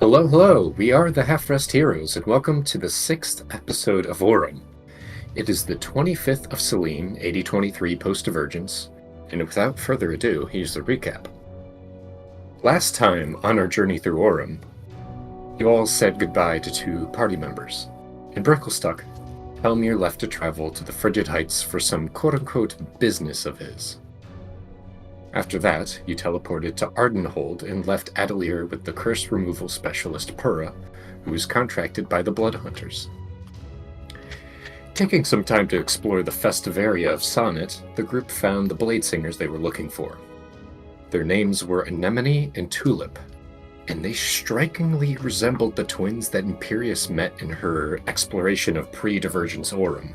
Hello, hello! We are the Half-Rest Heroes, and welcome to the 6th episode of Auram. It is the 25th of Selene, 8023 post-Divergence, and without further ado, here's the recap. Last time on our journey through Auram, you all said goodbye to two party members. In Bricklestuck, Helmir left to travel to the Frigid Heights for some quote-unquote business of his. After that, you teleported to Ardenhold and left Adelier with the curse removal specialist Pura, who was contracted by the Blood Hunters. Taking some time to explore the festive area of Sonnet, the group found the blade singers they were looking for. Their names were Anemone and Tulip, and they strikingly resembled the twins that Imperius met in her exploration of pre-Divergence Auram.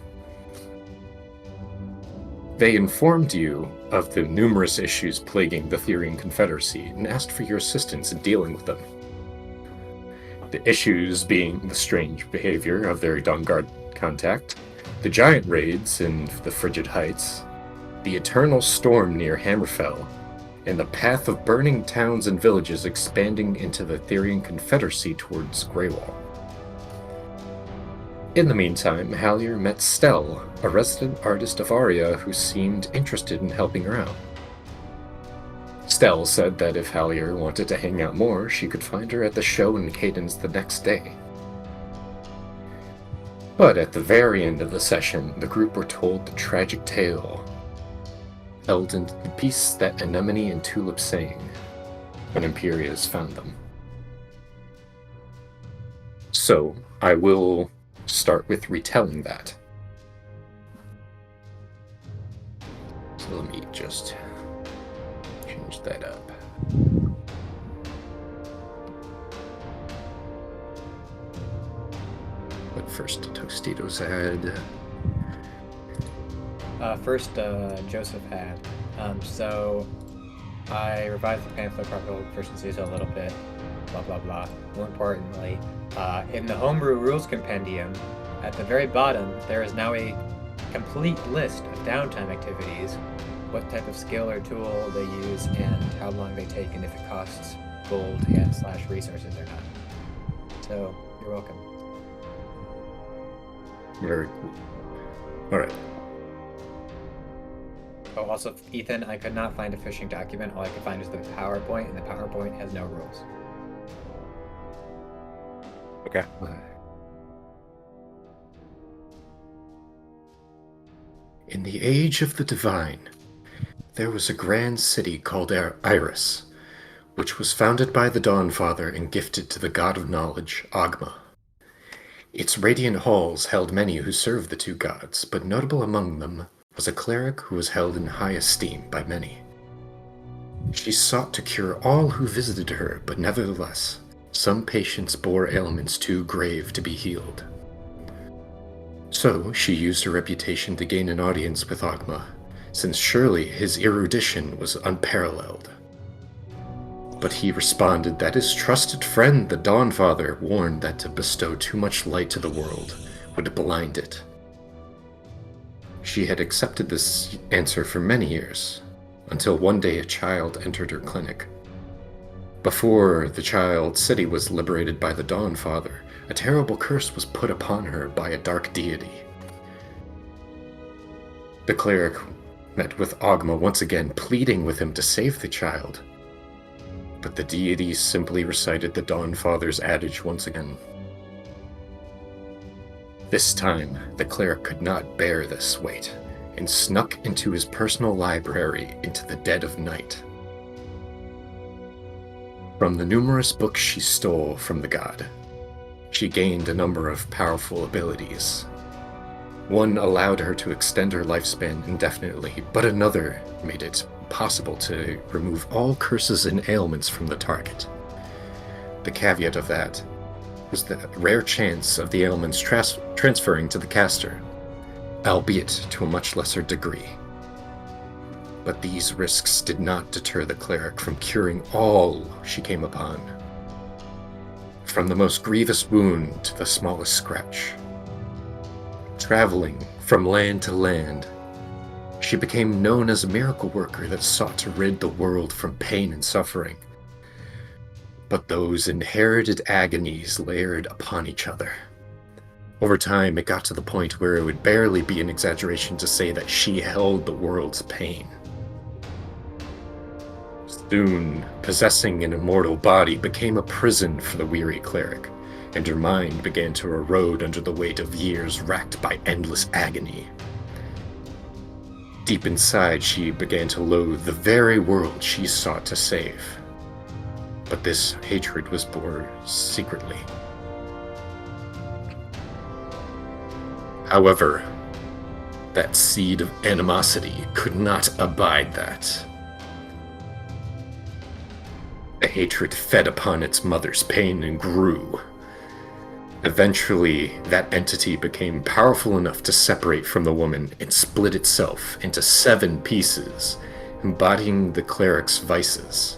They informed you of the numerous issues plaguing the Therian Confederacy and asked for your assistance in dealing with them. The issues being the strange behavior of their Dawnguard contact, the giant raids in the Frigid Heights, the eternal storm near Hammerfell, and the path of burning towns and villages expanding into the Therian Confederacy towards Greywall. In the meantime, Hallier met Stell, a resident artist of Aria who seemed interested in helping her out. Stell said that if Hallier wanted to hang out more, she could find her at the show in Cadence the next day. But at the very end of the session, the group were told the tragic tale held in the piece that Anemone and Tulip sang when Imperius found them. So, I will start with retelling that. So let me just change that up. But first, Tostitos had. First, Joseph had. So I revised the pamphlet proficiencies a little bit. Blah blah blah. More importantly, in the Homebrew Rules Compendium, at the very bottom, there is now a complete list of downtime activities, what type of skill or tool they use, and how long they take, and if it costs gold and / resources or not. So, you're welcome. Very cool. Alright. Oh, also, Ethan, I could not find a fishing document. All I could find is the PowerPoint, and the PowerPoint has no rules. Okay. In the age of the divine, there was a grand city called Iris, which was founded by the Dawnfather and gifted to the god of knowledge, Agma. Its radiant halls held many who served the two gods, but notable among them was a cleric who was held in high esteem by many. She sought to cure all who visited her, but nevertheless, some patients bore ailments too grave to be healed. So she used her reputation to gain an audience with Agma, since surely his erudition was unparalleled. But he responded that his trusted friend, the Dawnfather, warned that to bestow too much light to the world would blind it. She had accepted this answer for many years, until one day a child entered her clinic. Before the child's city was liberated by the Dawnfather, a terrible curse was put upon her by a dark deity. The cleric met with Agma once again, pleading with him to save the child. But the deity simply recited the Dawnfather's adage once again. This time, the cleric could not bear this weight, and snuck into his personal library into the dead of night. From the numerous books she stole from the god, she gained a number of powerful abilities. One allowed her to extend her lifespan indefinitely, but another made it possible to remove all curses and ailments from the target. The caveat of that was the rare chance of the ailments transferring to the caster, albeit to a much lesser degree. But these risks did not deter the cleric from curing all she came upon, from the most grievous wound to the smallest scratch. Traveling from land to land, she became known as a miracle worker that sought to rid the world from pain and suffering. but those inherited agonies layered upon each other. Over time, it got to the point where it would barely be an exaggeration to say that she held the world's pain. Soon, possessing an immortal body became a prison for the weary cleric, and her mind began to erode under the weight of years racked by endless agony. Deep inside, she began to loathe the very world she sought to save. But this hatred was born secretly. However, that seed of animosity could not abide that. The hatred fed upon its mother's pain and grew. Eventually, that entity became powerful enough to separate from the woman and split itself into 7 pieces, embodying the cleric's vices.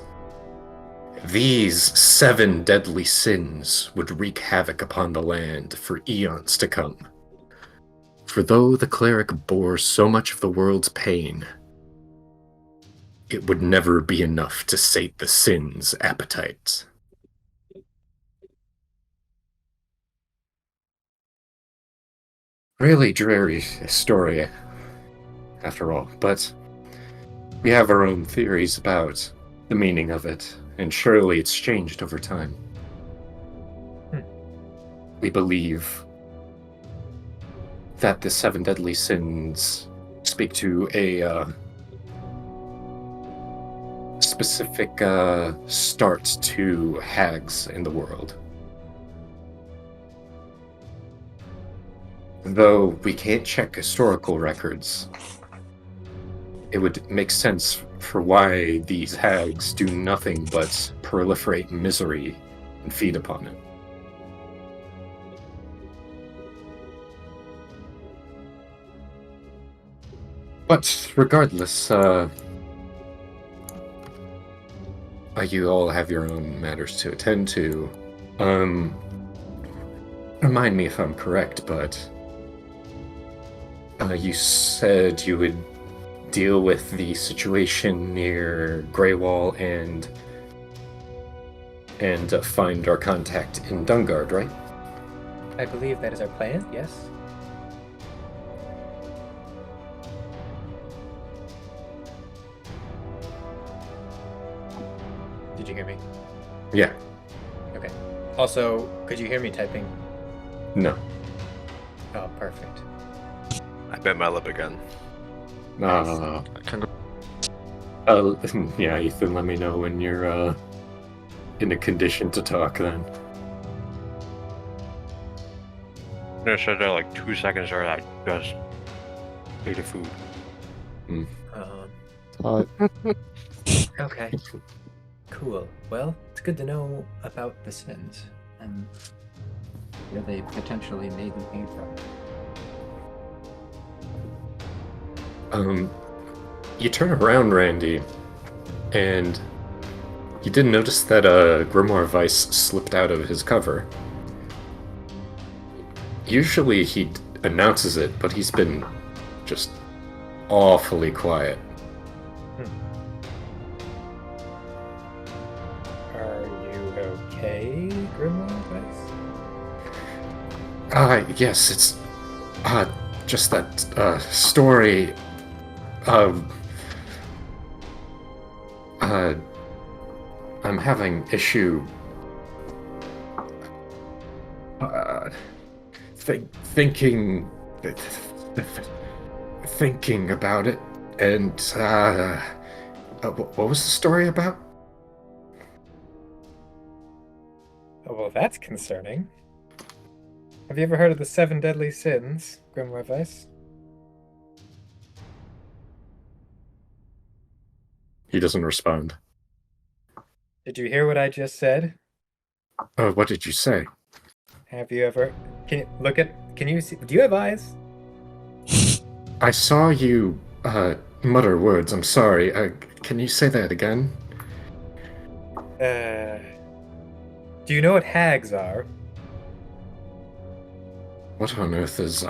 These 7 deadly sins would wreak havoc upon the land for eons to come. For though the cleric bore so much of the world's pain, it would never be enough to sate the sin's appetites. Really dreary story, after all, but we have our own theories about the meaning of it, and surely it's changed over time. We believe that the 7 deadly sins speak to a specific start to hags in the world. Though we can't check historical records, it would make sense for why these hags do nothing but proliferate misery and feed upon it. But regardless, you all have your own matters to attend to. Remind me if I'm correct, but you said you would deal with the situation near Greywall and find our contact in Dungard, right? I believe that is our plan, yes? Did you hear me? Yeah. Okay. Also, could you hear me typing? No. Oh, perfect. I bit my lip again. Yeah, Ethan, let me know when you're in a condition to talk then. I'm gonna sit there like 2 seconds or I just ate the food. Okay. Cool. Well, it's good to know about the sins and where they potentially maybe came from. You turn around, Randy, and you didn't notice that Grimoire Vice slipped out of his cover. Usually he announces it, but he's been just awfully quiet. Are you okay, Grimoire Vice? Yes, it's just that story. I'm having issue thinking about it, and what was the story about? Oh, well, that's concerning. Have you ever heard of the 7 deadly sins, Grimoire Vice? He doesn't respond. Did you hear what I just said? What did you say? Have you ever... Can you see... Do you have eyes? I saw you mutter words. I'm sorry. Can you say that again? Do you know what hags are? What on earth is a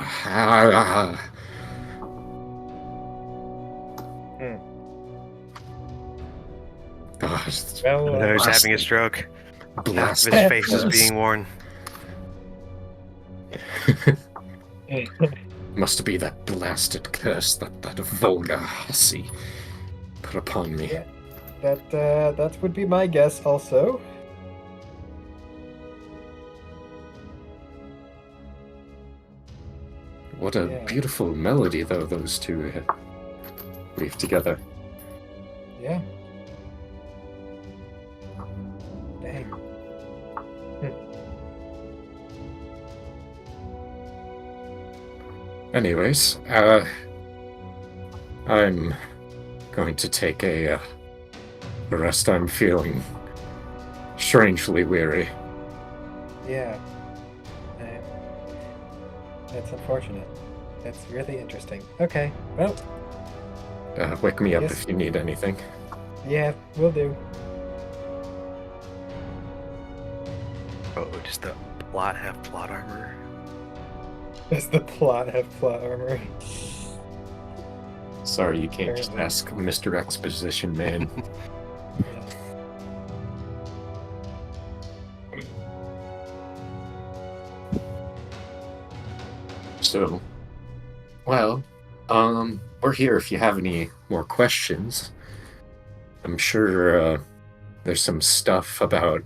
Gosh. Well, I know he's having a stroke. Half blasted of his face is curse. being worn. Must be that blasted curse that vulgar hussy put upon me. Yeah, that would be my guess also. What a Yeah. beautiful melody, though, those two weave together. Yeah. Dang. Anyways, I'm going to take a rest. I'm feeling strangely weary. Yeah. That's unfortunate. That's really interesting. Okay, well, Wake me up Yes. if you need anything. yeah, will do. Oh, just the plot have plot armor. Does the plot have plot armor? Sorry, you can't just Apparently. ask Mr. Exposition Man. Yeah. So, well, we're here if you have any more questions. I'm sure there's some stuff about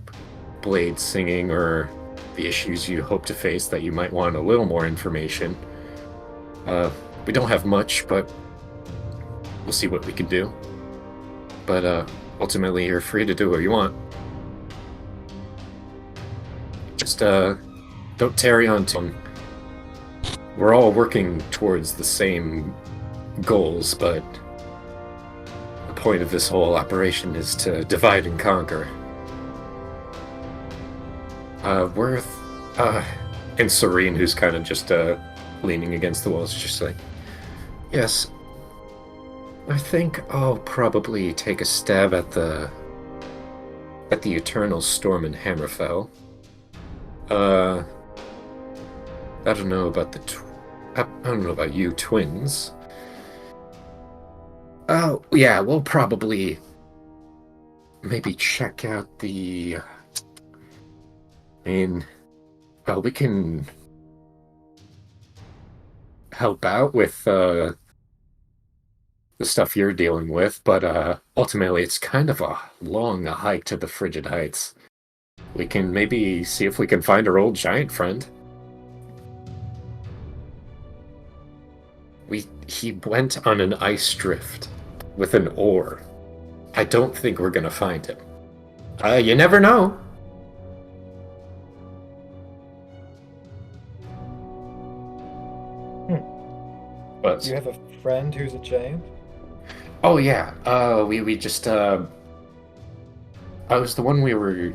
Blade singing or the issues you hope to face that you might want a little more information. We don't have much, but we'll see what we can do. But ultimately, you're free to do what you want. Just don't tarry on too long. We're all working towards the same goals, but the point of this whole operation is to divide and conquer. And Serene, who's kind of just leaning against the walls, is just like, yes, I think I'll probably take a stab at the Eternal Storm in Hammerfell. I don't know about I don't know about you twins. Oh, yeah, we'll probably maybe check out the... well, we can help out with the stuff you're dealing with, but ultimately it's kind of a long hike to the Frigid Heights. We can maybe see if we can find our old giant friend. He went on an ice drift with an oar. I don't think we're gonna find him. You never know. But You have a friend who's a giant? oh yeah, we just I was the one we were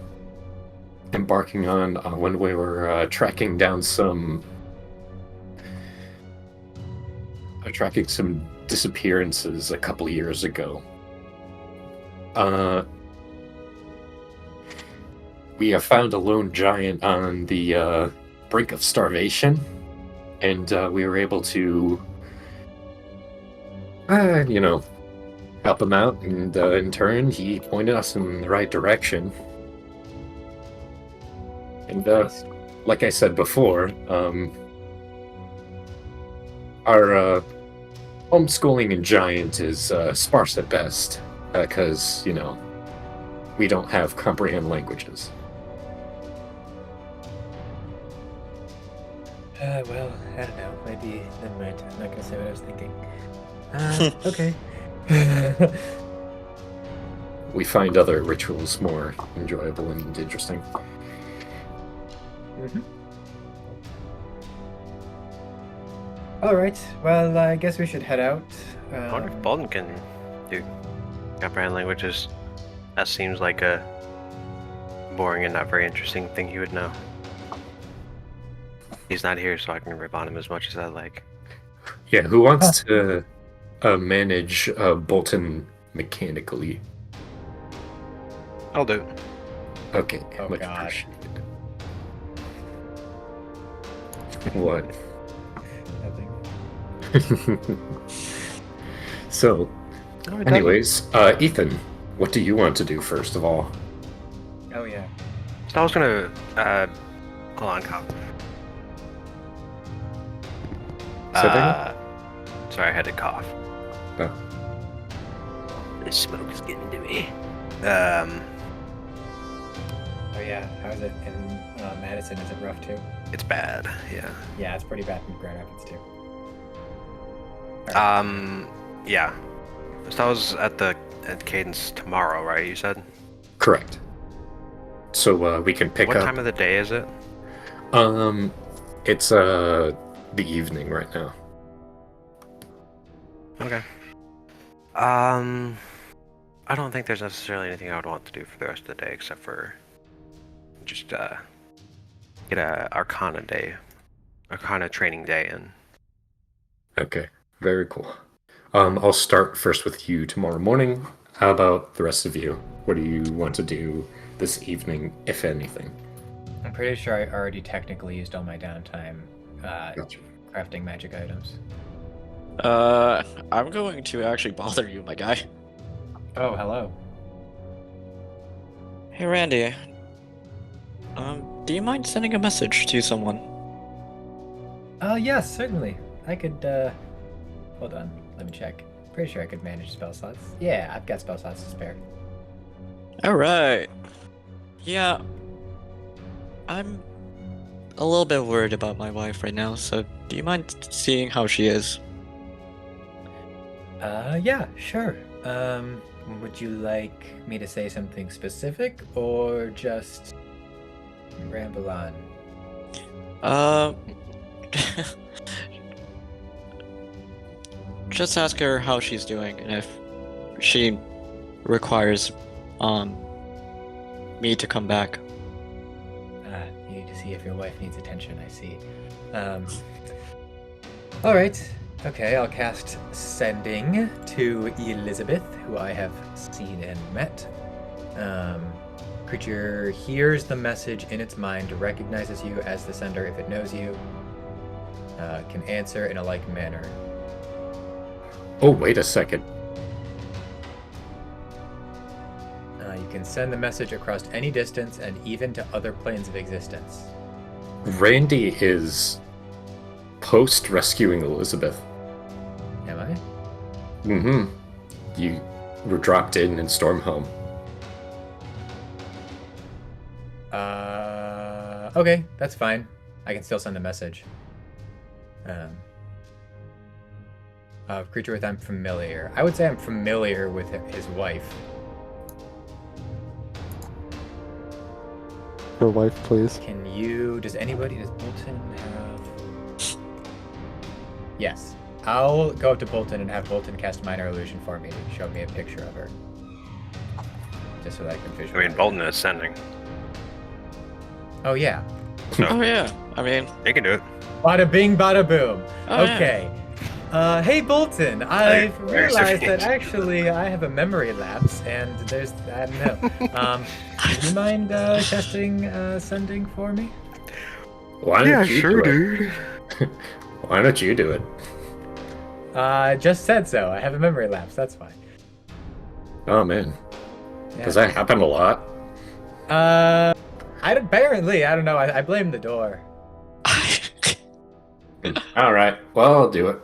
embarking on when we were tracking some disappearances a couple of years ago. We have found a lone giant on the brink of starvation, and we were able to, help him out, and in turn, he pointed us in the right direction. And like I said before, our homeschooling in Giant is sparse at best, because, we don't have comprehend languages. Well, I don't know. Maybe, never mind. I'm not gonna say what I was thinking. Okay. We find other rituals more enjoyable and interesting. Mm-hmm. Alright, well, I guess we should head out. I wonder if Bolton can do comprehend languages. That seems like a boring and not very interesting thing he would know. He's not here, so I can rip on him as much as I like. Yeah, who wants to manage Bolton mechanically? I'll do it. Okay, Oh, much God. appreciated. What? Nothing. So, Oh, it anyways, Ethan, what do you want to do first of all? Oh, yeah. So I was gonna, hold on, cop. Say that again? Sorry, I had to cough. Oh. The smoke is getting to me. Oh yeah, how is it in Madison? Is it rough too? It's bad, yeah. Yeah, it's pretty bad in Grand Rapids too. Yeah. So I was at Cadence tomorrow, right? You said. Correct. So we can pick What up. time of the day is it? It's the evening right now. Okay. I don't think there's necessarily anything I would want to do for the rest of the day except for just get a Arcana training day in. Okay, very cool. I'll start first with you tomorrow morning. How about the rest of you? What do you want to do this evening, if anything? I'm pretty sure I already technically used all my downtime Gotcha. crafting magic items. I'm going to actually bother you, my guy. Oh, hello. Hey, Randy. Do you mind sending a message to someone? Yes, certainly. I could, hold on, let me check. Pretty sure I could manage spell slots. Yeah, I've got spell slots to spare. Alright. Yeah. I'm a little bit worried about my wife right now, so do you mind seeing how she is? Yeah, sure. Would you like me to say something specific, or just ramble on? Just ask her how she's doing and if she requires me to come back. You need to see if your wife needs attention, I see. Alright. Okay, I'll cast Sending to Elizabeth, who I have seen and met. Creature hears the message in its mind, recognizes you as the sender if it knows you, can answer in a like manner. Oh, wait a second. You can send the message across any distance and even to other planes of existence. Randy is post-rescuing Elizabeth. Am I? Mm-hmm. You were dropped in Stormhome. Okay, that's fine. I can still send a message. Creature with I'm familiar. I would say I'm familiar with his wife. Your wife, please. Does Bolton have... Yes. I'll go up to Bolton and have Bolton cast Minor Illusion for me to show me a picture of her. Just so that I can visualize. I mean, Bolton is sending. Oh, yeah. So Oh yeah, I mean, you can do it. Bada bing, bada boom. Oh, yeah. Okay. Hey, Bolton, I've Very realized that strange. actually I have a memory lapse, and there's... I don't know. Do you mind casting Sending for me? Why don't you do it? Why don't you do it? I just said so. I have a memory lapse. That's fine. Oh, man. Yeah. Does that happen a lot? Apparently, I don't know. I blame the door. Alright, well, I'll do it.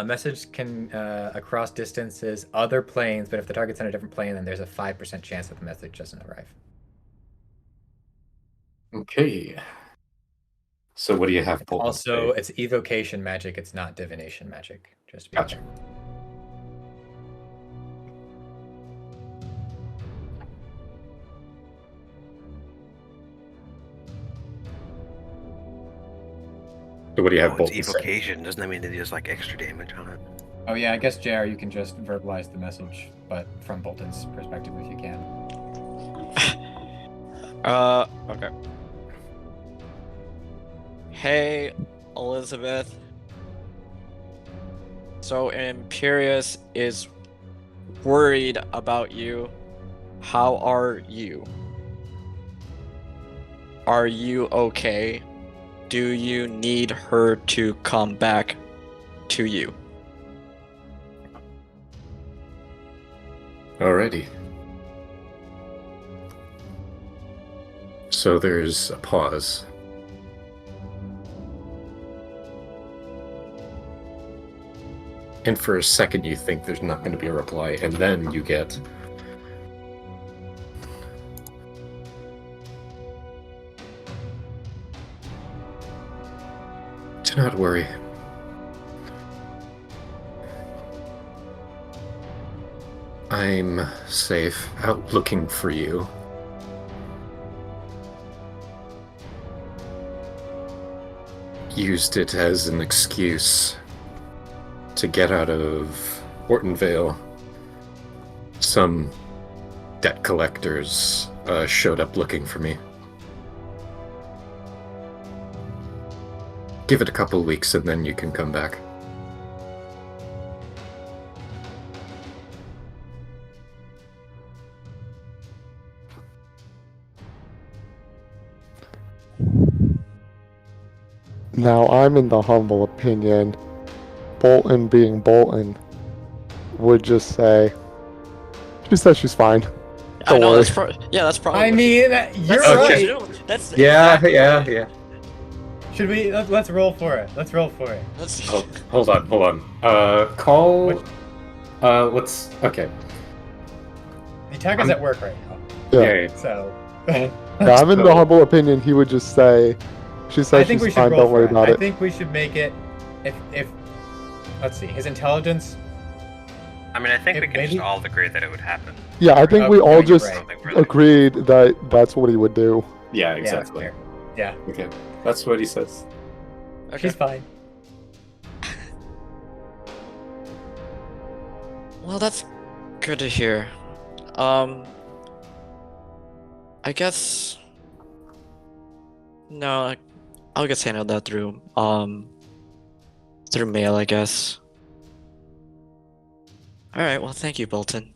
Message can across distances, other planes, but if the target's on a different plane, then there's a 5% chance that the message doesn't arrive. Okay. So what do you have pulled? Also, it's evocation magic. It's not divination magic. Just to be Gotcha. clear. So what do you have Oh, both? it's evocation. Doesn't that mean that he has like extra damage on it? Oh yeah, I guess JR, you can just verbalize the message, but from Bolton's perspective, if you can. okay. Hey, Elizabeth. So Imperius is worried about you. How are you? Are you okay? Do you need her to come back to you? Alrighty. So there's a pause. And for a second you think there's not going to be a reply, and then you get... Do not worry. I'm safe, out looking for you. Used it as an excuse to get out of Ortonvale. Some debt collectors showed up looking for me. Give it a couple weeks and then you can come back. Now, I'm in the humble opinion, Bolton being Bolton, would just say, she says she's fine. I know, worry. that's probably. I what mean, that's you're what right. you do. That's Yeah, exactly yeah, what- yeah. Should we? Let's roll for it. Let's roll for it. That's Oh, hold on. Call... let's... Okay. The attacker's I'm- at work right now, Yeah. so. Yeah, I'm in the humble opinion, he would just say, she I says think we she's should fine, roll don't worry for it. about I it. think we should make it. If let's see, his intelligence. I mean, I think we It can just maybe- all agree that it would happen. Yeah, I think Oh, we no, all you're just right. Something really- agreed that that's what he would do. Yeah, Yeah, that's fair. Yeah, Okay. That's what he says. okay. she's fine. Well, that's good to hear. I guess. No, I'll just handle that through mail, I guess. All right. Well, thank you, Bolton.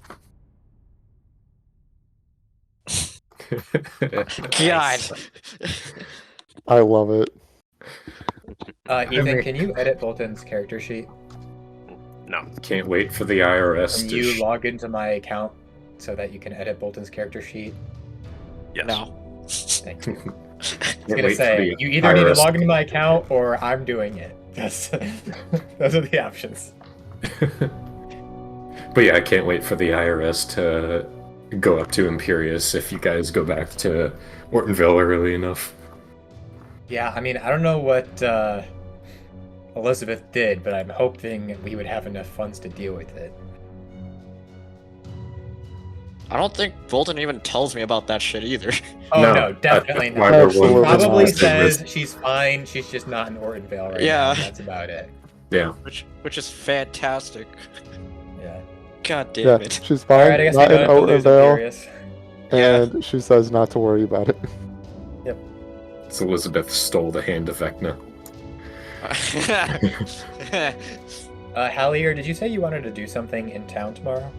God. I love it. Ethan, can you edit Bolton's character sheet? No. Can't wait for the IRS Can to... you log into my account so that you can edit Bolton's character sheet? Yes. No. Thank you. I was Can't gonna wait for say the you either need to IRS log into my account or I'm doing it. That's those are the options. But yeah, I can't wait for the IRS to go up to Imperius if you guys go back to Ortonville early enough. Yeah, I mean, I don't know what Elizabeth did, but I'm hoping we would have enough funds to deal with it. I don't think Bolton even tells me about that shit either. Oh No, no, definitely that's why not. we're She willing to probably not. says she's fine. She's just not in Ortonville right Yeah. now. That's about it. Yeah. which is fantastic. Yeah. God damn Yeah, it. she's All fine, right, I guess we not in don't have to lose Oakville, Imperius. and she says not to worry about it. So Elizabeth stole the hand of Vecna. Hallier, did you say you wanted to do something in town tomorrow?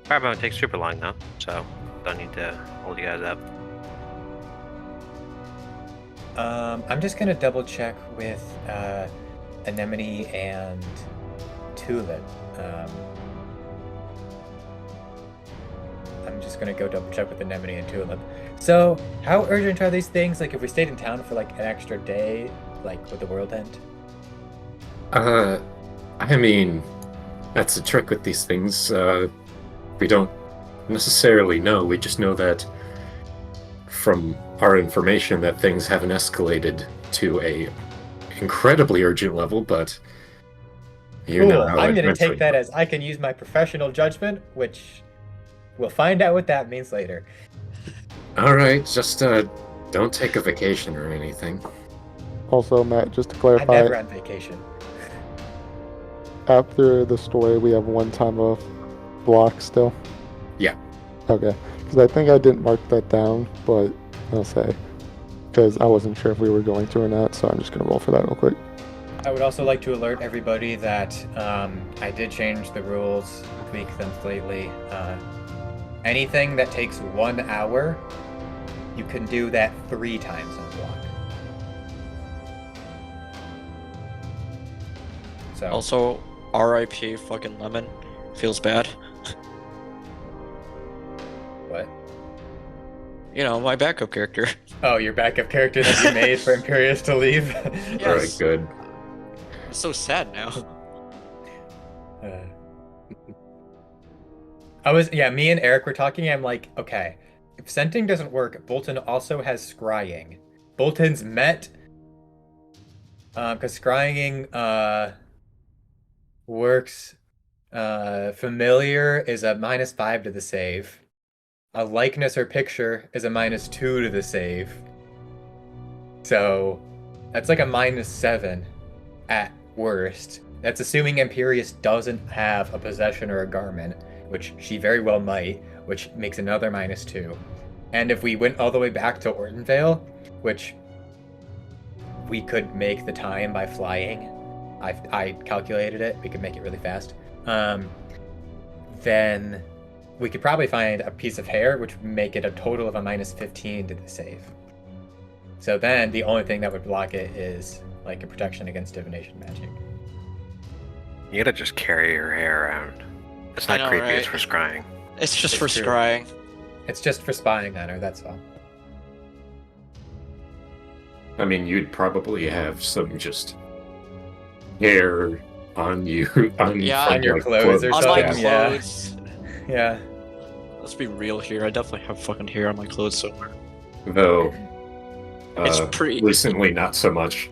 Probably won't take super long though, so don't need to hold you guys up. I'm just gonna double check with Anemone and Tulip. I'm just gonna go double check with Anemone and Tulip. So, how urgent are these things? Like, if we stayed in town for like an extra day, like would the world end? I mean, that's the trick with these things. We don't necessarily know. We just know that from our information that things haven't escalated to a incredibly urgent level, but you know how I'm gonna adventuring- take that as I can use my professional judgment, which we'll find out what that means later. All right, just don't take a vacation or anything. Also, Matt, just to I'm clarify, never on vacation. after the story, we have one time of block still? Yeah. Okay. Because I think I didn't mark that down, but I'll say. Because I wasn't sure if we were going to or not, so I'm just going to roll for that real quick. I would also like to alert everybody that I did change the rules, tweak them slightly. Anything that takes 1 hour, you can do that 3 times on block. So, Also, RIP fucking Lemon. Feels bad. what? my backup character. Oh, your backup character that you made for Imperius to leave? Alright, Yes. good. I'm so sad now. Me and Eric were talking. I'm like, okay, if scenting doesn't work, Bolton also has scrying. Bolton's met, because scrying works. Familiar is a -5 to the save. A likeness or picture is a -2 to the save. So that's like a -7 at worst. That's assuming Imperius doesn't have a possession or a garment, which she very well might, which makes another -2. And if we went all the way back to Ortonvale, which we could make the time by flying, I calculated it, we could make it really fast, then we could probably find a piece of hair, which would make it a total of a -15 to the save. So then the only thing that would block it is like a protection against divination magic. You gotta just carry your hair around. It's I not know, creepy, right? it's for scrying. It's just It's for true. scrying. It's just for spying on her, that's all. I mean, you'd probably have some just hair on you, Yeah, from, on your like, clothes or On something. my Something, yeah. clothes. Yeah. Let's be real here. I definitely have fucking hair on my clothes somewhere. Though, It's pretty recently not so much.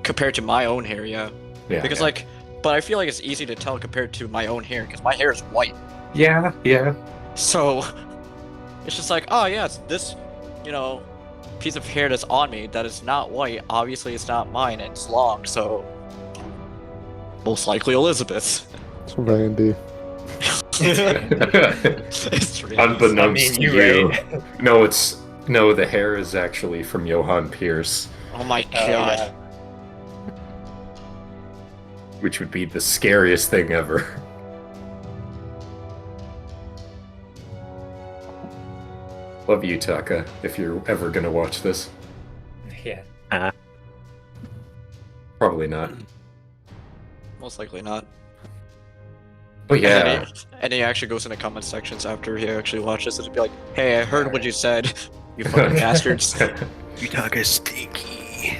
compared to my own hair, yeah. Yeah, Because but I feel like it's easy to tell compared to my own hair because my hair is white. yeah. So it's just like, oh yeah, it's this, piece of hair that's on me that is not white. Obviously, it's not mine and it's long, so most likely Elizabeth's. It's Randy. It's really Unbeknownst I mean, to you you. right. No, the hair is actually from Johann Pierce, Oh my Oh, god. yeah. which would be the scariest thing ever. Love you, Taka, if you're ever gonna watch this. Yeah. Probably not. Most likely not. But And yeah, then and he actually goes in the comment sections after he actually watches it to be like, hey, I heard what you said, you fucking bastards. You talk is stinky.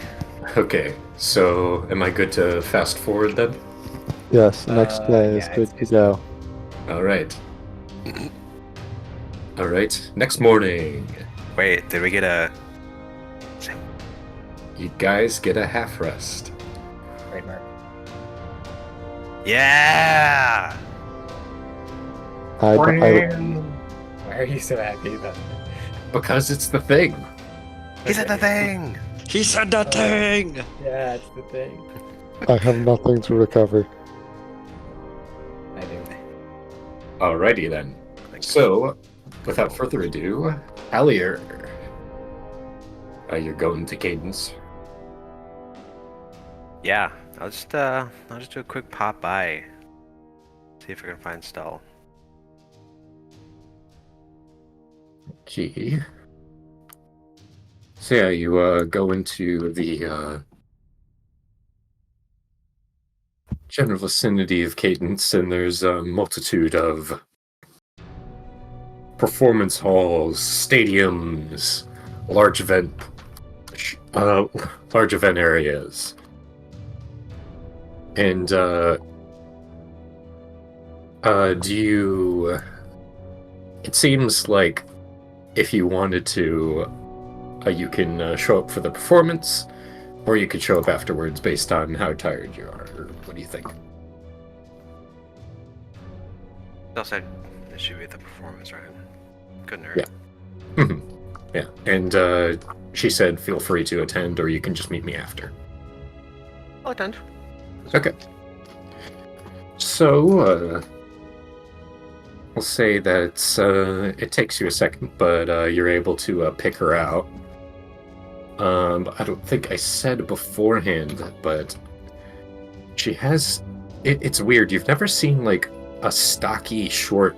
Okay, so am I good to fast forward then? Yes, next day is yeah, good to go. Alright. Alright, next morning. Wait, did we get a... You guys get a half rest. Trademark. Yeah! I Why are you so happy about that? Because it's the thing. He said the thing! He said that thing! Yeah, it's the thing. have nothing to recover. I do. Alrighty then. So, without further ado, Allier. You're going to Cadence. Yeah, I'll just do a quick pop by. See if I can find Stell. Okay. So yeah, you go into the general vicinity of Cadence, and there's a multitude of performance halls, stadiums, large event areas. And do you... It seems like if you wanted to, you can show up for the performance, or you could show up afterwards based on how tired you are. Or what do you think? Stell said it should be the performance, right? Couldn't hurt. Yeah. Mhm. Yeah, and she said feel free to attend, or you can just meet me after. I'll attend. Okay. So, we'll say that it takes you a second, but you're able to pick her out. I don't think I said beforehand, but she has... It's weird. You've never seen, like, a stocky, short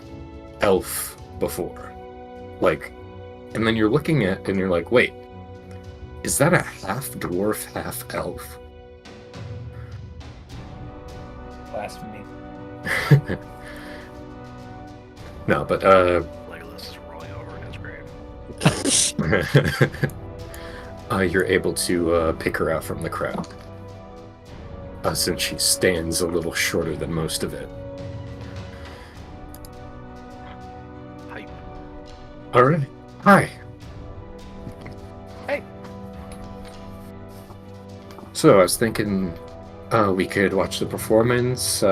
elf before. Like, and then you're looking at and you're like, wait, is that a half-dwarf, half-elf? Blasphemy. No, but Legolas is rolling over in his grave. You're able to pick her out from the crowd, since she stands a little shorter than most of it. Hype. All right. Hi. Hey. So I was thinking we could watch the performance,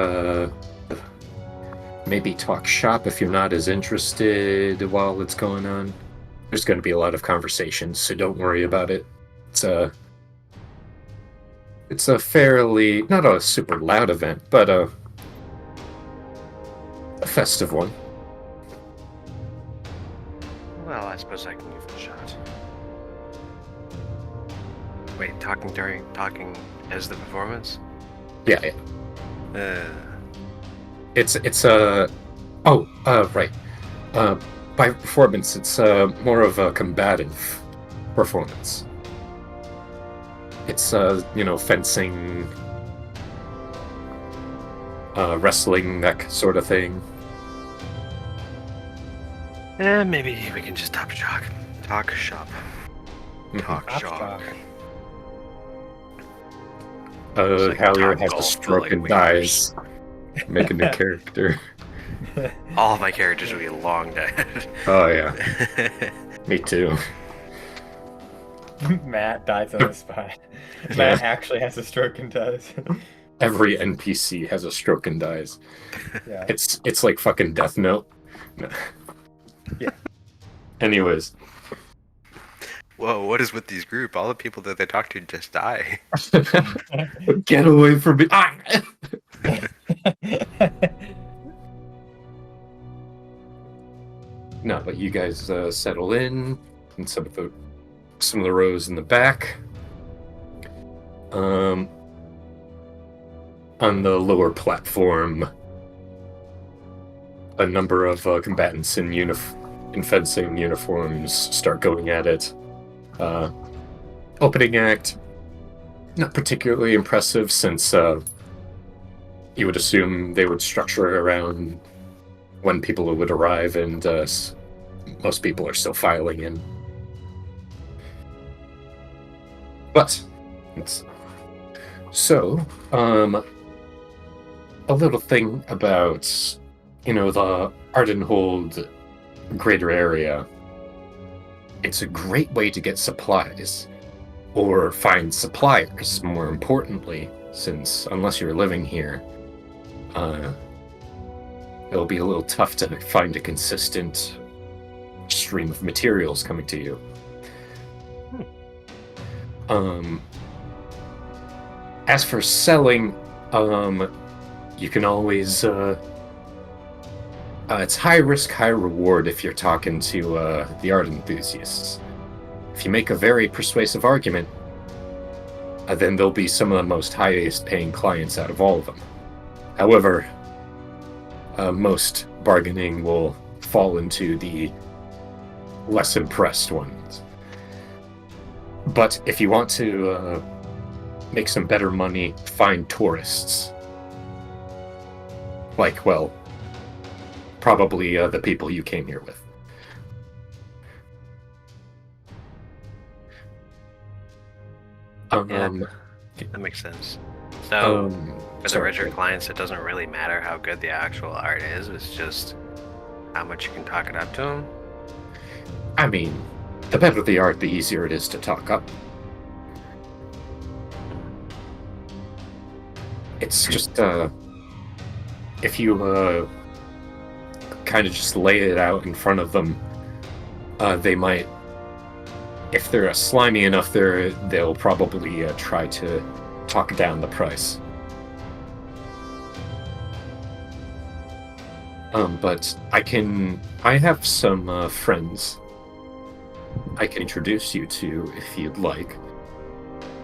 maybe talk shop if you're not as interested while it's going on. There's going to be a lot of conversations, so don't worry about it. It's a fairly, not a super loud event, but a festive one. Well, I suppose I can give it a shot. Wait, talking as the performance? Yeah. It's right. By performance, it's more of a combative performance. It's fencing, wrestling, that sort of thing. Maybe we can just talk shop. Talk shop. Talk Talk shop. shop. like Hallier Top has a Golf, stroke but, and like, dies. Make a new character. All of my characters will be long dead. Oh yeah, me too. Matt dies on the spot. Matt actually has a stroke and dies. Every NPC has a stroke and dies. Yeah. It's like fucking Death Note. No. Yeah. Anyways. Whoa, what is with these group? All the people that they talk to just die. Get away from me. Ah! No, but you guys settle in some of the rows in the back. On the lower platform, a number of combatants in fencing uniforms start going at it. Opening act, not particularly impressive, since you would assume they would structure around when people would arrive, and most people are still filing in. But so, a little thing about, the Ardenhold greater area. It's a great way to get supplies, or find suppliers, more importantly, since unless you're living here, it'll be a little tough to find a consistent stream of materials coming to you. As for selling, you can always, it's high risk, high reward if you're talking to the art enthusiasts. If you make a very persuasive argument, then they'll be some of the most highest paying clients out of all of them. However, most bargaining will fall into the less impressed ones. But if you want to make some better money, find tourists. Like, well, probably the people you came here with. That makes sense. So, for the sorry. richer clients, it doesn't really matter how good the actual art is. It's just how much you can talk it up to them. I mean, the better the art, the easier it is to talk up. It's just, if you kind of just lay it out in front of them, they might, if they're slimy enough, they'll probably try to talk down the price. But I have some friends I can introduce you to if you'd like.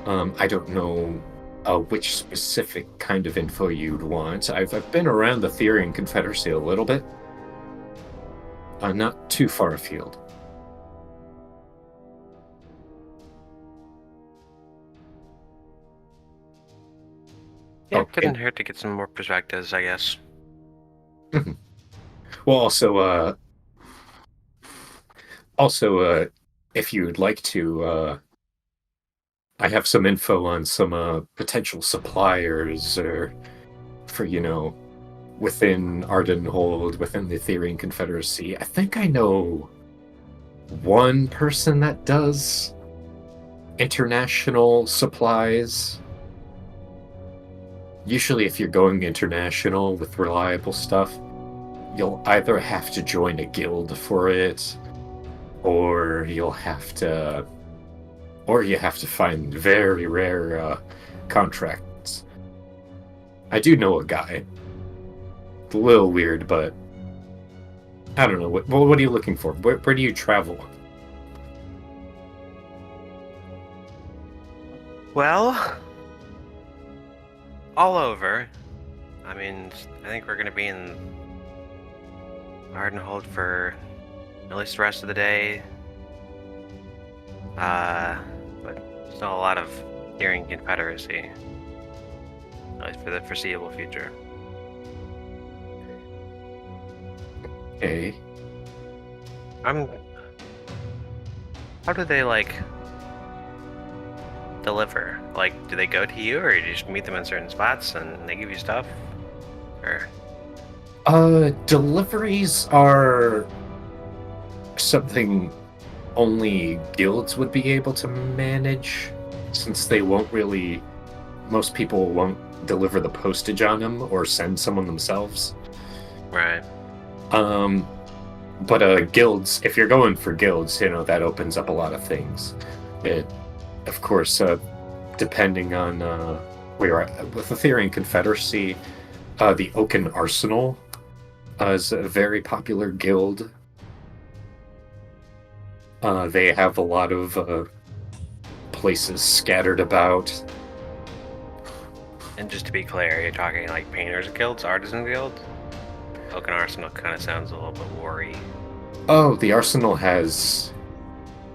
I don't know which specific kind of info you'd want. I've been around the Therian Confederacy a little bit. Not too far afield. Yeah, Okay. couldn't hurt to get some more perspectives, I guess. Well, also, if you'd like to, I have some info on some potential suppliers or for, within Ardenhold, within the Ethereum Confederacy. I think I know one person that does international supplies. Usually, if you're going international with reliable stuff, you'll either have to join a guild for it, or you have to find very rare contracts. I do know a guy. It's a little weird, but I don't know. What are you looking for? Where do you travel? Well, all over. I mean, I think we're going to be in Ardenhold for at least the rest of the day. But still a lot of nearing Confederacy. At least for the foreseeable future. Okay. How do they, deliver? Do they go to you, or do you just meet them in certain spots and they give you stuff? Or... Deliveries are something only guilds would be able to manage, since they won't really... Most people won't deliver the postage on them or send someone themselves. Right. But guilds, if you're going for guilds, that opens up a lot of things. Of course, depending on where you're at. With the Ethereum Confederacy, the Oaken Arsenal is a very popular guild. They have a lot of places scattered about. And just to be clear, you're talking painters guilds, artisan guilds? Oaken Arsenal kind of sounds a little bit war-y. Oh, the Arsenal has...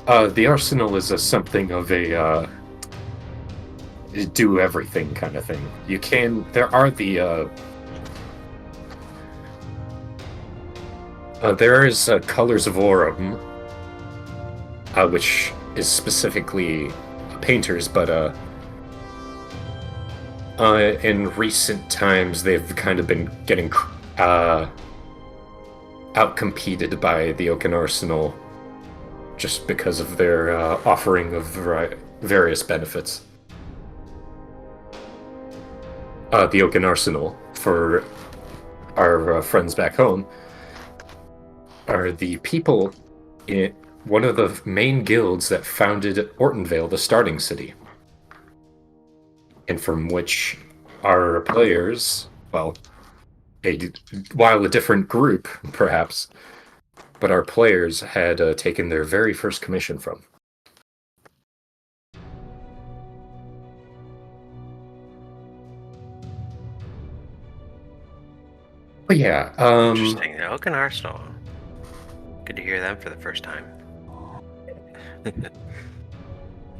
the Arsenal is something of a do everything kind of thing. There are there is Colors of Auram, which is specifically painters, but in recent times they've kind of been getting outcompeted by the Oaken Arsenal just because of their offering of various benefits. The Oaken Arsenal, for our friends back home, are the people in one of the main guilds that founded Ortonvale, the starting city, and from which our players, while a different group, perhaps, but our players had taken their very first commission from. But yeah, Interesting. The Oaken Arsenal. Good to hear them for the first time.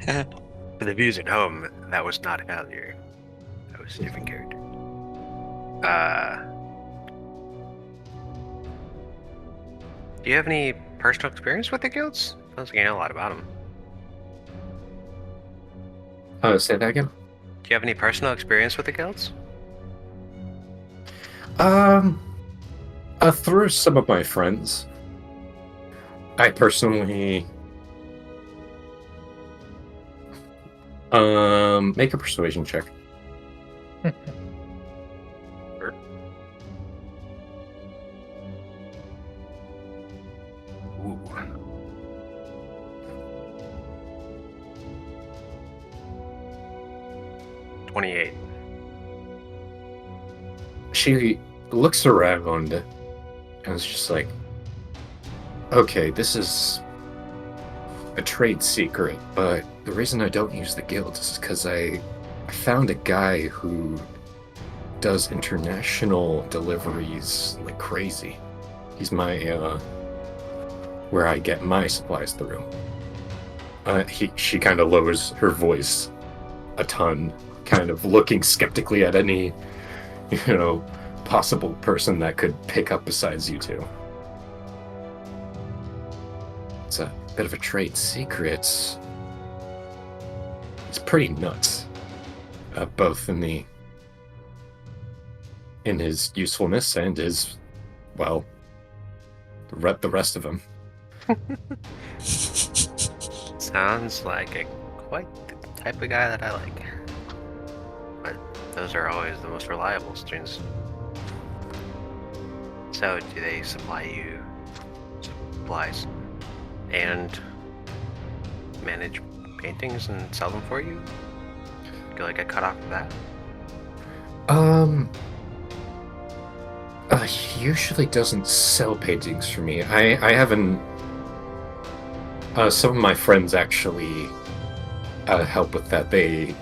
For the viewers at home, that was not Hallier. That was a different character. Do you have any personal experience with the guilds? Sounds like you know a lot about them. Say that again? Do you have any personal experience with the guilds? Through some of my friends. I personally... make a persuasion check. Sure. Ooh. 28. She looks around and is just like, okay, this is a trade secret, but the reason I don't use the guild is because I found a guy who does international deliveries like crazy. He's my, where I get my supplies through. She kind of lowers her voice a ton, kind of looking skeptically at any, possible person that could pick up besides you two. bit of a trade secret. It's pretty nuts, both in his usefulness and his, well, the rest of him. Sounds like quite the type of guy that I like. But those are always the most reliable strings. So, do they supply you supplies and manage paintings and sell them for you? Get like a cut off of that? He usually doesn't sell paintings for me. I haven't. Some of my friends actually help with that. They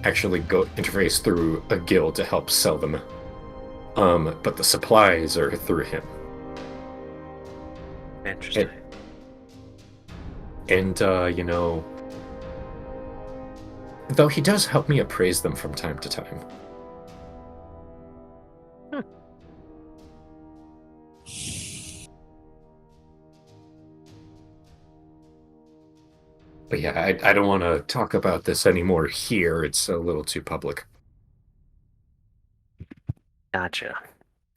actually go interface through a guild to help sell them. But the supplies are through him. Interesting. And you know, though he does help me appraise them from time to time. But yeah, I don't want to talk about this anymore here. It's a little too public. Gotcha.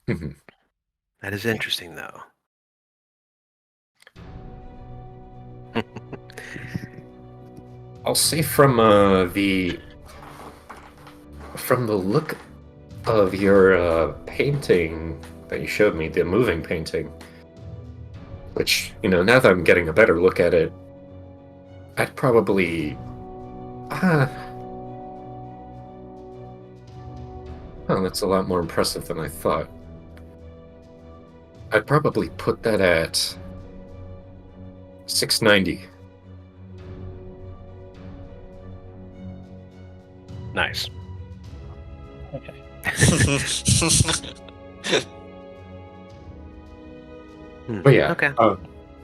Mhm. That is interesting, though. I'll say from the look of your painting that you showed me, the moving painting, which, you know, now that I'm getting a better look at it, I'd probably oh, that's a lot more impressive than I thought. I'd probably put that at 690. Nice. Okay. But yeah, Okay.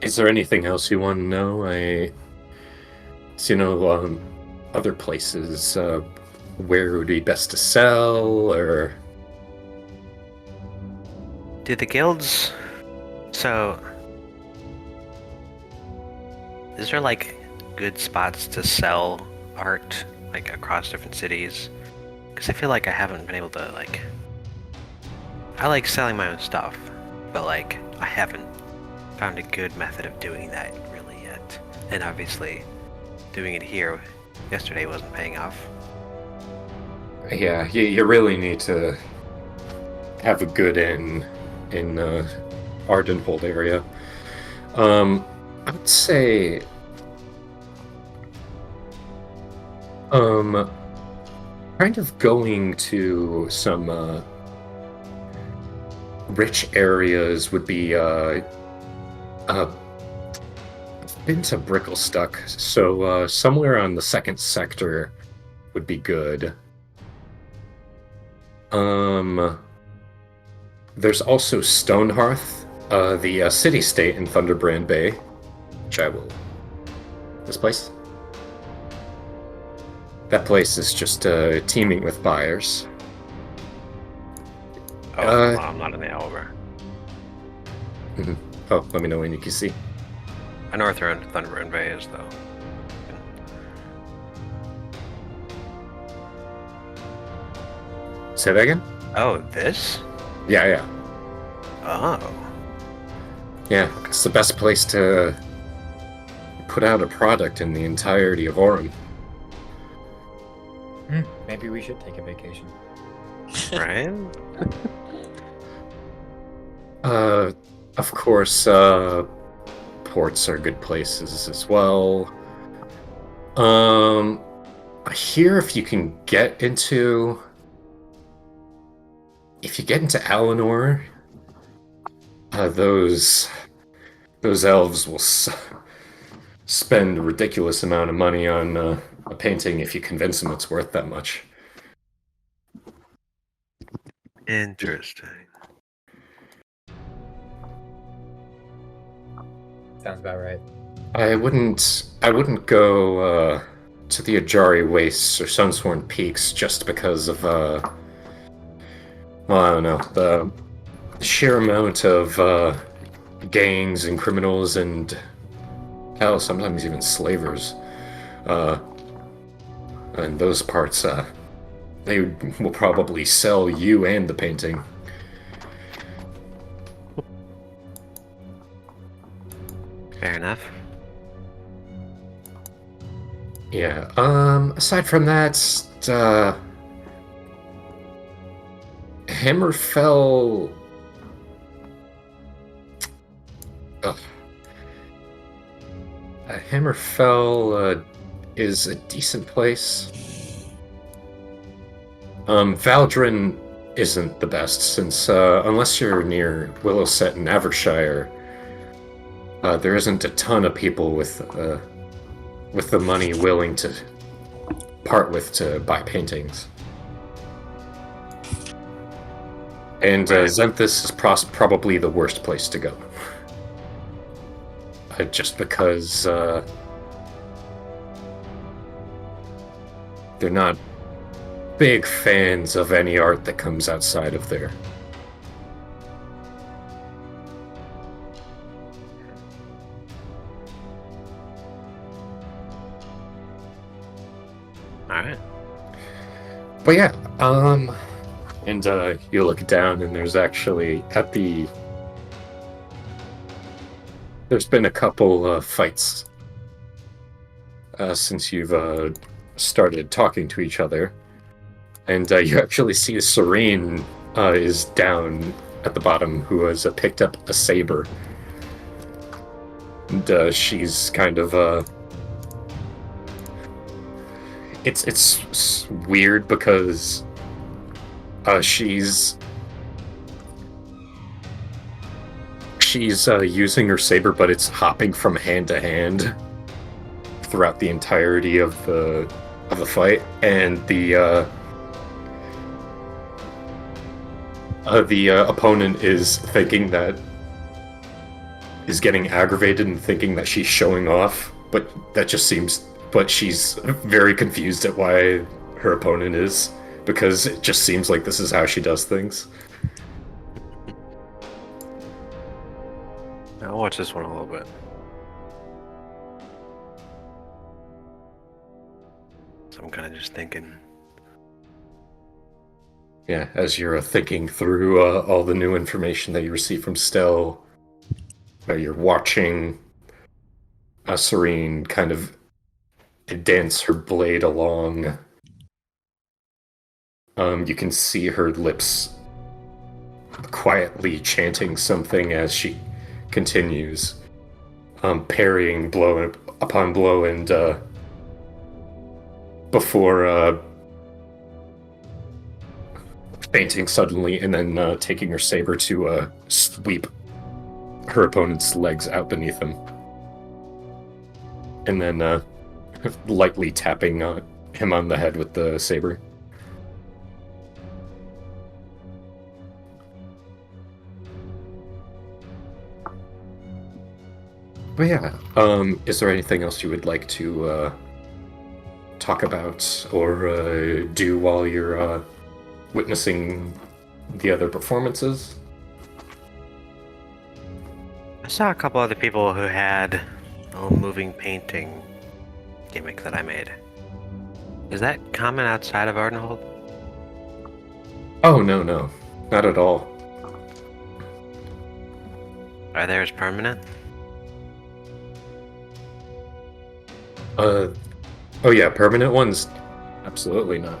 is there anything else you want to know? Other places where it would be best to sell, or Do the guilds... So... Is there, like, good spots to sell art, like, across different cities? Because I feel like I haven't been able to, like... I like selling my own stuff, but, like, I haven't found a good method of doing that really yet. And obviously, doing it here yesterday wasn't paying off. yeah, you really need to have a good inn in Ardenhold area. I would say kind of going to some rich areas would be been to Bricklestuck, so somewhere on the second sector would be good. There's also Stonehearth, the city-state in Thunderbrand Bay, which I will... This place? That place is just teeming with buyers. Oh, well, I'm not in the Elver. Oh, let me know when you can see. I know where Thunderbrand Bay is, though. Say that again? Oh, this? Yeah. Oh. Yeah, it's the best place to put out a product in the entirety of Auram. Maybe we should take a vacation. Right? Of course, ports are good places as well. I hear if you get into Alinor, those elves will spend a ridiculous amount of money on a painting if you convince them it's worth that much. Interesting. Sounds about right. I wouldn't go to the Ajari Wastes or Sunsworn Peaks just because of well, I don't know, the sheer amount of gangs and criminals and hell, sometimes even slavers. And those parts, they will probably sell you and the painting. Fair enough. Yeah, aside from that, Hammerfell... Ugh. Hammerfell, is a decent place. Valdrin isn't the best, since, unless you're near Willowset and Avershire, there isn't a ton of people with the money willing to part with to buy paintings. And Xanthus is probably the worst place to go. Just because they're not big fans of any art that comes outside of there. Alright. But yeah, and you look down and there's actually there's been a couple fights since you've started talking to each other, and you actually see Serene is down at the bottom, who has picked up a saber, and she's kind of it's weird because she's using her saber, but it's hopping from hand to hand throughout the entirety of the fight, and the opponent is getting aggravated and thinking that she's showing off, but she's very confused at why her opponent is, because it just seems like this is how she does things. I'll watch this one a little bit. So I'm kind of just thinking. Yeah, as you're thinking through all the new information that you receive from Stell, you're watching Serene kind of dance her blade along. You can see her lips quietly chanting something as she continues, parrying blow upon blow, and before fainting suddenly, and then taking her saber to sweep her opponent's legs out beneath him, and then lightly tapping him on the head with the saber. But yeah, is there anything else you would like to talk about or do while you're witnessing the other performances? I saw a couple other people who had a little moving painting gimmick that I made. Is that common outside of Ardenhold? Oh, no, not at all. Are theirs permanent? Oh yeah, permanent ones? Absolutely not.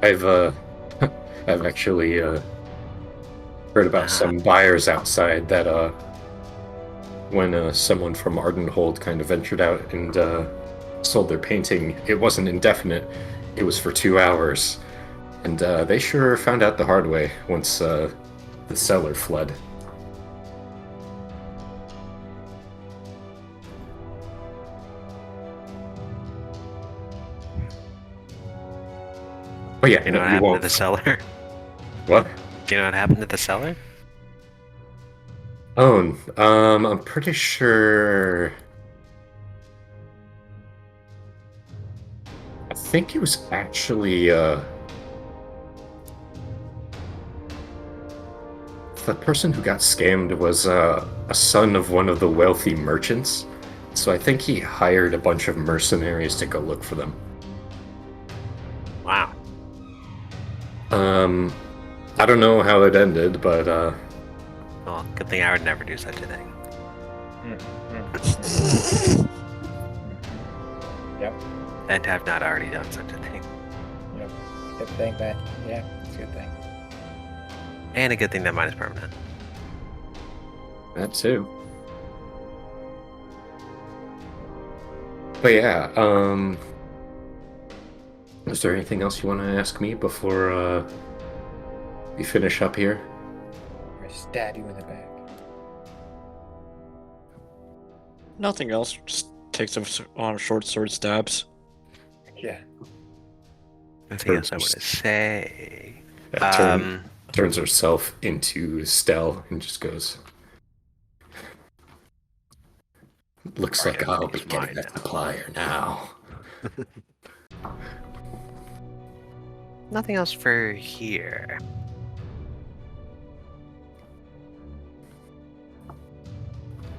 I've I've actually heard about some buyers outside that when someone from Ardenhold kind of ventured out and sold their painting, it wasn't indefinite, it was for 2 hours, and they sure found out the hard way once the seller fled. Oh yeah, You know what happened to the seller? What? Do you know what happened to the seller? Oh, I'm pretty sure. I think he was actually. I the person who got scammed was a son of one of the wealthy merchants, so I think he hired a bunch of mercenaries to go look for them. Wow. I don't know how it ended, but Well, good thing I would never do such a thing. Yep. And have not already done such a thing. Yep. Good thing that. Yeah, it's a good thing. And a good thing that mine is permanent. that too. But yeah, is there anything else you want to ask me before we finish up here? Or stab you in the back. Nothing else. Just take some short sword stabs. Yeah. Nothing else I want to say. Turns herself into Stell and just goes. Looks like I'll be getting that plier now. Nothing else for here.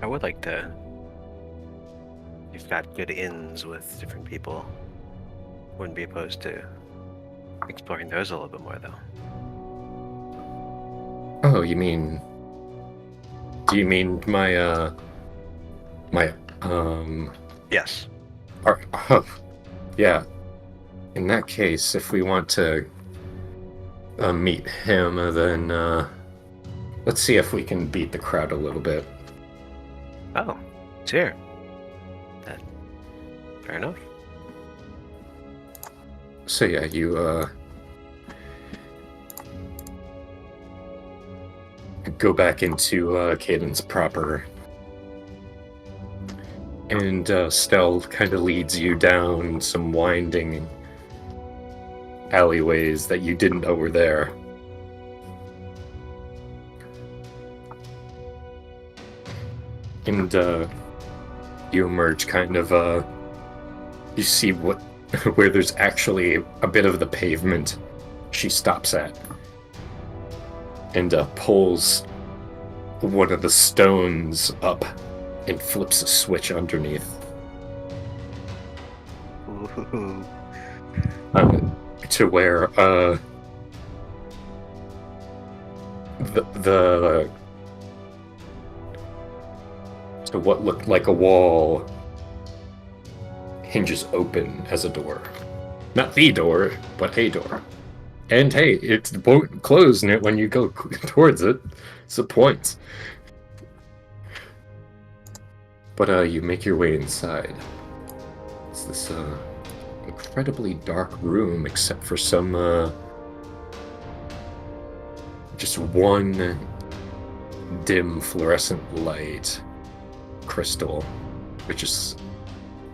I would like to. You've got good inns with different people. Wouldn't be opposed to exploring those a little bit more, though. Oh, you mean? Do you mean my Yes. yeah. In that case, if we want to meet him, then let's see if we can beat the crowd a little bit. Oh, sure. Fair enough. So yeah, you go back into Cadence proper, and Stell kind of leads you down some winding alleyways that you didn't know were there. And you emerge kind of you see where there's actually a bit of the pavement she stops at, and pulls one of the stones up and flips a switch underneath. Ooh. To where to what looked like a wall hinges open as a door. Not the door, but a door. And hey, it won't close when you go towards it. It's the point. But you make your way inside. It's this incredibly dark room, except for some just one dim fluorescent light crystal, which is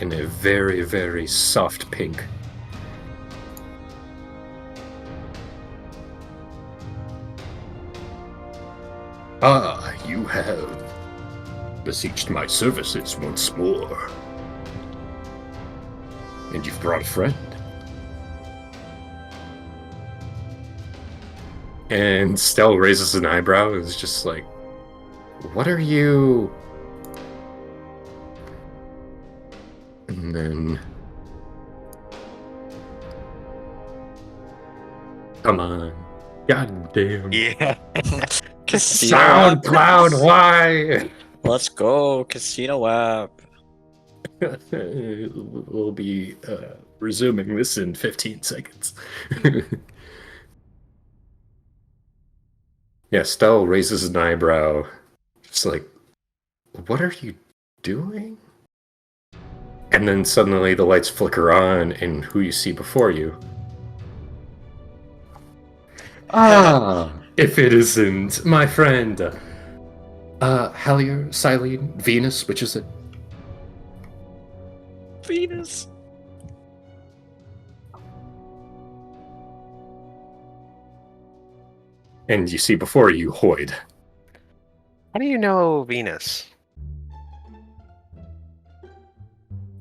in a very, very soft pink. Ah, you have beseeched my services once more. And you've brought a friend. And Stell raises an eyebrow and is just like, what are you... And then... Come on. God damn. Yeah. Casino Sound app. cloud, why? Let's go, casino app. We'll be resuming this in 15 seconds. Yeah, Stell raises an eyebrow. Just like, what are you doing? And then suddenly the lights flicker on, and who you see before you. Ah, if it isn't my friend, Hallier, Silene, Venus, which is it? Venus. And you see before you Hoyd. How do you know Venus?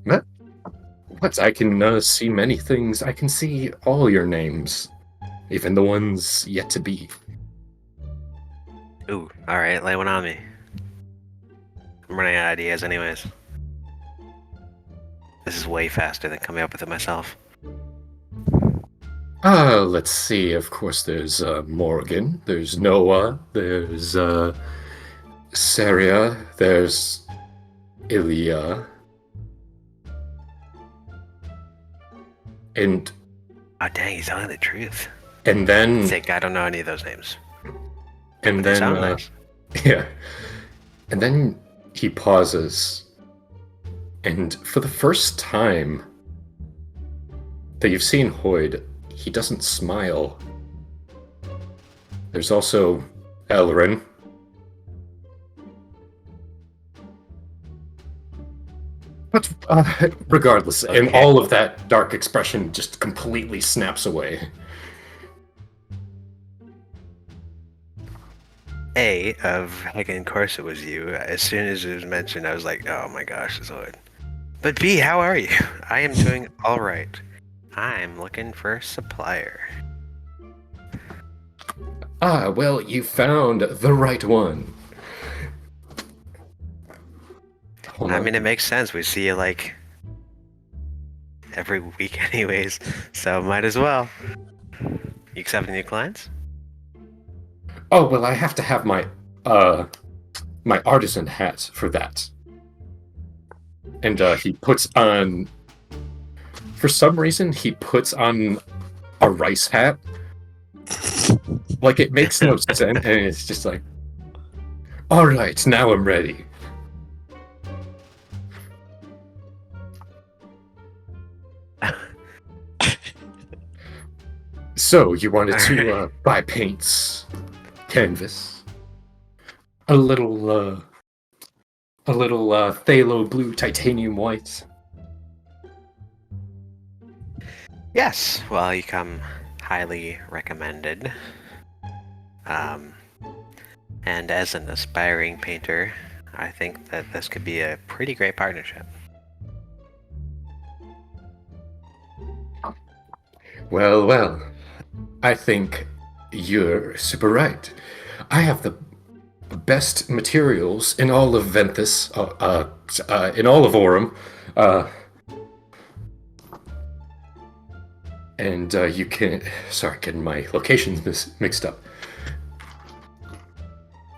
What? I can see many things. I can see all your names, even the ones yet to be. Ooh, alright, lay one on me. I'm running out of ideas anyways. This is way faster than coming up with it myself. Let's see. Of course, there's Morgan, there's Noah, there's Saria, there's Ilya, and Oh dang, he's telling the truth. then Sick, I don't know any of those names. and They then sound nice. yeah, and then he pauses, and for the first time that you've seen Hoyd, he doesn't smile. There's also Elrin. But regardless, and Okay. all of that dark expression just completely snaps away. Of course it was you. As soon as it was mentioned, I was like, oh my gosh, it's Lloyd. But B, how are you? I am doing alright. I'm looking for a supplier. Ah, well, you found the right one. Hold I on. mean, it makes sense. We see you like every week anyways, so might as well. You accepting new clients? Oh, well, I have to have my my artisan hat for that. And he puts on, for some reason, he puts on a rice hat. Like, it makes no sense, and it's just like, all right, now I'm ready. So, you wanted to buy paints, canvas, a little phthalo blue titanium white. Yes. Well, you come highly recommended. And as an aspiring painter, I think that this could be a pretty great partnership. Well, well, I think you're super right. I have the best materials in all of Ventus, in all of Auram, and you can. Sorry, getting my locations mixed up.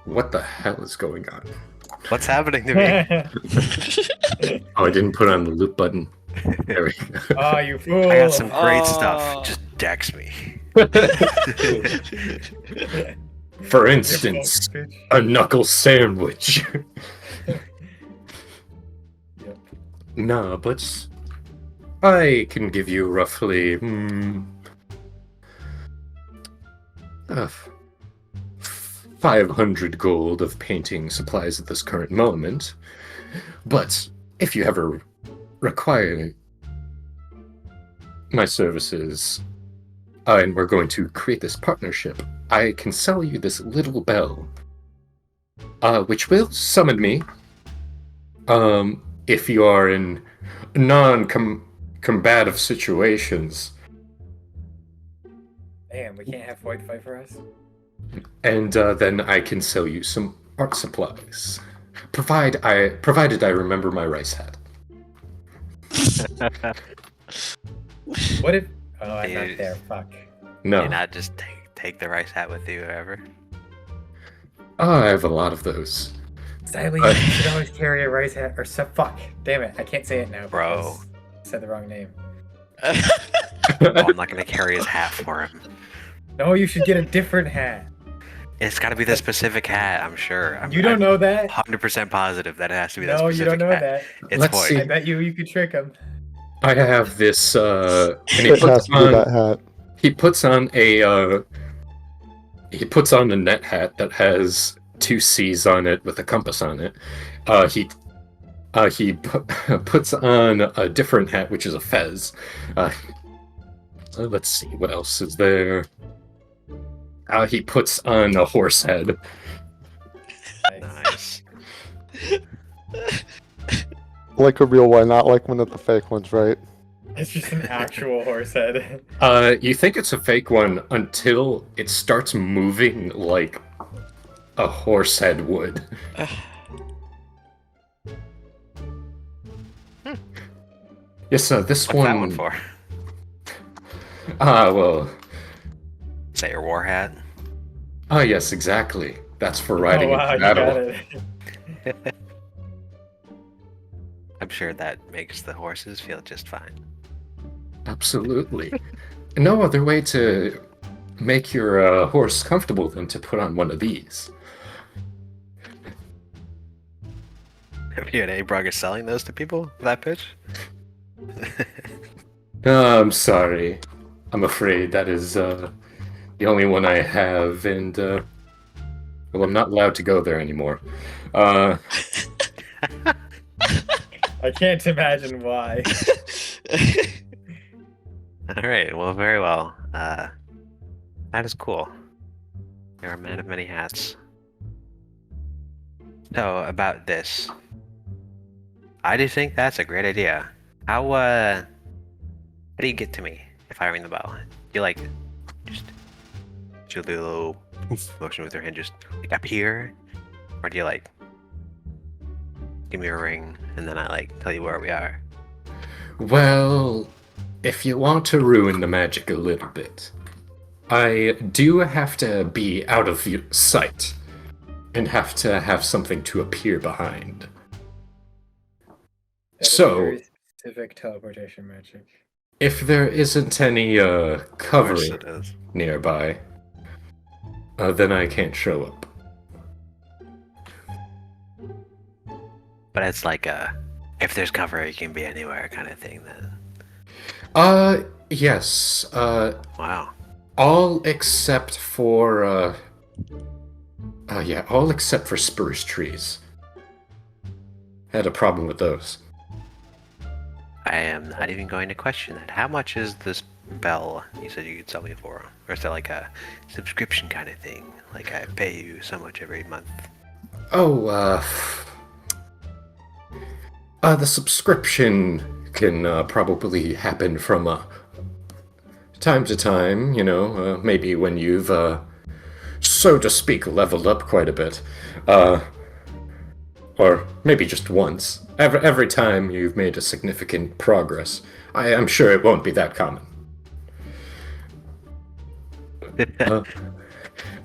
What the hell is going on? What's happening to me? Oh, I didn't put on the loop button. There we go. Oh, you fool! I got some great Oh. stuff. Just dex me. For instance, a knuckle sandwich. Yep. Nah, but I can give you roughly 500 gold of painting supplies at this current moment. But if you ever require my services, and we're going to create this partnership, I can sell you this little bell, which will summon me if you are in non-combative situations. Damn, we can't have Void fight for us? And then I can sell you some art supplies, provided I remember my rice hat. What if... Oh, I'm not Dude. there, fuck. No, You not just take the rice hat with you ever. I have a lot of those. Sadly, Uh, you should always carry a rice hat, or fuck. Damn it, I can't say it now. Bro. because I said the wrong name. Oh, I'm not gonna carry his hat for him. No, you should get a different hat. It's got to be the specific hat. I'm sure. You don't know that? 100% positive that it has to be that No, specific you don't know hat. that. It's Let's Void. see. I bet you could trick him. I have this, and he It has puts to be that on hat. he puts on a net hat that has two C's on it with a compass on it. He puts on a different hat, which is a fez. Let's see, what else is there? He puts on a horse head. Nice. Like a real one, not like one of the fake ones, right? It's just an actual horse head. You think it's a fake one until it starts moving like a horse head would. Yes, this What's that one for? Well, Is that your war hat? yes, exactly. That's for riding Oh wow, into you got battle. it. I'm sure that makes the horses feel just fine. Absolutely. No other way to make your horse comfortable than to put on one of these. Have you had any progress selling those to people with that pitch? I'm sorry. I'm afraid that is the only one I have, and well, I'm not allowed to go there anymore. I can't imagine why. Alright, well, very well. That is cool. You're a man of many hats. So, about this. I do think that's a great idea. How do you get to me if I ring the bell? You like, just do a little motion with your hand, just like up here? Or do you like, give me a ring and then I like tell you where we are? Well, if you want to ruin the magic a little bit, I do have to be out of sight and have to have something to appear behind. That is So- very specific teleportation magic. If there isn't any Of course cover it is. nearby, then I can't show up. But it's like if there's cover, you can be anywhere kind of thing then. Yes. Wow. All except for all except for spruce trees. Had a problem with those. I am not even going to question that. How much is this bell you said you could sell me for? Or is that like a subscription kind of thing? Like I pay you so much every month? Oh, the subscription can probably happen from time to time, you know, maybe when you've, so to speak, leveled up quite a bit. Or maybe just once. Every time you've made a significant progress. I'm sure it won't be that common.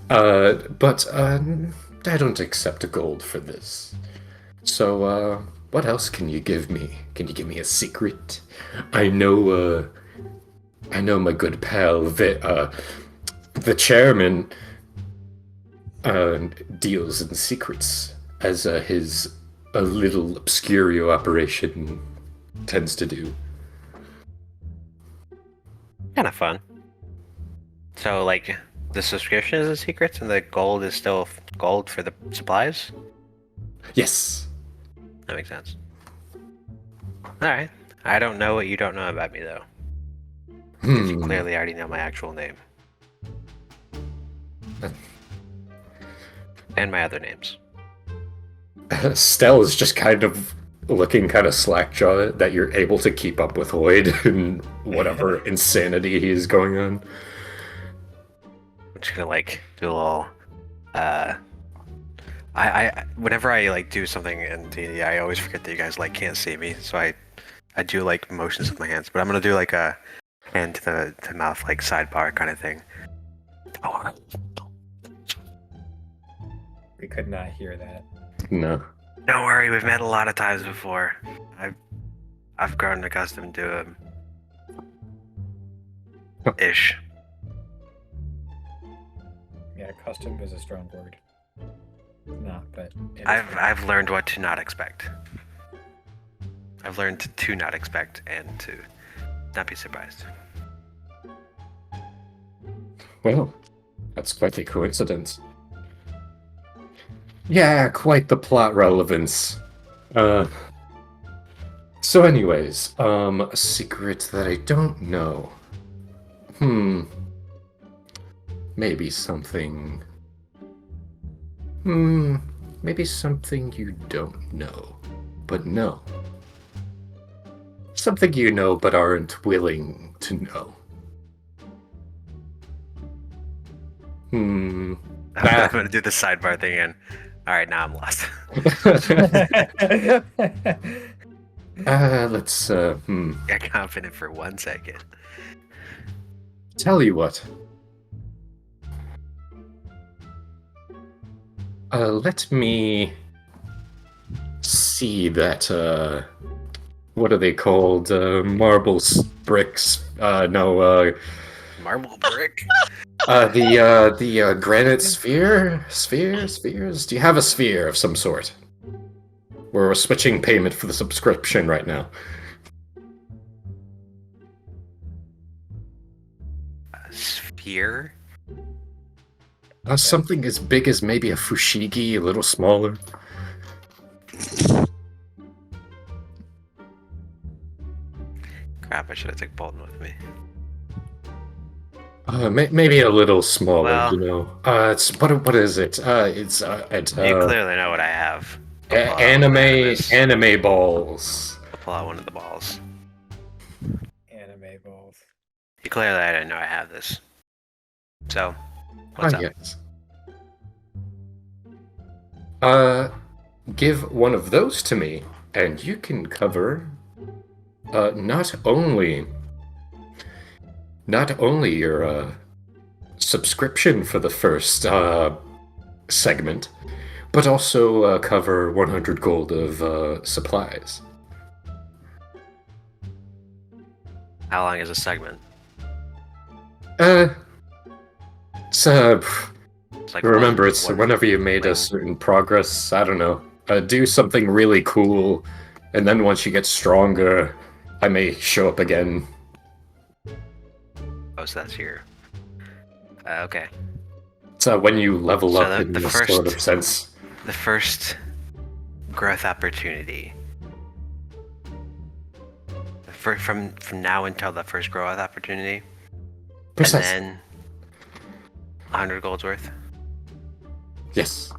But I don't accept gold for this. So, what else can you give me? Can you give me a secret? I know my good pal, the chairman, deals in secrets, as his a little obscurio operation tends to do. Kind of fun. So, like, the subscription is the secrets, and the gold is still gold for the supplies? Yes. That makes sense. Alright. I don't know what you don't know about me, though. Because you clearly already know my actual name. And my other names. Stell is just kind of looking kind of slack-jawed that you're able to keep up with Hoyd and whatever insanity he's going on. I'm just gonna, like, do a little, I whenever I, like, do something in D&D, I always forget that you guys, like, can't see me, so I do, like, motions with my hands, but I'm gonna do, like, a hand to the mouth, like, sidebar kind of thing. Oh, We could not hear that. No. don't worry, we've met a lot of times before. I've grown accustomed to him. Ish. Yeah, custom is a strong word. Not, but it is I've learned what to not expect. I've learned to not expect and to not be surprised. Well, that's quite a coincidence. Yeah, quite the plot relevance. So anyways, a secret that I don't know. Maybe something... maybe something you don't know, but know. Something you know but aren't willing to know. I'm gonna do the sidebar thing again. All right, now I'm lost. Let's, Got confident for 1 second. tell you what. Let me see that, what are they called? Marbles, bricks, no, Marble brick. the granite spheres? Do you have a sphere of some sort? We're switching payment for the subscription right now. A sphere. Something as big as maybe a fushigi, a little smaller. Crap! I should have took Bolton with me. Maybe a little smaller, Well- you know. It's what is it? It's You clearly know what I have. anime balls. I'll pull out one of the balls. Anime balls. You clearly I didn't know I have this. So, what's up? Yes. Give one of those to me, and you can cover not only your subscription for the first segment, but also cover 100 gold of supplies. How long is a segment? It's It's like remember, one- it's one- whenever you made a one- certain progress. I don't know. Do something really cool, and then once you get stronger, I may show up again. Oh, so that's here. Okay. It's when you level So up in the this first- sort of sense. The first growth opportunity. From now until the first growth opportunity, Precisely. and then 100 gold's worth. Yes.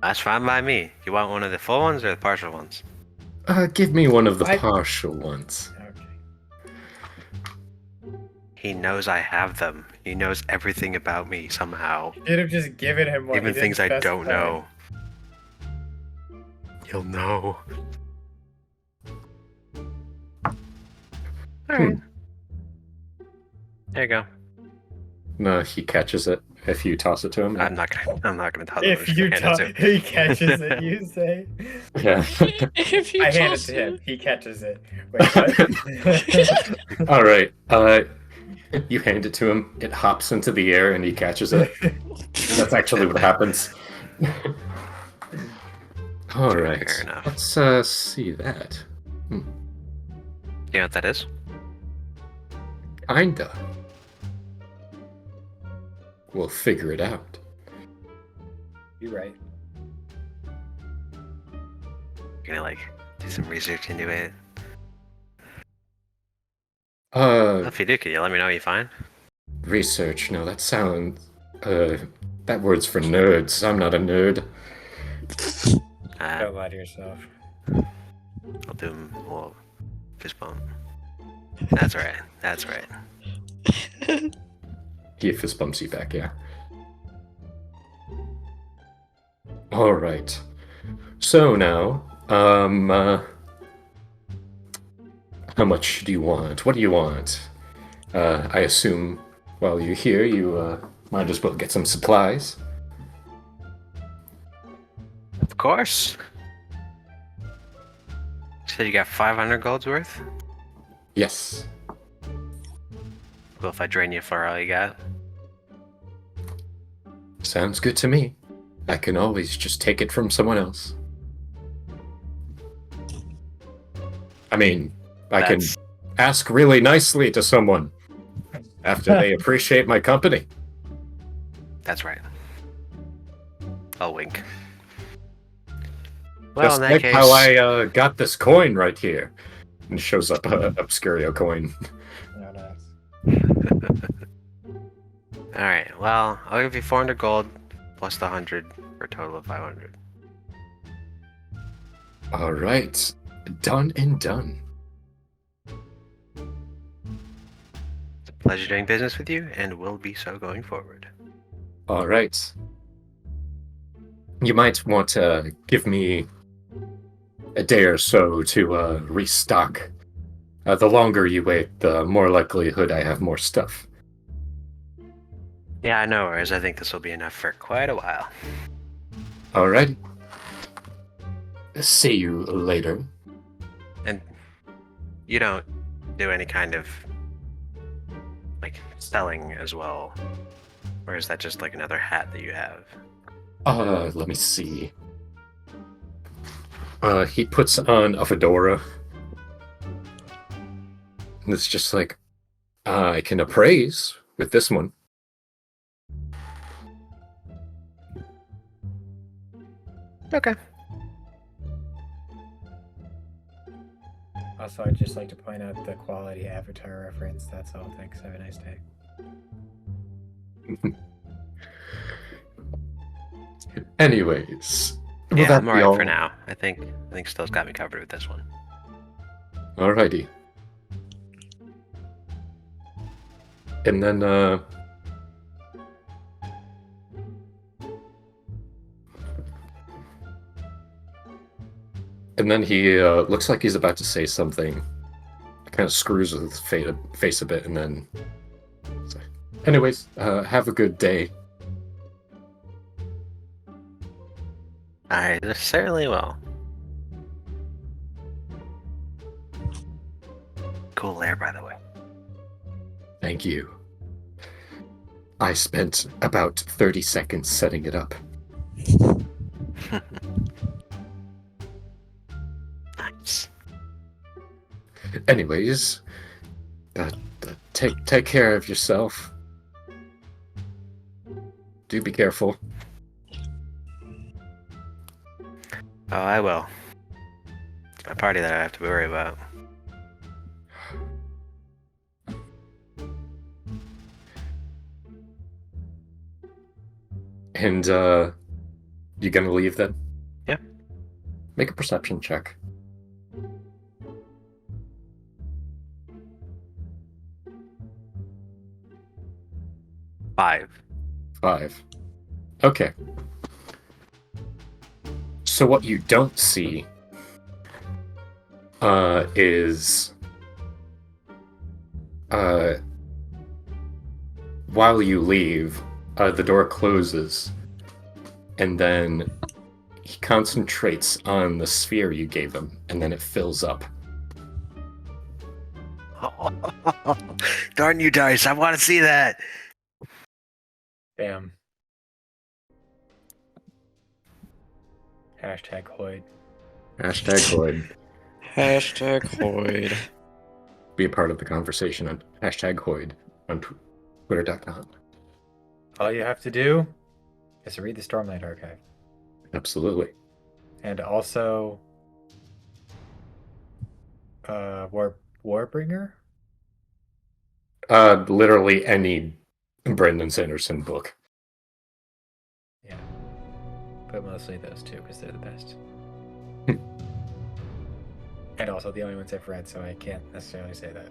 That's fine by me. You want one of the full ones or the partial ones? Give me one of the I- partial ones. Okay. He knows I have them. He knows everything about me somehow. You'd have just given him one. Even He things I didn't don't specify. know. He'll know. Alright. There you go. No, he catches it if you toss it to him. I'm not gonna tell him. If you he catches it, you say. Yeah. If you I hand it toss to him. He catches it. Wait, what? All right. You hand it to him. It hops into the air and he catches it. That's actually what happens. All right. Fair enough. Let's see that. You know what that is? Kinda. We'll figure it out. You're right. You're gonna like do some research into it. If you do, can you let me know what you find? Research. No, that sounds. That word's for nerds. I'm not a nerd. Don't lie to yourself. I'll do him a little fist bump. That's right. That's right. He fist bumps you back, yeah. All right. So now, how much do you want? What do you want? I assume while you're here, you might as well get some supplies. Of course. You said you got 500 gold's worth? Yes. Well, if I drain you for all you got. Sounds good to me. I can always just take it from someone else. I mean, I can That's- ask really nicely to someone after they appreciate my company. That's right. I'll wink. Well, Just in that like case, how I got this coin right here. And shows up a Obscurio coin. No, nice. all right. Well, I'll give you 400 gold plus the 100 for a total of 500. All right. Done and done. pleasure doing business with you, and will be so going forward. All right. You might want to give me a day or so to restock. The longer you wait, the more likelihood I have more stuff. Yeah, no worries. I think this will be enough for quite a while. All right. See you later. And you don't do any kind of like selling as well, or is that just like another hat that you have? Let me see. He puts on a fedora. And it's just like, I can appraise with this one. Okay. Also, I'd just like to point out the quality avatar reference. That's all. Thanks. Have a nice day. Anyways. will Yeah, that I'm be alright all? for now. I think Still's got me covered with this one. Alrighty. And then, he looks like he's about to say something. Kind of screws with his face a bit, and then. Anyways, have a good day. I certainly will. Cool air, by the way. Thank you. I spent about 30 seconds setting it up. Nice. Anyways, take care of yourself. Do be careful. Oh, I will. It's my party that I have to worry about. And, you gonna leave then? Yeah. Make a perception check. Five. 5. Okay. So what you don't see is while you leave, the door closes, and then he concentrates on the sphere you gave him, and then it fills up. Darn you, Dice! I want to see that. Damn. Hashtag Hoyd. Hashtag Hoyd. Hashtag Hoyd. Be a part of the conversation on hashtag Hoyd on twitter.com. All you have to do is to read the Stormlight Archive. Absolutely. And also Warbringer? Literally any Brendan Sanderson book. Yeah. But mostly those two, because they're the best. And also the only ones I've read, so I can't necessarily say that.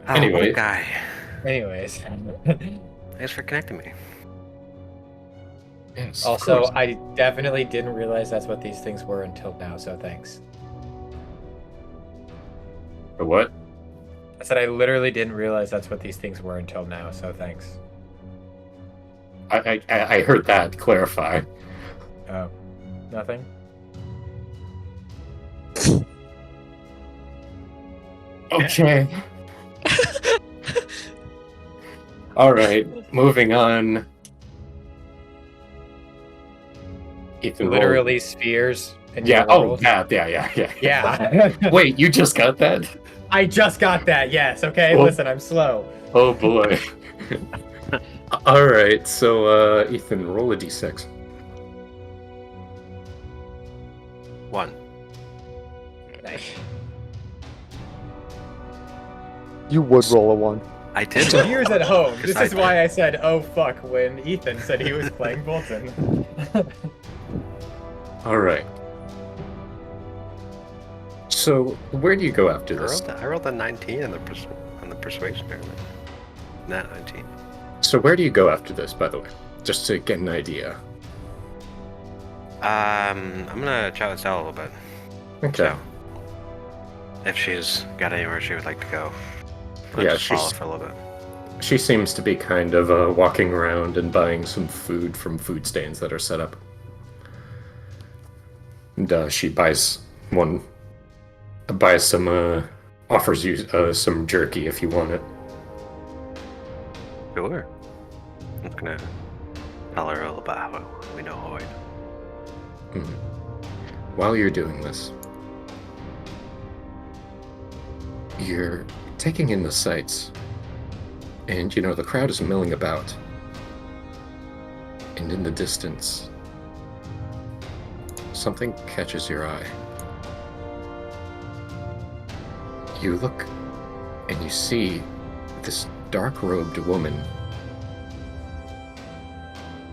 Oh, Anyway. what a guy. Anyways. Thanks for connecting me. Yes. of Also, course. I definitely didn't realize that's what these things were until now, so thanks. For what? I said I literally didn't realize that's what these things were until now, so thanks. I heard that. Clarify. Oh, nothing? Okay. All right. Moving on. Ethan, roll. Literally spheres. In Yeah. your Oh, world? yeah. Yeah. Wait, you just got that? I just got that, yes, okay? Well- Listen, I'm slow. Oh boy. All right. So, Ethan, roll a d6. 1. Nice. You would roll a 1. I did. Viewers at home, this I is why I said, oh fuck, when Ethan said he was playing Bolton. All right. So, where do you go after I this? rolled a 19 on the persuasion apparently. Not 19. So, where do you go after this, by the way? Just to get an idea. I'm gonna chat with Sal a little bit. Okay. So, if she's got anywhere she would like to go, I'll Yeah, just follow she's- for a little bit. She seems to be kind of walking around and buying some food from food stands that are set up. And she buys some, offers you some jerky if you want it. Sure. I'm gonna tell her all about how we know Hoyt. Mhm. While you're doing this, you're taking in the sights, and the crowd is milling about. And in the distance, something catches your eye. You look, and you see this dark-robed woman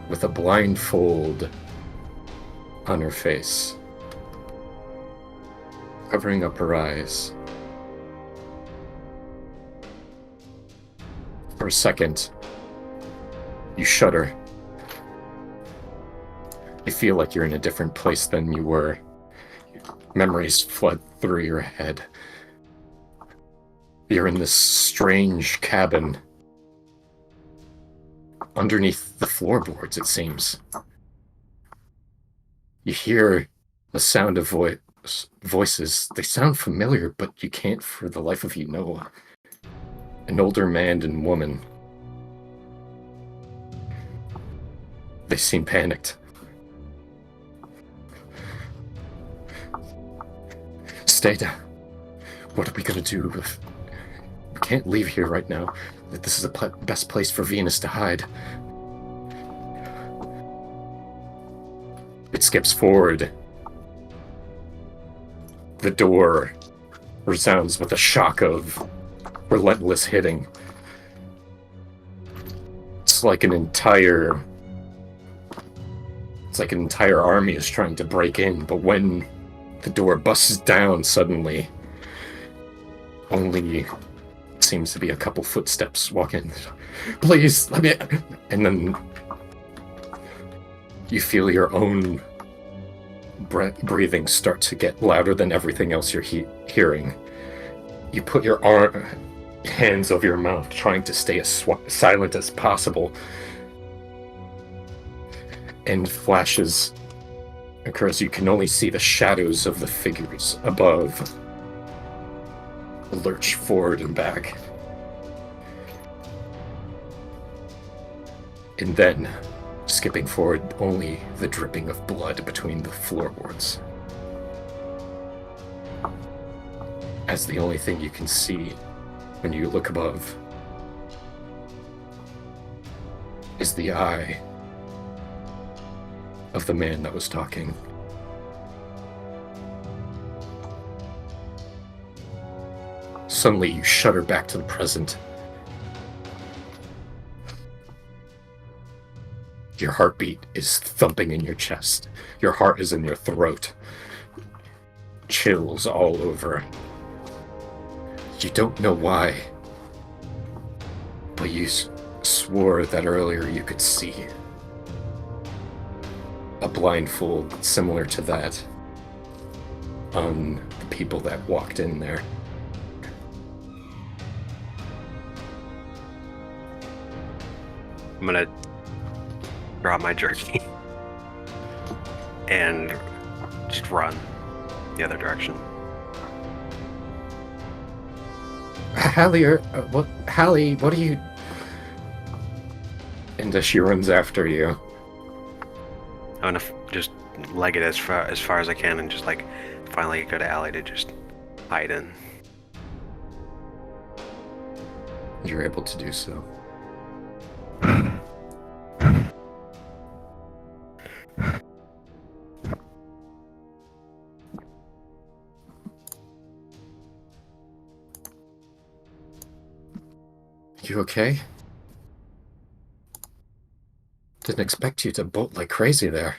with a blindfold on her face, covering up her eyes. For a second, you shudder. You feel like you're in a different place than you were. Memories flood through your head. You're in this strange cabin. Underneath the floorboards, it seems. You hear the sound of voices. They sound familiar, but you can't for the life of you know. An older man and woman. They seem panicked. Stata, what are we gonna do? We can't leave here right now. This is the best place for Venus to hide. It skips forward. The door resounds with a shock of relentless hitting. It's like an entire army is trying to break in, but when the door busts down suddenly, only seems to be a couple footsteps walking. Please, let me... And then you feel your own breathing start to get louder than everything else you're hearing. You put your hands over your mouth, trying to stay as silent as possible. And flashes occur as you can only see the shadows of the figures above lurch forward and back. And then, skipping forward, only the dripping of blood between the floorboards. As the only thing you can see when you look above is the eye of the man that was talking. Suddenly, you shudder back to the present. Your heartbeat is thumping in your chest. Your heart is in your throat. Chills all over. You don't know why, but you swore that earlier you could see a blindfold similar to that on the people that walked in there. I'm gonna drop my jerky and just run the other direction. Hallie, Hallie, what are you... And as she runs after you. I'm gonna just leg it as far as I can and just like finally go to Allie to just hide in. You're able to do so. You okay? Didn't expect you to bolt like crazy there.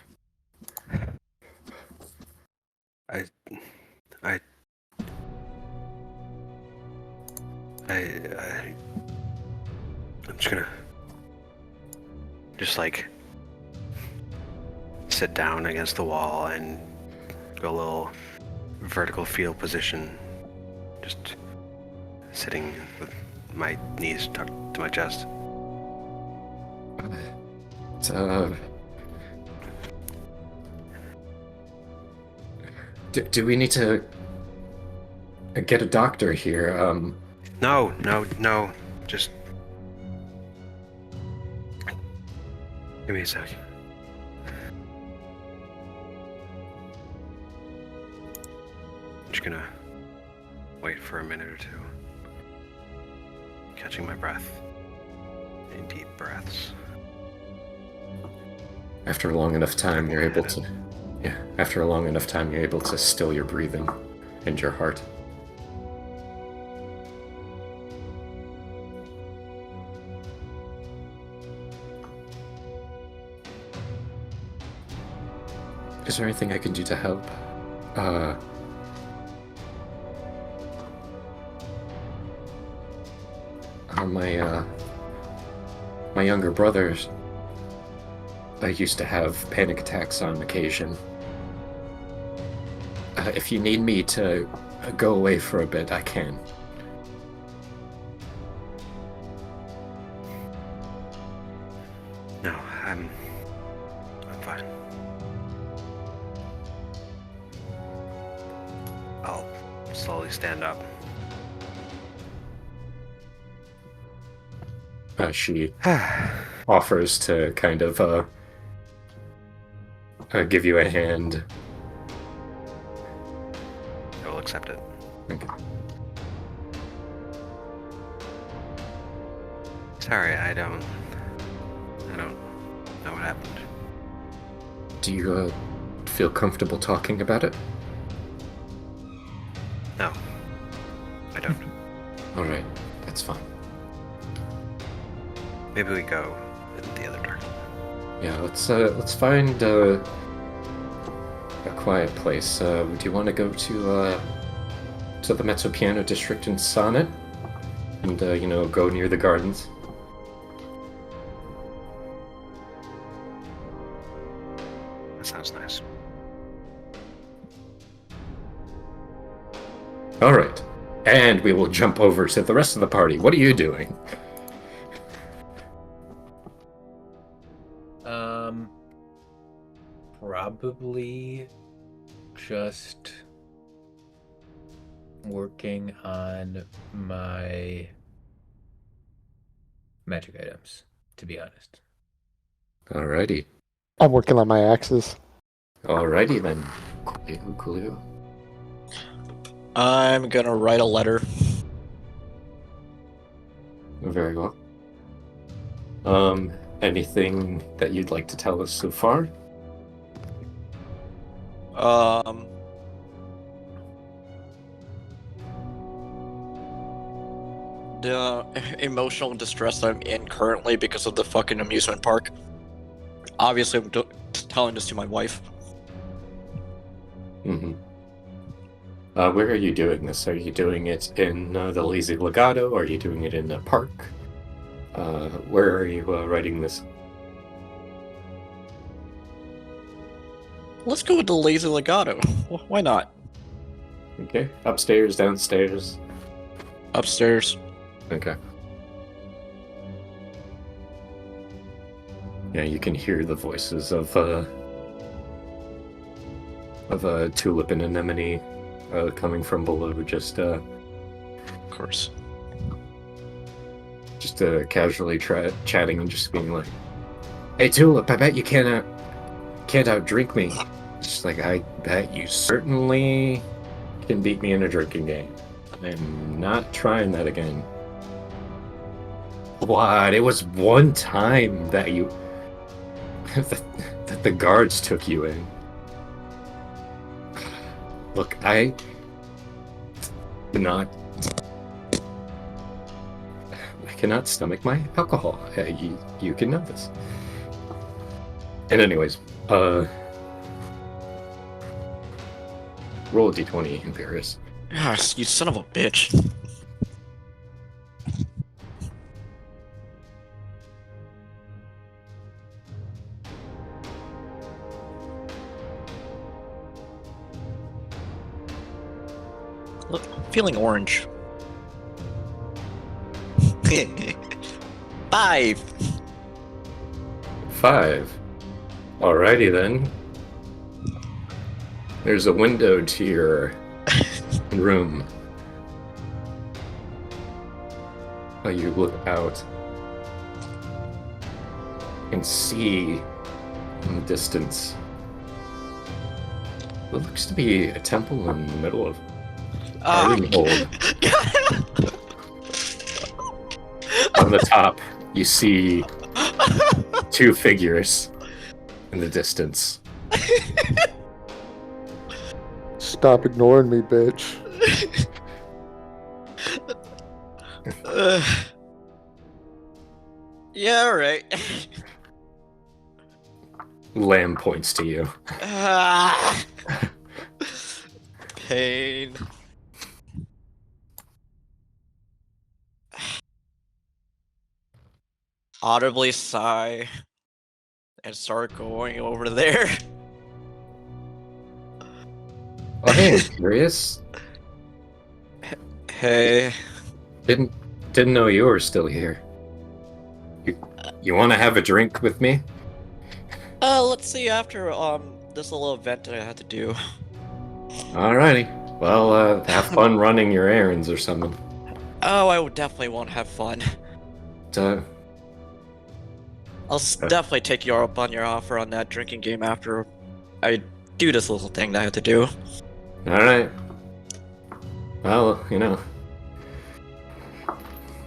I I'm just gonna like sit down against the wall and go a little vertical fetal position, just sitting with my knees tucked to my chest. Do we need to get a doctor here? No, just give me a sec. I'm just gonna wait for a minute or two, catching my breath in deep breaths. After a long enough time, you're able to... Yeah, after a long enough time, you're able to still your breathing and your heart. Is there anything I can do to help? My younger brothers used to have panic attacks on occasion. If you need me to go away for a bit, I can. No, I'm fine. I'll slowly stand up. She offers to kind of give you a hand. I will accept it. Okay. Sorry, I don't know what happened. Do you feel comfortable talking about it? No, I don't. All right, that's fine. Maybe we go in the other direction. Yeah, let's find a quiet place. Do you want to go to the mezzo piano district in Sonnet, and go near the gardens? That sounds nice. All right, and we will jump over to the rest of the party. What are you doing? Probably just working on my magic items, to be honest. Alrighty. I'm working on my axes. Alrighty then. Coolio. I'm gonna write a letter. Very well. Anything that you'd like to tell us so far? The emotional distress that I'm in currently because of the fucking amusement park. Obviously, I'm telling this to my wife. Mm-hmm. Where are you doing this? Are you doing it in the Lazy Legato? Are you doing it in a park? Where are you writing this? Let's go with the lazy legato. Why not? Okay. Upstairs, downstairs? Upstairs. Okay. Yeah, you can hear the voices of Tulip and Anemone coming from below, just Of course. Casually chatting and just being like, "Hey Tulip, I bet you can't outdrink me." Just like, I bet you certainly can beat me in a drinking game. I'm not trying that again. What? It was one time that you that the guards took you in. Look, I cannot stomach my alcohol. You can know this. And anyways, roll a d20, Imperius. Yes, you son of a bitch. Look, feeling orange. 5. 5. Alrighty then. There's a window to your room. You look out and see in the distance what looks to be a temple in the middle of Ardenhold. On the top, you see 2 figures in the distance. Stop ignoring me, bitch. Yeah, alright. Lamb points to you. Pain. Audibly sigh and start going over there. Oh, hey, I'm curious. Hey. Didn't know you were still here. You want to have a drink with me? Let's see after this little event that I had to do. Alrighty. Well, have fun running your errands or something. Oh, I definitely won't have fun. I'll definitely take you up on your offer on that drinking game after I do this little thing that I have to do. Alright. Well,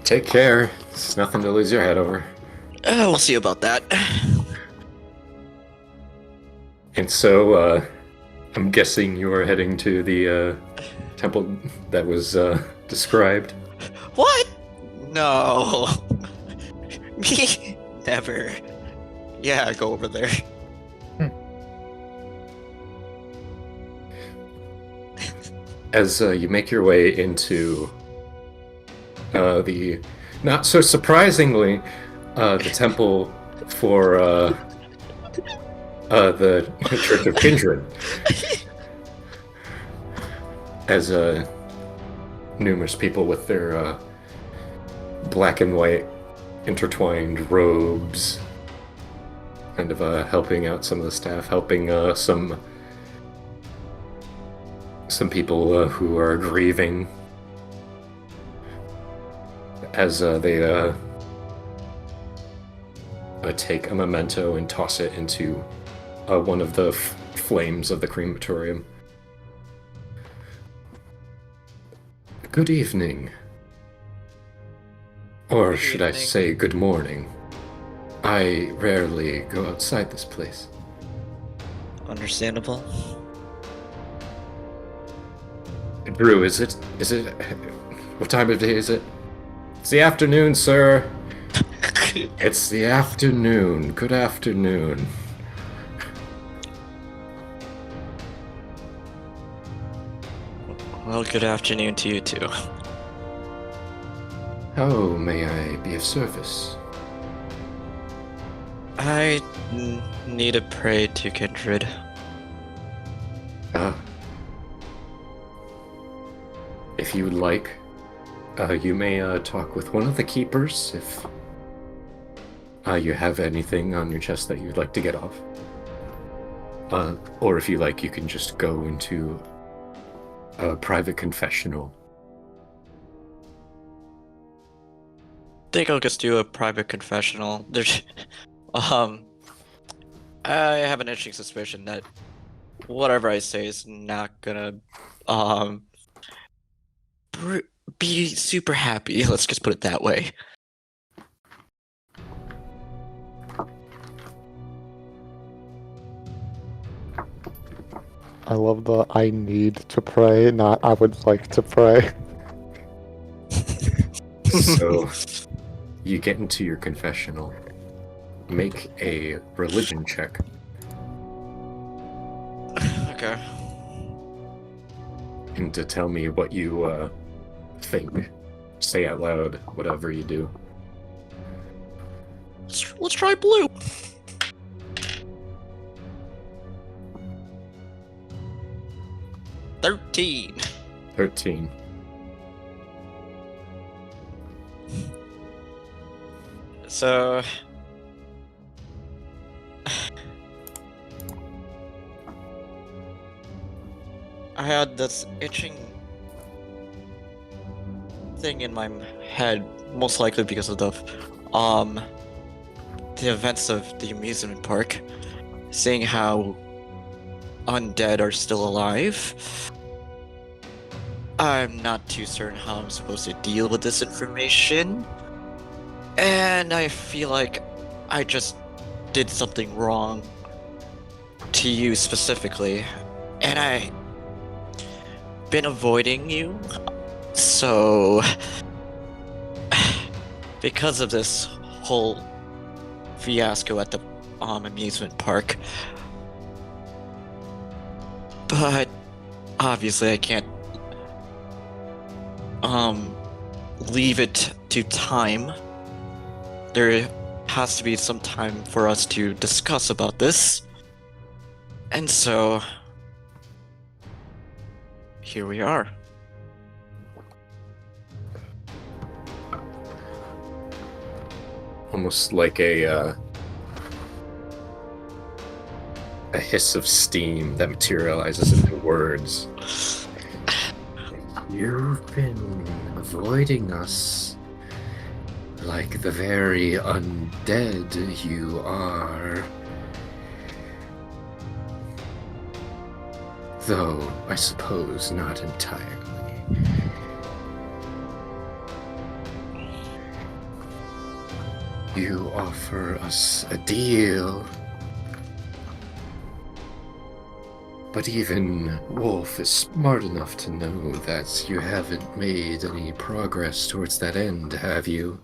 take care. It's nothing to lose your head over. We'll see about that. And so, I'm guessing you are heading to the temple that was described. What? No. Me? Never. Yeah, go over there. As you make your way into the, not so surprisingly, the temple for the Church of Kindred, as numerous people with their black and white intertwined robes, kind of helping out some of the staff, helping some people who are grieving, as they take a memento and toss it into one of the flames of the crematorium. Good evening. Or should I say good morning? I rarely go outside this place. Understandable. Drew, is it... What time of day is it? It's the afternoon, sir. It's the afternoon. Good afternoon. Well, good afternoon to you too. How may I be of service? I need to pray to Kindred. If you would like, you may talk with one of the keepers if you have anything on your chest that you'd like to get off. Or if you like, you can just go into a private confessional. I think I'll just do a private confessional. There's, I have an interesting suspicion that whatever I say is not gonna, be super happy. Let's just put it that way. I love the I need to pray, not I would like to pray. So, you get into your confessional. Make a religion check. Okay. And to tell me what you think. Say out loud, whatever you do. Let's try blue. 13. So I had this itching thing in my head, most likely because of the events of the amusement park, seeing how undead are still alive. I'm not too certain how I'm supposed to deal with this information, and I feel like I just did something wrong to you specifically, and I been avoiding you, so because of this whole fiasco at the amusement park. But obviously I can't leave it to time. There has to be some time for us to discuss about this. And so here we are. Almost like a hiss of steam that materializes into words. You've been avoiding us like the very undead you are. Though, I suppose not entirely. You offer us a deal. But even Wolf is smart enough to know that you haven't made any progress towards that end, have you?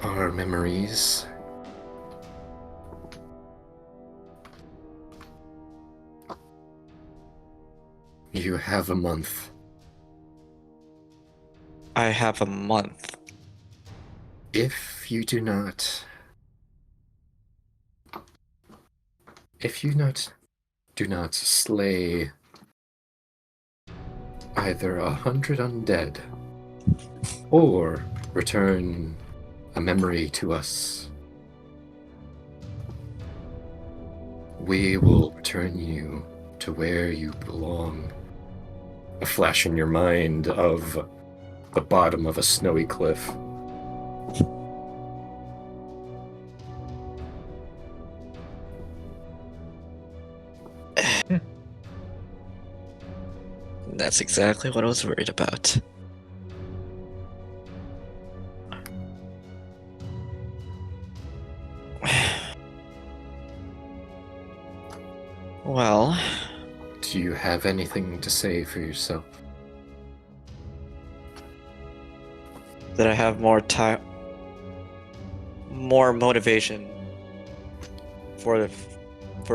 Our memories. You have a month. I have a month. If you do not do not slay either 100 undead or return a memory to us, we will return you to where you belong. A flash in your mind of the bottom of a snowy cliff. That's exactly what I was worried about. Well, Do you have anything to say for yourself? that I have more time, more motivation for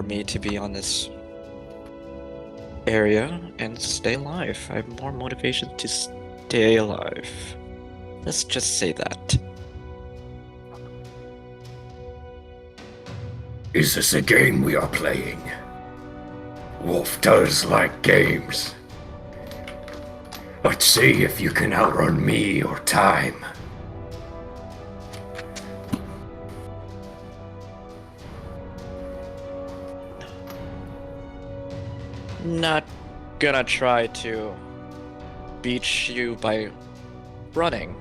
me to be on this area and stay alive. I have more motivation to stay alive. Let's just say that. Is this a game we are playing? Wolf does like games. Let's see if you can outrun me or time. Not gonna try to beat you by running.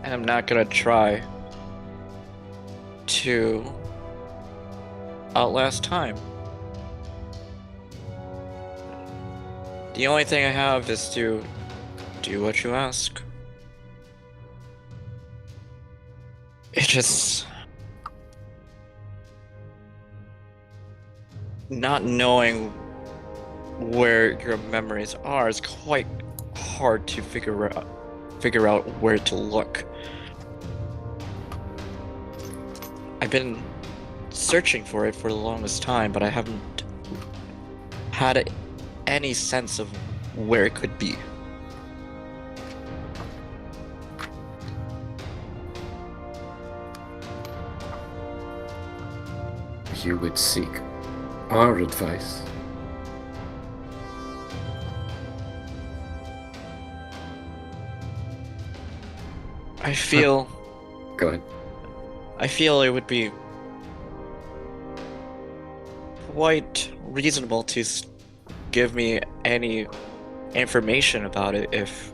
And I'm not gonna try to outlast time. The only thing I have is to do what you ask. It's just not knowing where your memories are is quite hard to figure out where to look. I've been searching for it for the longest time, but I haven't had any sense of where it could be. You would seek our advice. I feel Go ahead. I feel it would be quite reasonable to give me any information about it if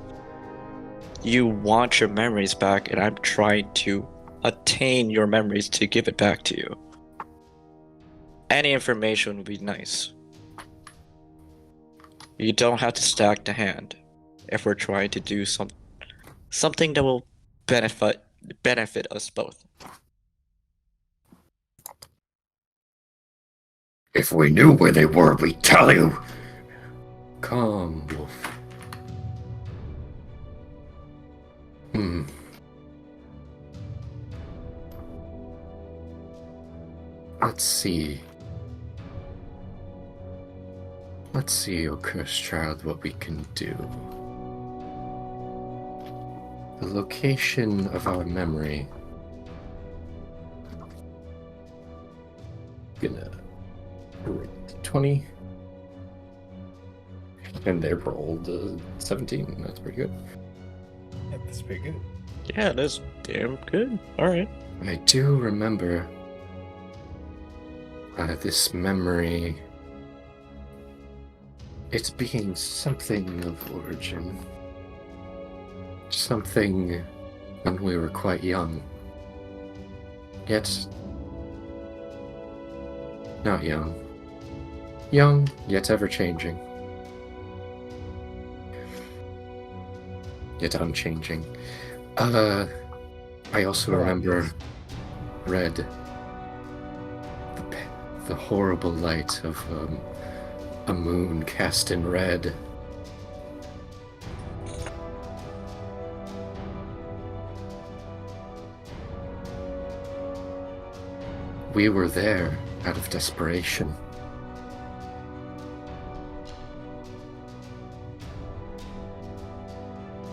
you want your memories back and I'm trying to attain your memories to give it back to you. Any information would be nice. You don't have to stack the hand if we're trying to do something that will benefit us both. If we knew where they were, we'd tell you. Calm, Wolf. Let's see. Let's see, O cursed child, what we can do. The location of our memory. Gonna roll 20. And they rolled 17. That's pretty good. Yeah, that's pretty good. Yeah, that's damn good. Alright. I do remember this memory. It's being something of origin. Something when we were quite young. Yet not young. Young, yet ever-changing. Yet unchanging. I also remember red. The horrible light of a moon cast in red. We were there out of desperation.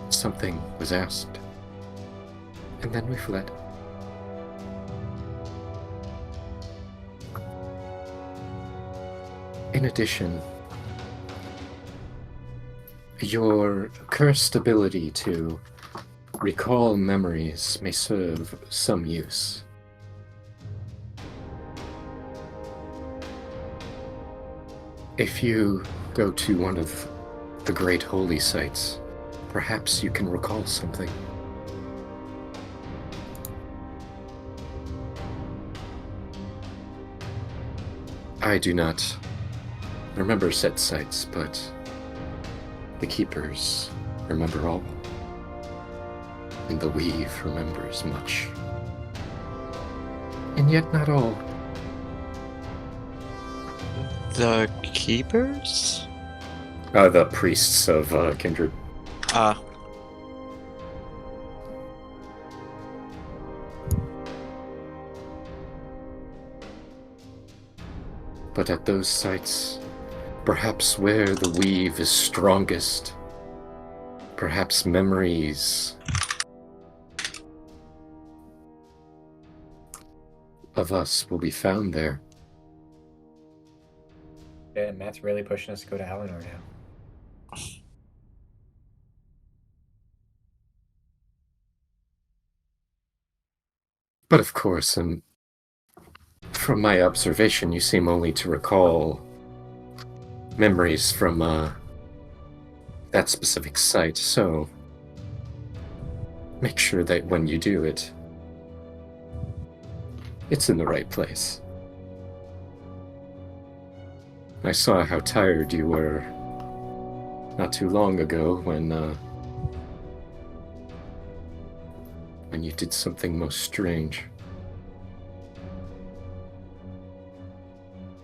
Something was asked, and then we fled. In addition, your cursed ability to recall memories may serve some use. If you go to one of the great holy sites, perhaps you can recall something. I do not remember said sites, but the keepers remember all, and the weave remembers much. And yet not all. The keepers? The priests of Kindred. But at those sites, perhaps where the weave is strongest, perhaps memories of us will be found there. Yeah, Matt's really pushing us to go to Eleanor now. But of course, from my observation, you seem only to recall memories from that specific site, so make sure that when you do it, it's in the right place. I saw how tired you were not too long ago when you did something most strange.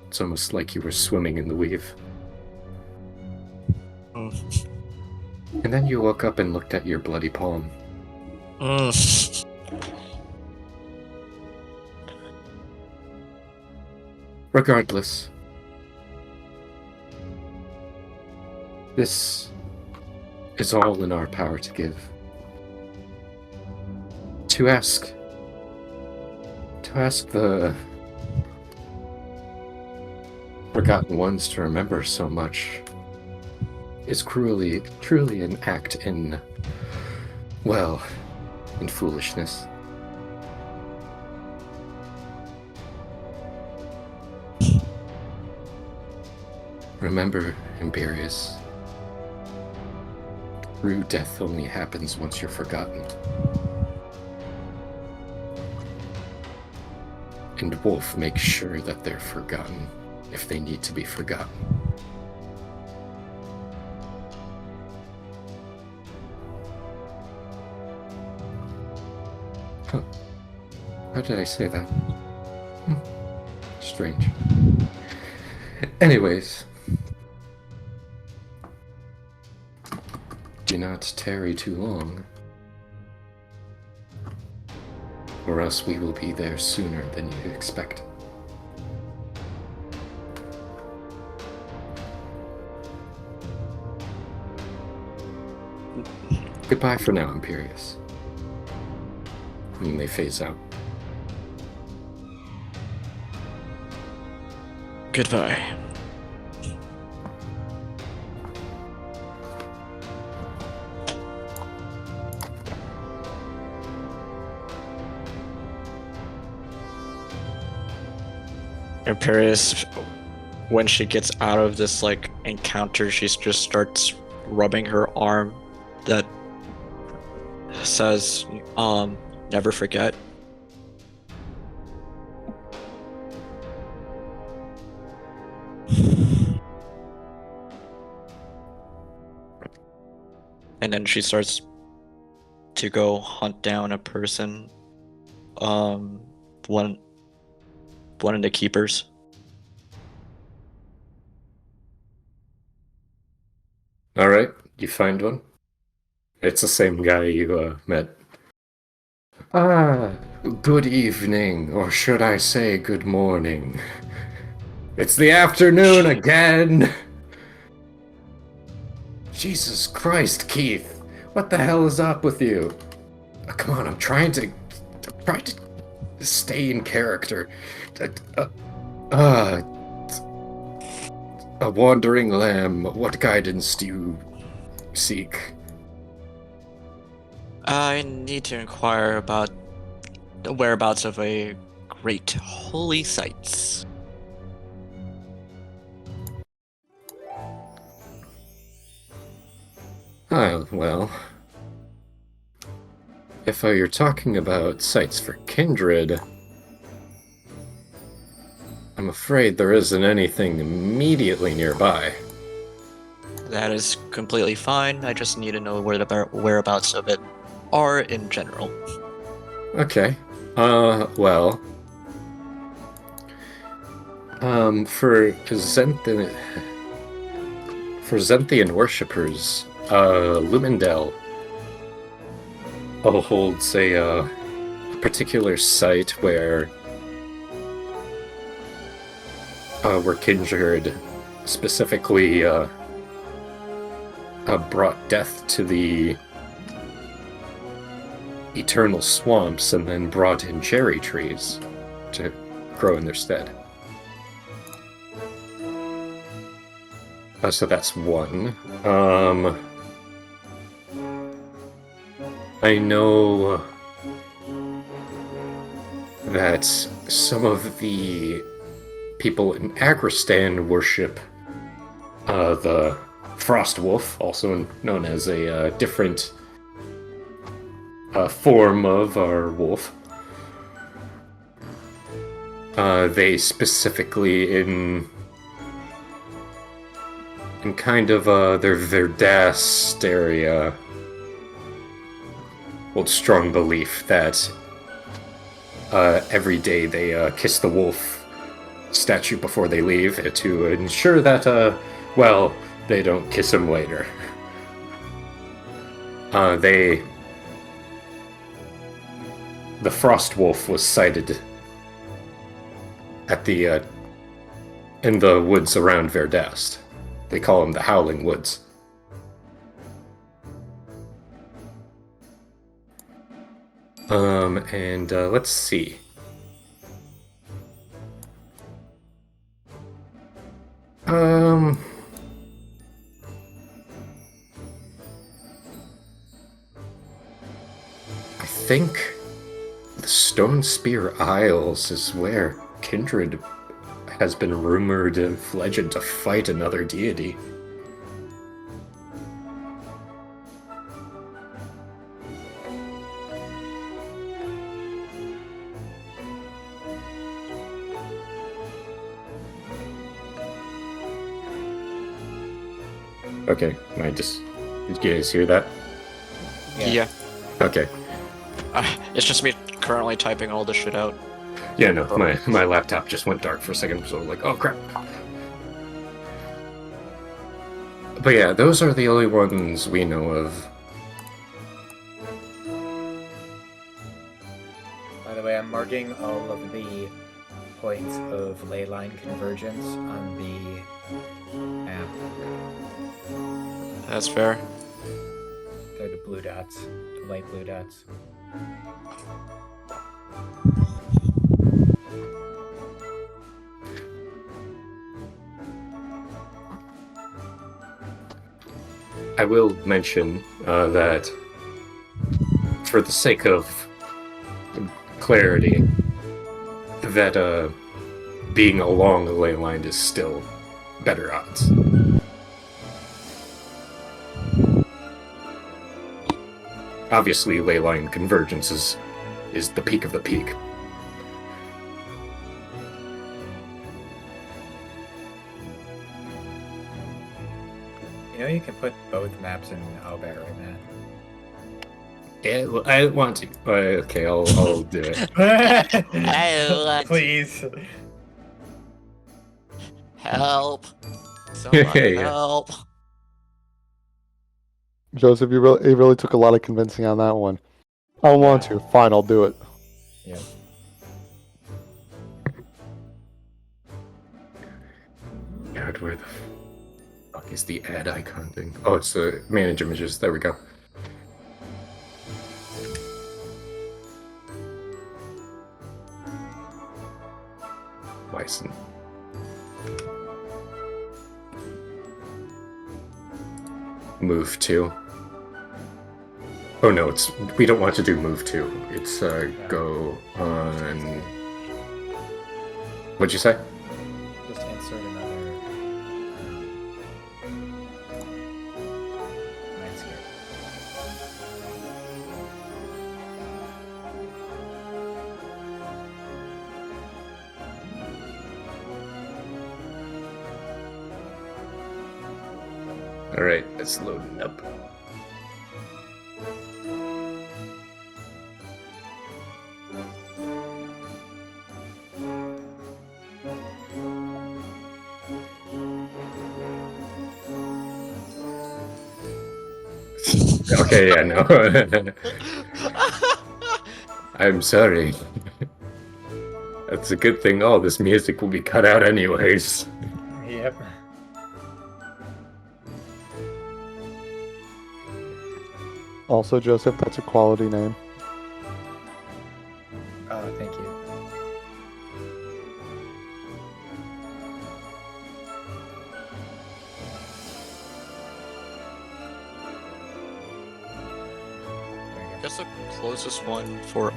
It's almost like you were swimming in the weave. And then you woke up and looked at your bloody palm. Regardless, this is all in our power to give. To ask the forgotten ones to remember so much is truly an act in, well, and foolishness. Remember, Imperius, true death only happens once you're forgotten. And Wolf makes sure that they're forgotten if they need to be forgotten. Huh. How did I say that? Strange. Anyways, do not tarry too long, or else we will be there sooner than you expect. Goodbye for now, Imperius. And they phase out. Goodbye. Imperius, when she gets out of this like encounter, she just starts rubbing her arm that says, never forget. And then she starts to go hunt down a person, one of the keepers. Alright, you find one? It's the same guy you met. Ah, good evening, or should I say good morning. It's the afternoon again! Jesus Christ, Keith! What the hell is up with you? Come on, I'm trying to stay in character. A wandering lamb, what guidance do you seek? I need to inquire about the whereabouts of a great holy sites. Oh, well. If you're talking about sites for kindred, I'm afraid there isn't anything immediately nearby. That is completely fine. I just need to know where the whereabouts of it are in general. Okay. Well. For Zenthian worshippers, Lumendel holds a particular site where kindred specifically brought death to the eternal swamps and then brought in cherry trees to grow in their stead. So that's one. I know that some of the people in Agristan worship the Frost Wolf, also known as a different form of our wolf. They specifically in kind of their Verdast area hold strong belief that every day they kiss the wolf statue before they leave to ensure that they don't kiss him later. The Frost Wolf was sighted at in the woods around Verdast. They call them the Howling Woods. And let's see. I think the Stone Spear Isles is where Kindred has been rumored of legend to fight another deity. Okay, did you guys hear that? Yeah. Okay. It's just me currently typing all this shit out. Yeah, no, my laptop just went dark for a second, so I'm like, oh crap. But yeah, those are the only ones we know of. By the way, I'm marking all of the points of ley line convergence on the map. That's fair. They're the blue dots, the light blue dots. I will mention that, for the sake of clarity, that being along the ley line is still better odds. Obviously, ley line convergence is the peak of the peak. You know, you can put both maps in Albert right now. Yeah, well, I want to. Okay, I'll do it. Please. Help. Somebody Yeah. help. Joseph, you really took a lot of convincing on that one. I don't want to. Fine, I'll do it. Yeah. God, where the fuck is the add icon thing? Oh, it's the manage images. There we go. Bison. Move to. Oh no, we don't want to do move to. It's go on. What'd you say? Just insert another landscape. Alright, it's loading up. Okay, yeah, no. I'm sorry. That's a good thing all this music will be cut out anyways. Yep. Also, Joseph, that's a quality name. Oh, thank you. I guess the closest one for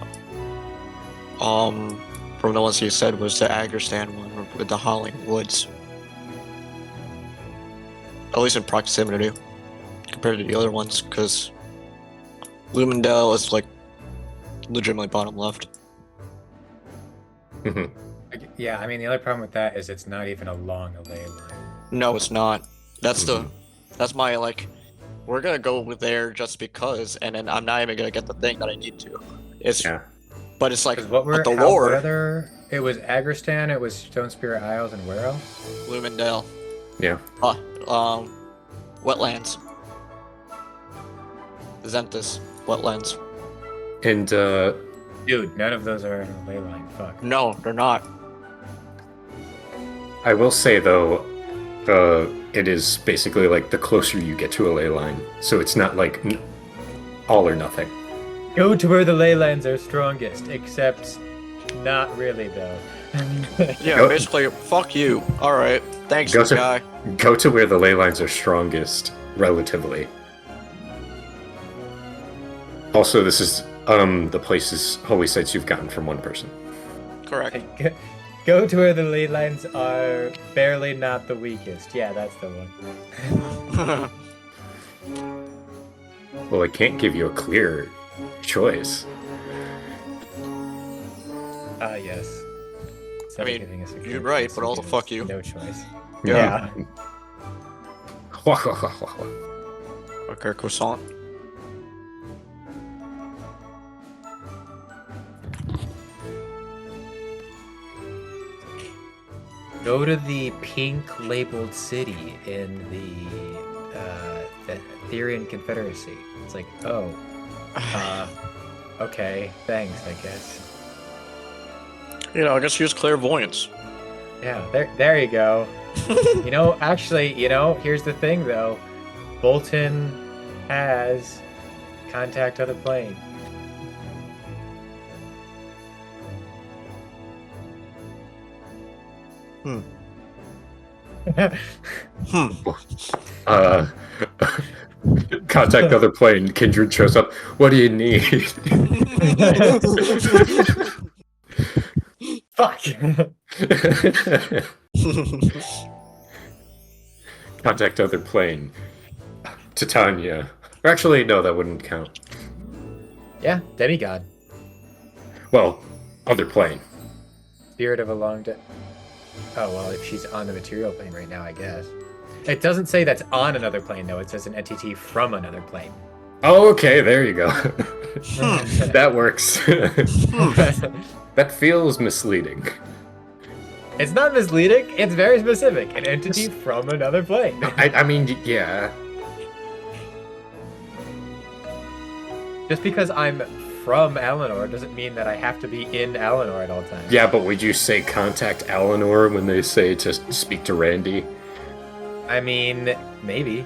from the ones you said was the Agristan one with the Howling Woods. At least in proximity compared to the other ones, because Lumendale is like legitimately bottom left. Yeah, I mean, the other problem with that is it's not even along a ley line. No, it's not. That's that's my like. We're gonna go over there just because, and then I'm not even gonna get the thing that I need to. It's but it's like 'Cause what were the how lore. other? It was Agristan, it was Stone Spirit Isles, and where else? Lumendale. Yeah. Wetlands. Zenthus. Wetlands. And, Dude, none of those are in a ley line. Fuck. No, they're not. I will say, though, it is basically like the closer you get to a ley line. So it's not like all or nothing. Go to where the ley lines are strongest, except not really, though. Yeah, Go- basically, fuck you. Alright, thanks, Go to- guy. Go to where the ley lines are strongest, relatively. Also, this is The places, holy sites you've gotten from one person. Correct. Like, go to where the ley lines are barely not the weakest. Yeah, that's the one. Well, I can't give you a clear choice. Yes. I mean, Giving us a you're good right, choice but and also giving fuck us you. No choice. Yeah. Yeah. Okay, croissant. Go to the pink labeled city in the Therian Confederacy. It's like, oh, okay, thanks, I guess. You know, I guess use clairvoyance. Yeah, there you go. Actually, here's the thing though. Bolton has contact other plane. Contact other plane. Kindred shows up. What do you need? Fuck. Contact other plane. Titania. Or actually, no, that wouldn't count. Yeah, demigod. Well, other plane. Spirit of a long dead. Oh, well, if she's on the material plane right now, I guess. It doesn't say that's on another plane, though. It says an entity from another plane. Oh, okay, there you go. That works. That feels misleading. It's not misleading. It's very specific. An entity from another plane. I mean, yeah. Just because I'm from Eleanor doesn't mean that I have to be in Eleanor at all times. Yeah, but would you say contact Eleanor when they say to speak to Randy? I mean, maybe.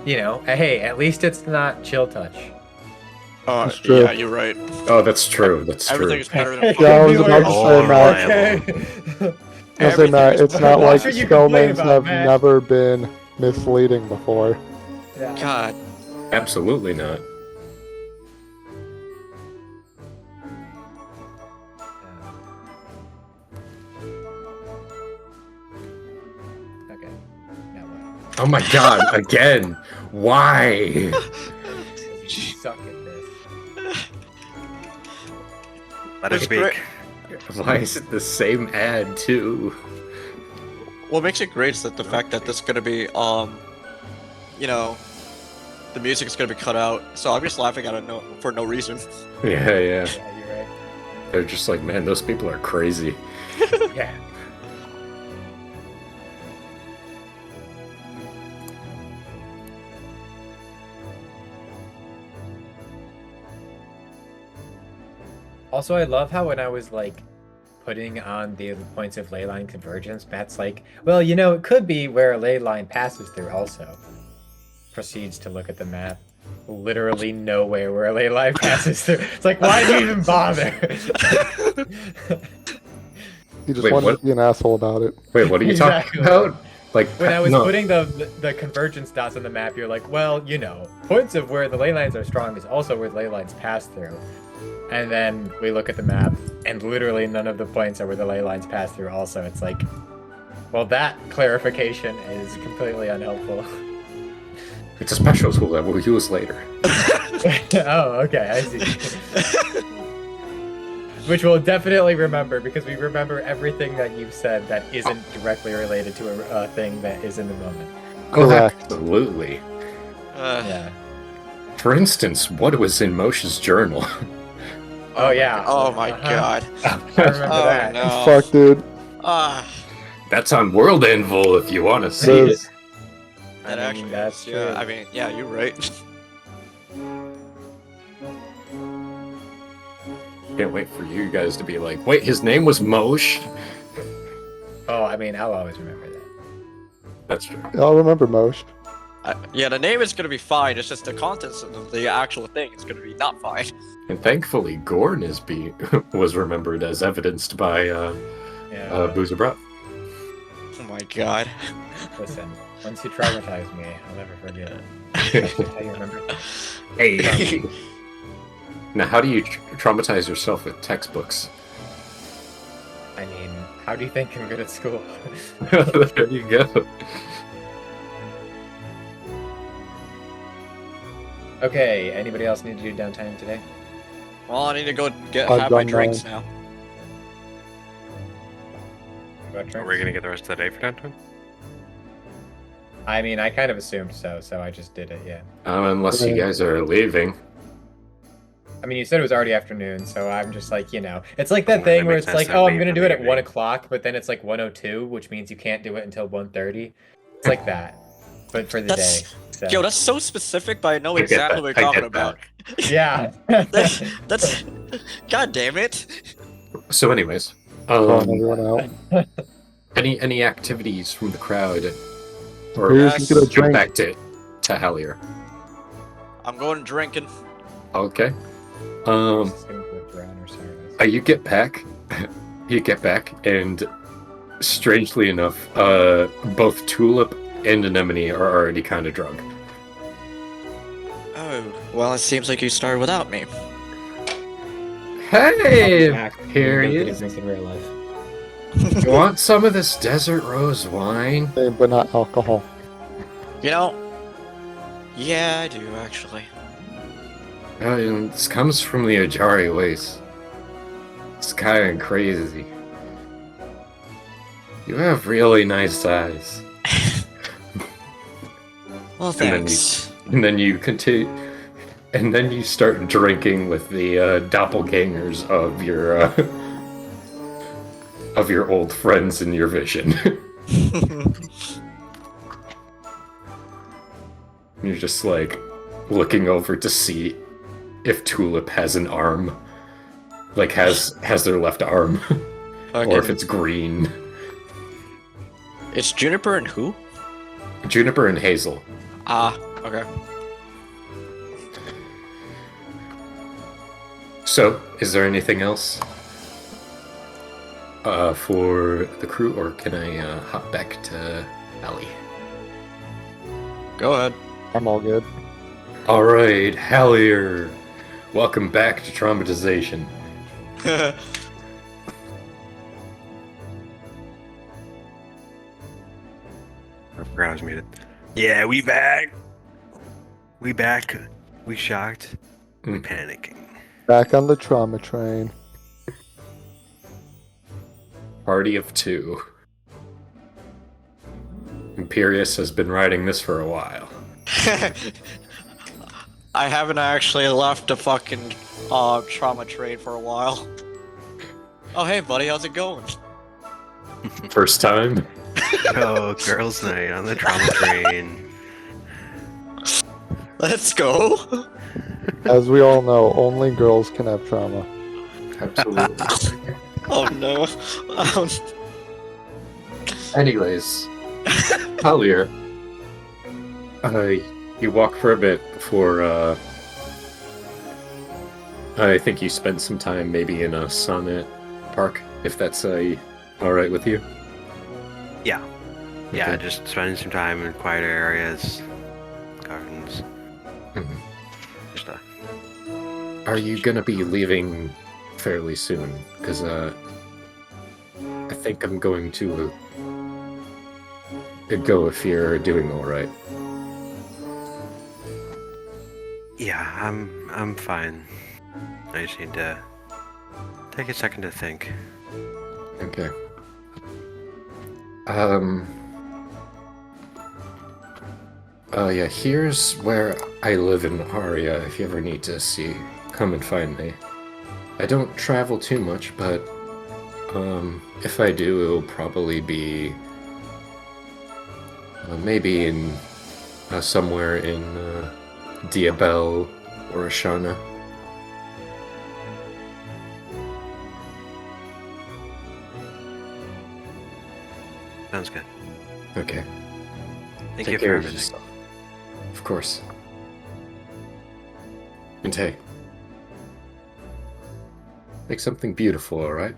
Hey, at least it's not chill touch. That's true. Yeah, you're right. Oh, that's true. That's true. Everything's better than Yeah, I was fucking about to say, Matt. Reliable. I was saying, Matt, it's not like What should you complain spellnames about, have Matt? never been misleading before. Yeah. God. Absolutely not. Okay. Now what? Oh my god, again. Why? Because you suck at this. Let her It's speak. great. Why is it the same ad, too? What makes it great is that the fact that this is gonna be, the music is gonna be cut out. So I'm just laughing at it for no reason. Yeah, yeah. Yeah, you're right. They're just like, man, those people are crazy. Yeah. Also, I love how when I was like putting on the points of ley line convergence, Matt's like, well, it could be where a ley line passes through also. Proceeds to look at the map. Literally nowhere where a ley line passes through. It's like, why do you even bother? He just Wait, wanted what? to be an asshole about it. Wait, what are you Exactly. talking about? Like, When I was no. putting the convergence dots on the map, you're like, well, points of where the ley lines are strong is also where the ley lines pass through. And then we look at the map, and literally none of the points are where the ley lines pass through also. It's like, well, that clarification is completely unhelpful. It's a special tool that we'll use later. Oh, okay, I see. Which we'll definitely remember, because we remember everything that you've said that isn't directly related to a thing that is in the moment. Correct. Absolutely. Yeah. For instance, what was in Moshe's journal? Oh, yeah. Oh my Uh-huh. god. I remember Oh that. no. Fuck, dude. Ah, That's on World Anvil if you want to see It it. is. that I mean, actually that's is, yeah. true. I mean, yeah, you're right. Can't wait for you guys to be like, wait, his name was Moshe? Oh, I mean, I'll always remember that. That's true. I'll remember Mosh. Yeah, the name is gonna be fine. It's just the contents of the actual thing is gonna be not fine. And thankfully, Gorn was remembered as evidenced by Yeah. Boozer Breath. Oh my god. Listen, Once you traumatize me, I'll never forget it. That's just how you remember it. Hey. Now, how do you traumatize yourself with textbooks? I mean, how do you think I'm good at school? There you go. Okay, anybody else need to do downtime today? Well, I need to go I've have my done drinks mine. now. About Are drinks? we gonna get the rest of the day for downtime? I mean, I kind of assumed so I just did it, yeah. Unless you guys are leaving. I mean, you said it was already afternoon, so I'm just like, it's like that That thing where makes it's sense like, to oh, I'm leave gonna in do the it at 1 evening. o'clock, but then it's like 1:02, which means you can't do it until 1:30. It's like that, but for the That's- day. So. Yo, that's so specific, but I know I get exactly that, what I you're talking get about. Yeah. That's God damn it. So, anyways, Throwing everyone out. any activities from the crowd, or Here's Yes. you get a jump drink. back to Hallier? I'm going drinking. Okay. Just gonna put Drown or Cyrus. You get back, and strangely enough, both Tulip and Anemone are already kind of drunk. Oh, well, it seems like you started without me. Hey, Back. here he Nobody is. drinks in real life. You want some of this desert rose wine? But not alcohol. You know, yeah, I do actually. And this comes from the Ajari waste. It's kind of crazy. You have really nice eyes. Well, And then thanks. And then you continue, and then you start drinking with the doppelgangers of your old friends in your vision. You're just like looking over to see if Tulip has an arm, like has their left arm, or if it's green. It's Juniper and who? Juniper and Hazel. Ah, okay. So, is there anything else for the crew, or can I hop back to Allie? Go ahead. I'm all good. All right, Hallier, welcome back to Traumatization. I forgot I was muted. Yeah, we back. We back. We shocked. We Mm. panicking. Back on the trauma train. Party of two. Imperius has been riding this for a while. I haven't actually left the fucking trauma train for a while. Oh hey buddy, how's it going? First time? Oh, girls' night on the trauma train. Let's go. As we all know, only girls can have trauma. Absolutely. Oh no. Anyways, Hallier, you walk for a bit before, I think you spent some time maybe in a Sonnet Park, if that's alright with you. Yeah. Yeah, Okay. just spending some time in quieter areas, gardens. Mhm. Just Are you gonna be leaving fairly soon? Because, I think I'm going to go if you're doing alright. yeah, I'm fine. I just need to take a second to think. Okay. Yeah, here's where I live in Aria, if you ever need to come and find me. I don't travel too much, but, if I do, it'll probably be, maybe in, somewhere in, Diabel or Ashana. Sounds good. Okay. Thank Take you care for of everything. yourself. Of course. And hey, make something beautiful, alright?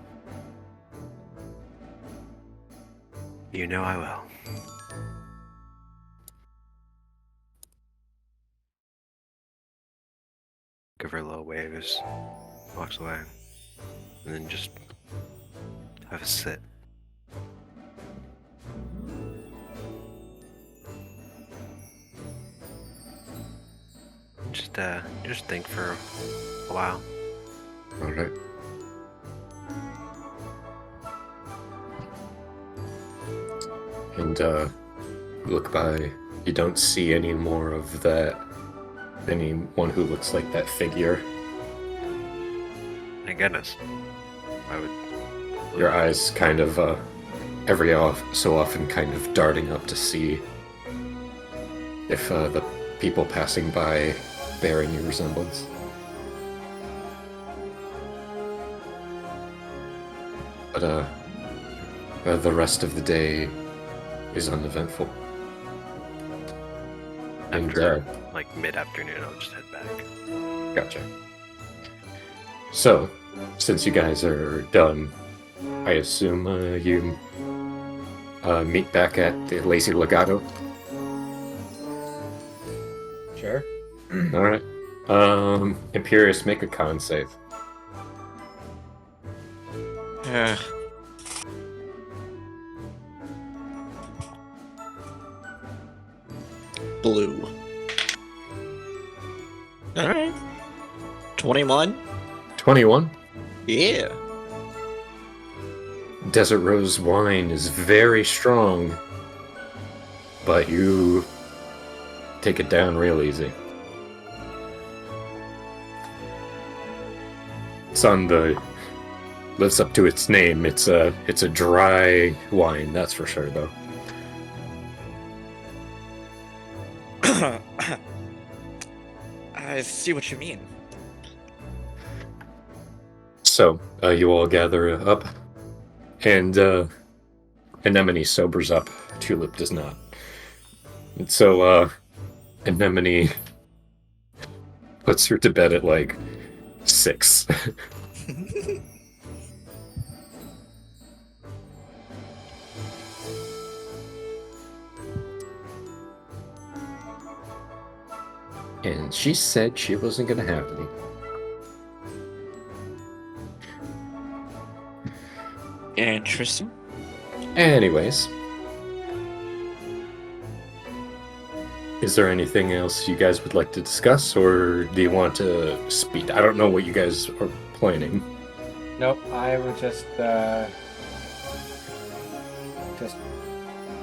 You know I will. Give her a little wave as walks away. And then just have a sit. Just think for a while. Alright. And look by, you don't see any more of that, anyone who looks like that figure. Thank goodness. I would. Your eyes kind of, so often kind of darting up to see if the people passing by bear any resemblance. But the rest of the day is uneventful. And After like mid-afternoon, I'll just head back. gotcha. So, since you guys are done, I assume you meet back at the Lazy Legato. Sure. Alright. Imperious, make a con save. Blue. Alright. 21? 21. Yeah. Desert Rose wine is very strong, but you take it down real easy. It's on the lives up to its name. It's a dry wine, that's for sure, though. I see what you mean. So you all gather up, and Anemone sobers up. Tulip does not. And so Anemone puts her to bed at like 6. And she said she wasn't gonna have any. Interesting. Anyways. Is there anything else you guys would like to discuss, or do you want to speed? I don't know what you guys are planning. Nope, I would just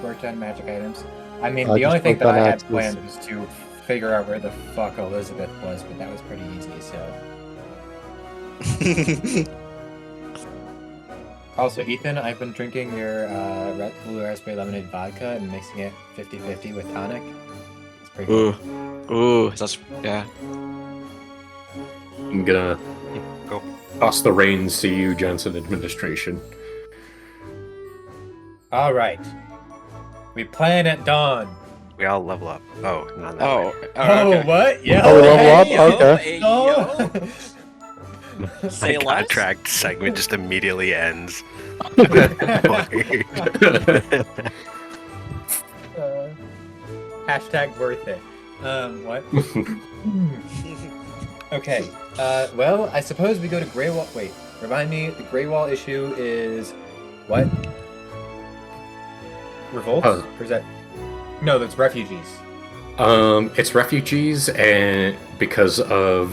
work on magic items. I mean, I the just only thing worked that on I had axes. planned was to figure out where the fuck Elizabeth was, but that was pretty easy, so. Also, Ethan, I've been drinking your blue raspberry lemonade vodka and mixing it 50-50 with tonic. It's pretty Ooh. good. Ooh, that's, yeah. I'm gonna Go. toss the reins to you, Johnson administration. Alright. We plan at dawn. We all level up. Oh, not that Oh, way. Oh, okay. what? Yeah. Oh, we level up? Hey, yo, Okay. hey, Oh. yo. My Say less? contract segment just immediately ends. Hashtag worth it. What? Okay. Well, I suppose we go to Grey Wall. Wait, remind me. The Grey Wall issue is what? Revolts? Oh. Or is that? No, that's refugees. It's refugees, and because of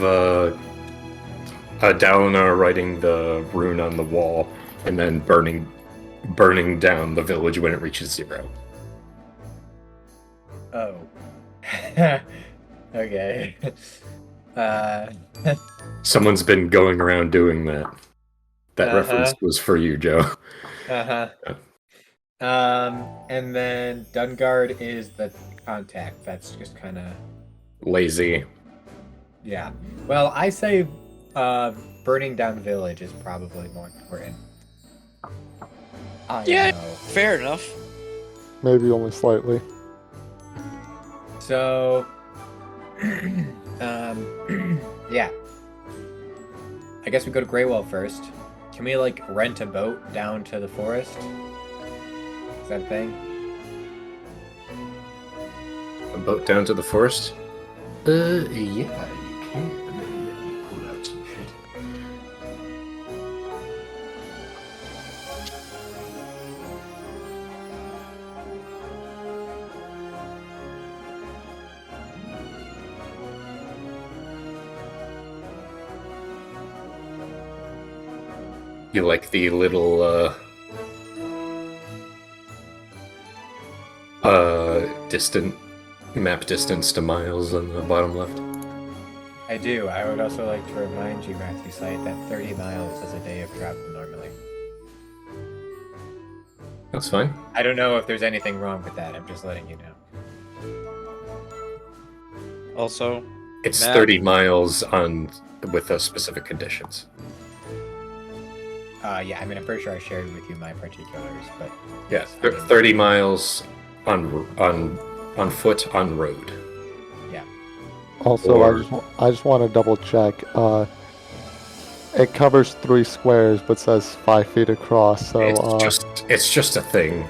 Dalinar writing the rune on the wall and then burning down the village when it reaches 0. Oh. Okay. Someone's been going around doing that. That reference was for you, Joe. Uh-huh. And then Dungard is the contact. That's just kind of... Lazy. Yeah. Well, I say burning down village is probably more important. I Yeah. know. Fair enough. Maybe only slightly. So... yeah. I guess we go to Greywall first. Can we, like, rent a boat down to the forest? Is that a thing? A boat down to the forest? Yeah, you can. You like the little distant map distance to miles on the bottom left? I do. I would also like to remind you, Matthew Sight, that 30 miles is a day of travel normally. That's fine. I don't know if there's anything wrong with that. I'm just letting you know. Also, It's Matt. 30 miles on with specific conditions. Yeah, I mean, I'm pretty sure I shared with you my particulars, but Yeah, I mean, 30 miles on foot on road. yeah. Also, Or- I just want to double check. It covers 3 squares, but says 5 feet across. So, It's just a thing.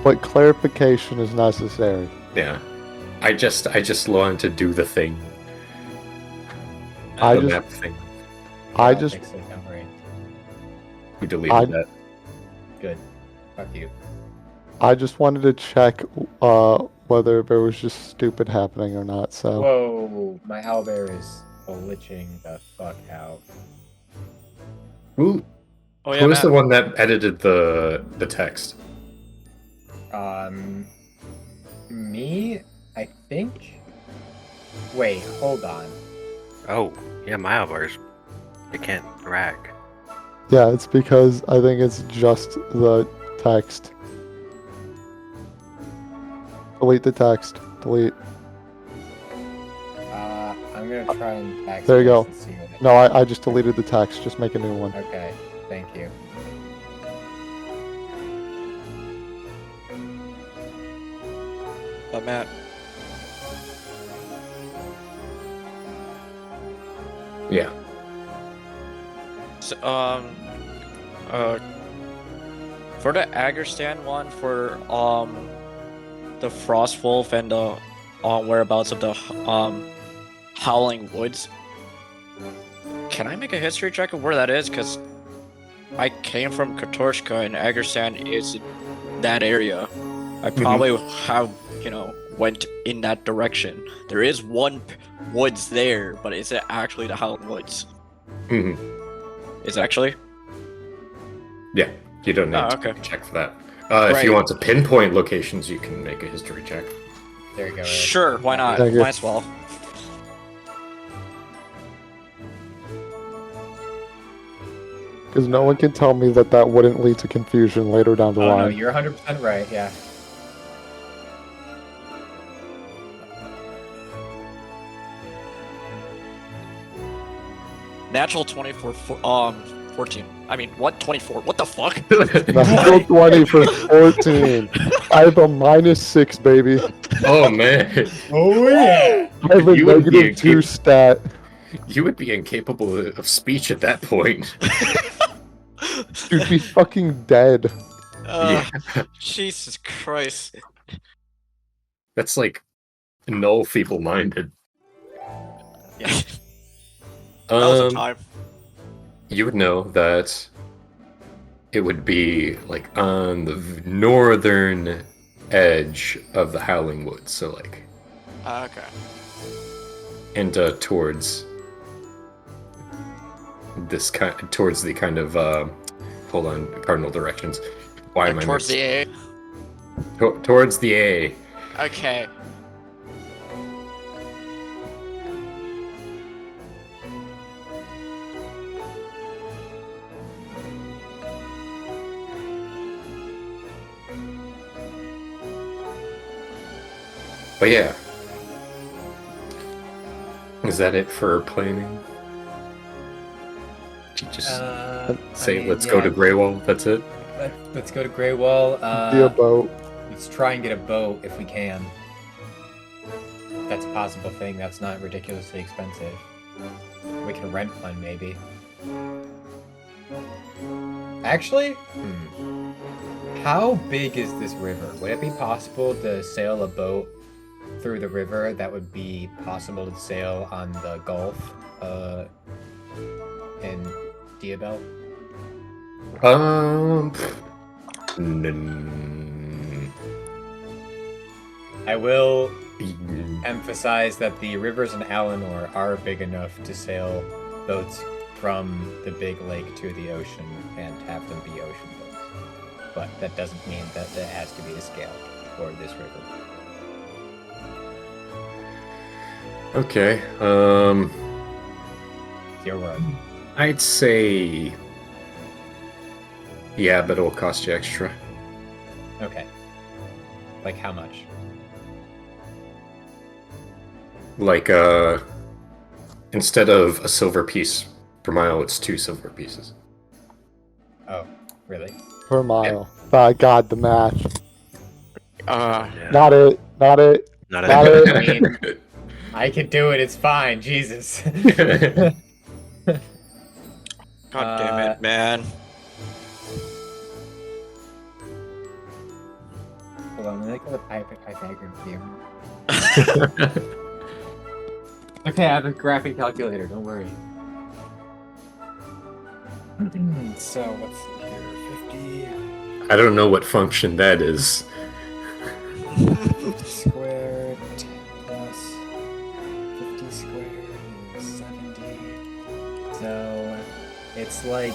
but clarification is necessary. Yeah. I just wanted to do the thing. I The just- map thing. I I'll just, fix it, don't worry. We deleted that. Good. Fuck you. I just wanted to check whether there was just stupid happening or not. So, Whoa, my owlbear is glitching the fuck out. Who oh yeah, who was Matt. the one that edited the text? Me? I think? Wait, hold on. Oh, yeah, my owlbears. They can't rack. yeah, it's because I think it's just the text. Delete the text. Delete. I'm gonna try and backspace There you go. and see what it No, I just deleted the text. Just make a new one. Okay, thank you. Matt. Yeah. So, for the Agerstan one, for the Frost Wolf and the whereabouts of the Howling Woods, can I make a history check of where that is? Because I came from Katorshka and Agerstan is in that area. I probably have, went in that direction. There is one woods there, but is it actually the Howling Woods? hmm Is it actually? Yeah. You don't need Oh, to okay. check for that. If you Right. want to pinpoint locations, you can make a history check. There you go. Eric. Sure, why not? Thank you. Might as well. Because no one can tell me that wouldn't lead to confusion later down the Oh no, line. you're 100% right, yeah. Natural 24, 14. I mean, what? 24? What the fuck? Natural 20 for 14. I have a -6, baby. Oh man, Oh yeah! I have a You would be -2 stat. you would be incapable of speech at that point. You'd be fucking dead. Jesus Christ. That's like null feeble-minded. Yeah, that was a Um, time. you would know that it would be like on the northern edge of the Howling Woods, so like Okay. and towards towards the kind of hold on, cardinal directions. Why am I Towards the A. towards the A? Okay. But yeah, is that it for planning? You just say let's go to Greywall. That's it. Let's go to Greywall. Be a boat. Let's try and get a boat if we can. That's a possible thing. That's not ridiculously expensive. We can rent one, maybe. Actually, how big is this river? Would it be possible to sail a boat through the river that would be possible to sail on the Gulf in Diabel? I will emphasize that the rivers in Alinor are big enough to sail boats from the big lake to the ocean and have them be ocean boats. But that doesn't mean that it has to be the scale for this river. Okay. It's your word. I'd say. Yeah, but it'll cost you extra. Okay. Like how much? Like, instead of a silver piece per mile, it's 2 silver pieces. Oh, really? Per mile. By God, the math. Yeah. Not it. Not it. Not Not a, it. I mean, I could do it. It's fine. Jesus. God damn it, man. Hold on, let me look at the Pythagorean theorem. Okay, I have a graphing calculator. Don't worry. So what's here? 50 I don't know what function that is. squared plus 50 squared is 70. So it's like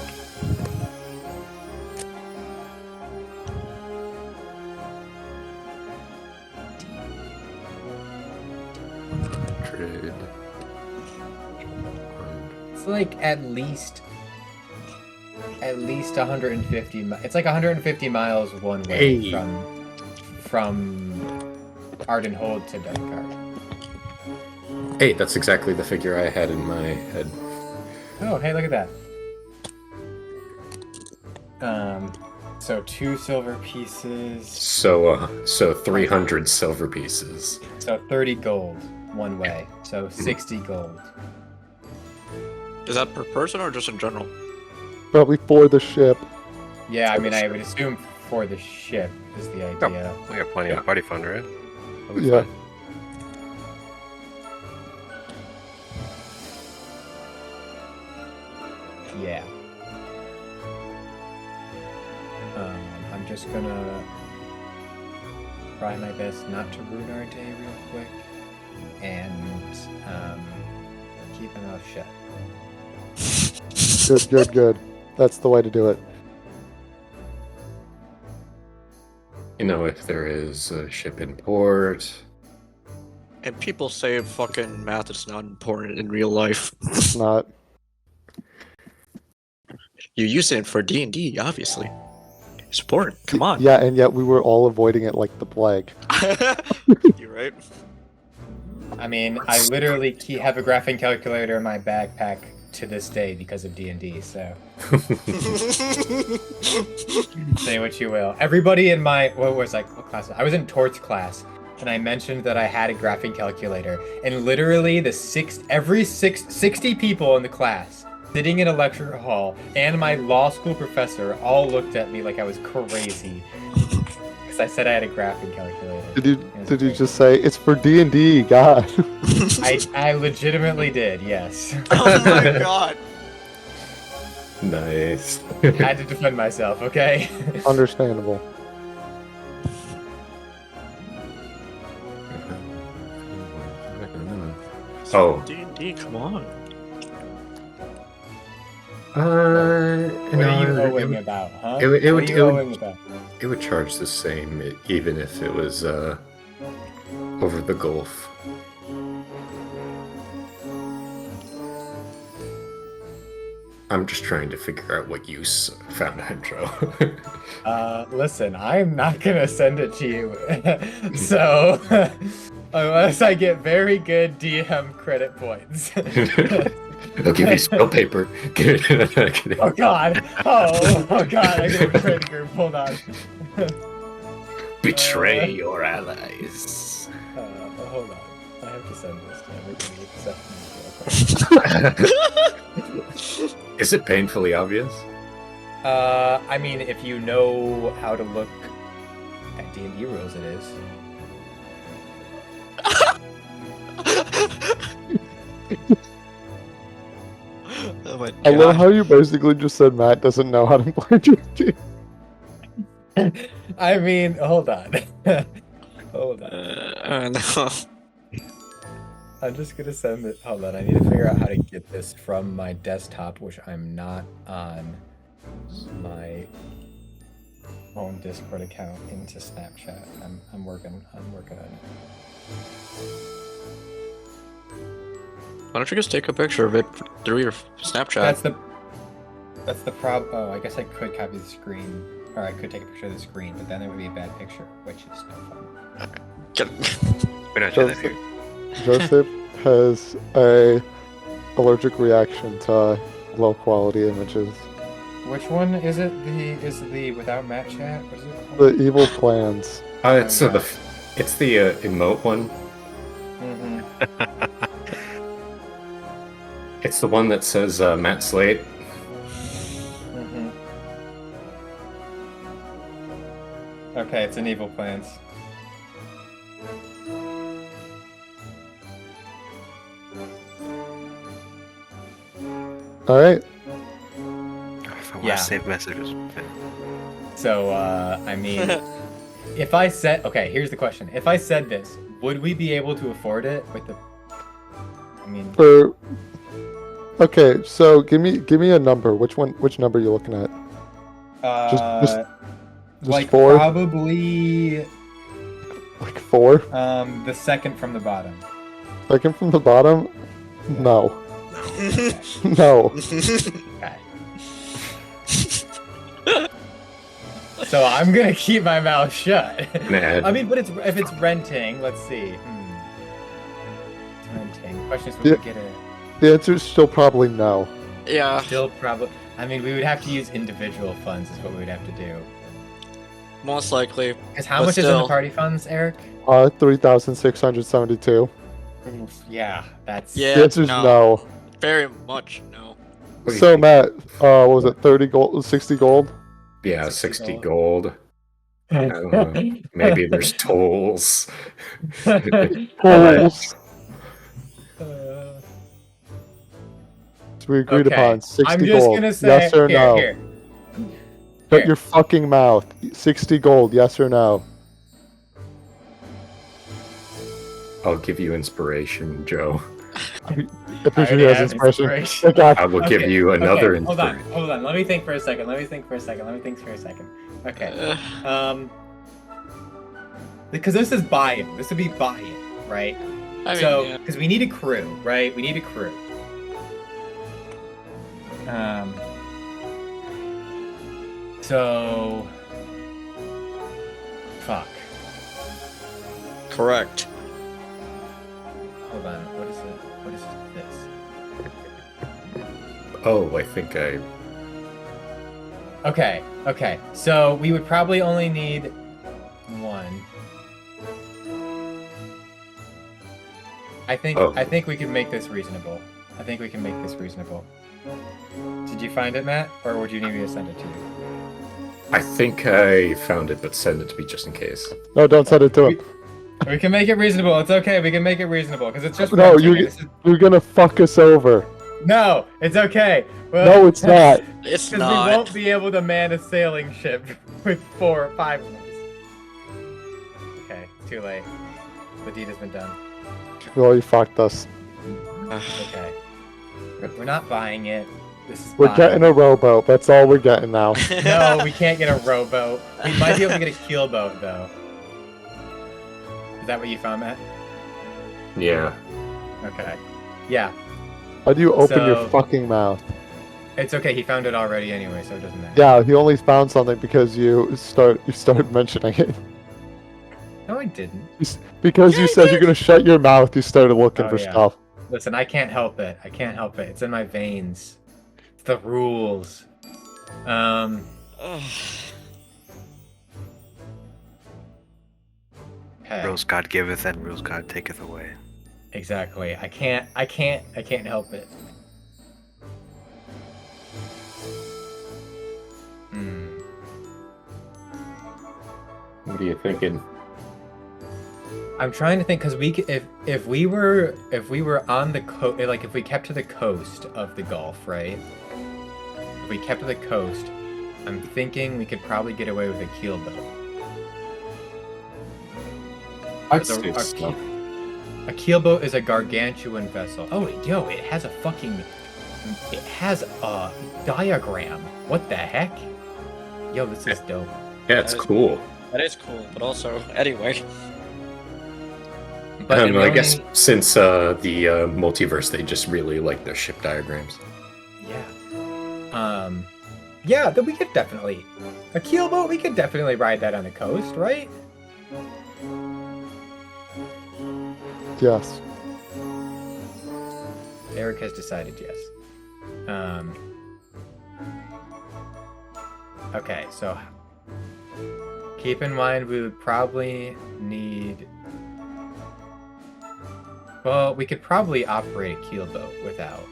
it's like at least 150. It's like 150 miles one way Hey. from Ardenhold to Dunkard. Hey, that's exactly the figure I had in my head. Oh, hey, look at that. So 2 silver pieces. So 300 silver pieces. So 30 gold one way. So 60 gold. Is that per person or just in general? Probably for the ship. Yeah, I mean, I would assume for the ship is the idea. we got plenty of party fund, right? That'll be Yeah. fine. Yeah. I'm just gonna try my best not to ruin our day real quick and keep my mouth shut. Good, good, good. That's the way to do it. You know, if there is a ship in port. And people say fucking math is not important in real life. It's not. You use it for D&D, obviously. It's important. Come on. Yeah, and yet we were all avoiding it like the plague. You're right. I mean, I literally have a graphing calculator in my backpack to this day because of D&D, so say what you will. Everybody in my, what class? I was in Tort's class, and I mentioned that I had a graphing calculator, and literally 60 people in the class sitting in a lecture hall and my law school professor all looked at me like I was crazy because I said I had a graphing calculator. Did you just say it's for D&D? God. I legitimately did, yes. Oh my god. Nice. I had to defend myself, okay? Understandable. Oh. D&D, come on. What are you owing about, huh? it would- What are you owing about? It would charge the same even if it was over the Gulf. I'm just trying to figure out what use found hydro. Listen, I'm not gonna send it to you. So, unless I get very good DM credit points. I'll give you spell paper. Oh god! Oh god, I get a credit group. Hold on. Betray your allies. Hold on. I have to send this to everybody except me. Is it painfully obvious? I mean, if you know how to look at D&D rules, it is. Oh my I love god. how you basically just said Matt doesn't know how to play D&D. I mean, hold on. Hold on. No. I'm just gonna send it. Hold on, I need to figure out how to get this from my desktop, which I'm not on my own Discord account, into Snapchat. I'm working on it. Why don't you just take a picture of it through your Snapchat? That's the problem. Oh, I guess I could copy the screen, or I could take a picture of the screen, but then it would be a bad picture, which is no fun. We're not doing that here. Joseph has a allergic reaction to low quality images. Which one is it? Is the without Matt chat? What is it The called? evil plans. It's the emote one. Mm-hmm. It's the one that says Matt Slate. Mm-hmm. Okay, it's an evil plans. All right. If I want Yeah. to save messages. So, I mean, if I said, okay, here's the question: if I said this, would we be able to afford it with the? I mean, Okay, so give me a number. Which number are you looking at? Just like 4? probably Like 4? the second from the bottom. Second from the bottom? No. No. Okay. So I'm gonna keep my mouth shut. Nah. I mean, but if it's renting, let's see. It's renting. Question is, would Yeah. we get it? The answer is still probably no. Yeah, Still probably. I mean, we would have to use individual funds. Is what we would have to do. most likely. Because how But much is in the still. party funds, Eric? 3,672. Yeah, that's. Yeah, The answer is no. Very much no. What do you So think? Matt, what was it? 30 gold, 60 gold? Yeah, 60 60 gold. I don't know. Maybe there's tolls. Tolls. So we agreed Okay, upon 60 I'm just gold. gonna say, Yes or here, no? here. Shut Here. your fucking mouth. 60 gold. Yes or no? I'll give you inspiration, Joe. I appreciate he already has have inspiration. inspiration. Oh, God. I will give Okay, you another okay, hold on, inspiration. hold on. Let me think for a second. Okay. Because this is buy-in. This would be buy-in, right? I mean, So, yeah. because we need a crew, right? We need a crew. So, fuck. Correct. Hold on. What is it? What is this? Oh, I think I... Okay. So we would probably only need one. I think we can make this reasonable. Did you find it, Matt? Or would you need me to send it to you? I think I found it, but send it to me just in case. No, don't send it to him. We can make it reasonable. It's okay. We can make it reasonable because it's just No, renting, and this is- you're gonna fuck us over. No, it's okay. Well, No, it's not. It's Because we not. won't be able to man a sailing ship with 4 or 5 of us. Okay, it's too late. The deed has been done. Well, you fucked us. Okay. We're not buying it. This is We're buying. getting a rowboat. That's all we're getting now. No, we can't get a rowboat. We might be able to get a keelboat, though. Is that what you found, Matt? Yeah. Okay. Yeah, How do you open your So- fucking mouth? it's okay. He found it already anyway, so it doesn't matter. Yeah, he only found something because you started mentioning it. No, I didn't. Because Yeah, you I said you're did. gonna shut your mouth, you started looking Oh, for yeah. stuff. Listen, I can't help it. It's in my veins. It's the rules. Ugh. Okay. Rules God giveth and rules God taketh away. Exactly. I can't help it. What are you thinking? I'm trying to think because if we were on the coast, like if we kept to the coast of the Gulf, right? If we kept to the coast, I'm thinking we could probably get away with a keelboat. I'd The- say our so. A keelboat is a gargantuan vessel. Oh, yo, it has a diagram. What the heck? Yo, this is dope. Yeah, it's cool. That is cool, but also, anyway. But I don't know, I the guess only- since the multiverse, they just really like their ship diagrams. Yeah. Yeah, then we could definitely... A keelboat, we could definitely ride that on the coast, right? Yes. Eric has decided yes. Okay, so... Keep in mind we would probably need... Well, we could probably operate a keelboat without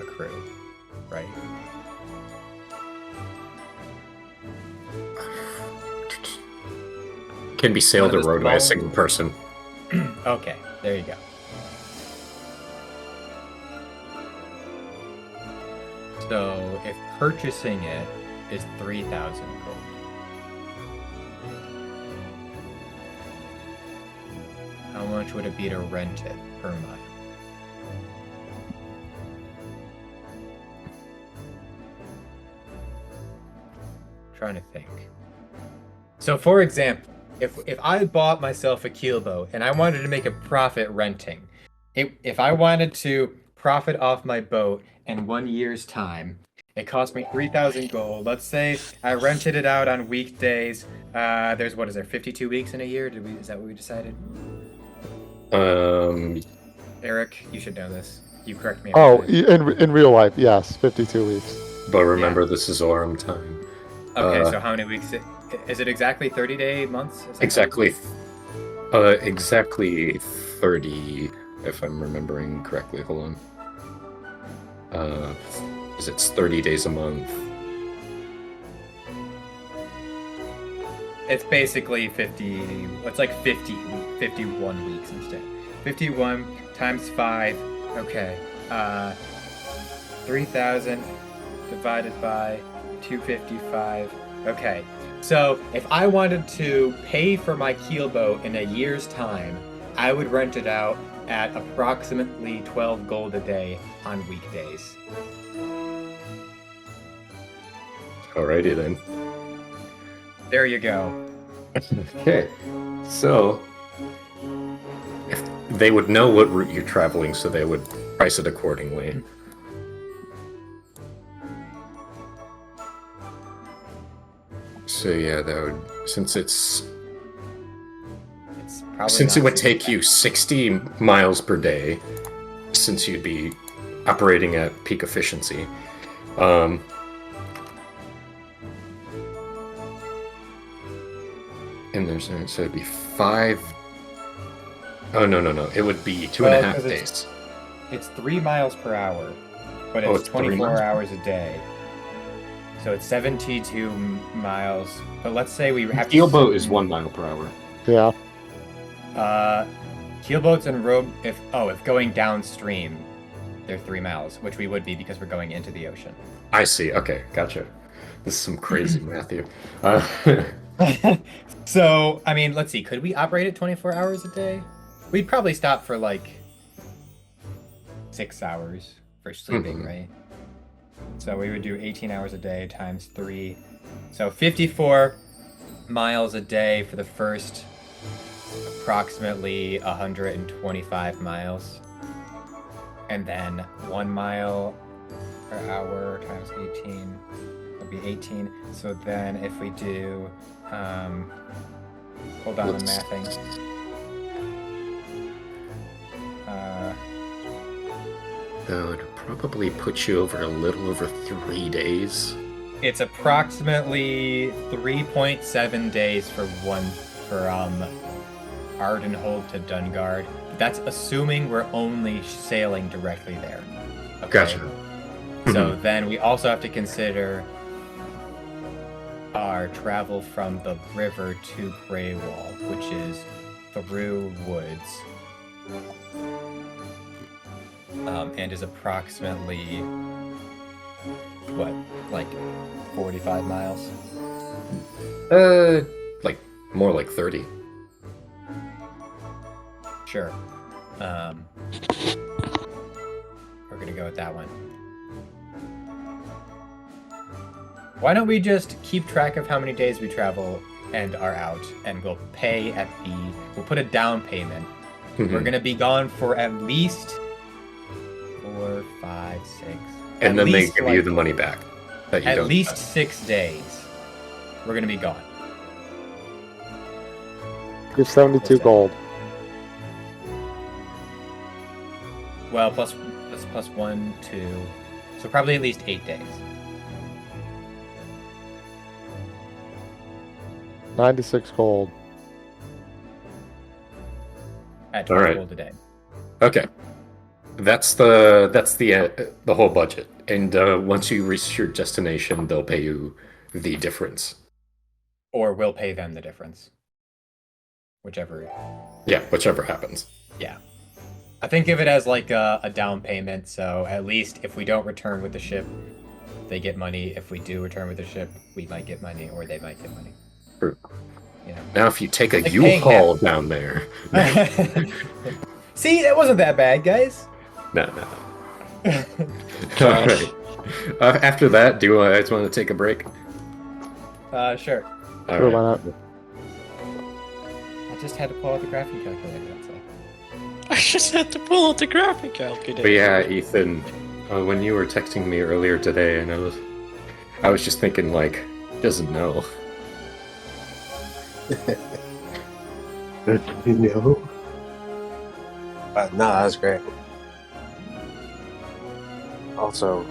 a crew, right? Can be sailed One or of the rowed by a small- single person. Okay, there you go. So, if purchasing it is 3,000 gold. How much would it be to rent it per mile? Trying to think. So, for example, if I bought myself a keelboat and I wanted to make a profit renting, if I wanted to profit off my boat in 1 year's time, it cost me 3,000 gold. Let's say I rented it out on weekdays. There's what is there, 52 weeks in a year? Is that what we decided? Eric, you should know this. You correct me. if Oh, I'm in real life, yes, 52 weeks. But remember, this is Auram time. Okay, so how many weeks? Is it exactly 30-day months? Is that Exactly 30, if I'm remembering correctly. Hold on. It's 30 days a month. It's basically 50. It's like 51 weeks instead. 51 times 5. Okay. 3,000 divided by 255. Okay. So if I wanted to pay for my keelboat in a year's time, I would rent it out at approximately 12 gold a day on weekdays. Alrighty then. There you go. Okay. So, if they would know what route you're traveling, so they would price it accordingly. So yeah, that would since It's probably it not would super take you 60 miles per day, since you'd be operating at peak efficiency. And so it'd be 5. Oh no! It would be 2.5 Well, 'cause days. It's 3 miles per hour, but Oh, it's it's 3 24 miles? hours a day. So it's 72 miles. But let's say we have Keelboat is 1 mile per hour. Yeah. Keelboats and row if going downstream, they're 3 miles, which we would be because we're going into the ocean. I see. Okay, gotcha. This is some crazy math here. So, I mean, let's see. Could we operate it 24 hours a day? We'd probably stop for like 6 hours for sleeping, Mhm. right? So we would do 18 hours a day times 3. So 54 miles a day for the first approximately 125 miles. And then 1 mile per hour times 18 would be 18. So then if we do, hold on, I'm Let's- mathing. That would probably put you over a little over 3 days. It's approximately 3.7 days for Ardenhold to Dungard. That's assuming we're only sailing directly there. Okay? Gotcha. So then we also have to consider our travel from the river to Greywall, which is through woods. And is approximately, what, like 45 miles? Like more like 30. Sure. We're gonna go with that one. Why don't we just keep track of how many days we travel and are out, and we'll pay we'll put a down payment. We're gonna be gone for at least 4, 5, 6. And then they give you the money back. That you At don't least spend. 6 days. We're gonna be gone. You're 72 gold. Well, plus 1, 2. So probably at least 8 days. 96 gold. At All 12 right. gold a day. Okay, that's the whole budget. And once you reach your destination, they'll pay you the difference. Or we'll pay them the difference. Whichever. Yeah, whichever happens. Yeah. I think of it as like a down payment, so at least if we don't return with the ship, they get money. If we do return with the ship, we might get money, or they might get money. True. You know. Now, if you take a Like U-Haul down there, See, that wasn't that bad, guys. no. All right. After that, do you guys want to take a break? Sure. All Sure, right. why not? I just had to pull out the graphing calculator. That's all. I just had to pull out the graphic calculator. But yeah, Ethan, when you were texting me earlier today, and I was just thinking, like, he doesn't know. No. No, that was great. Also,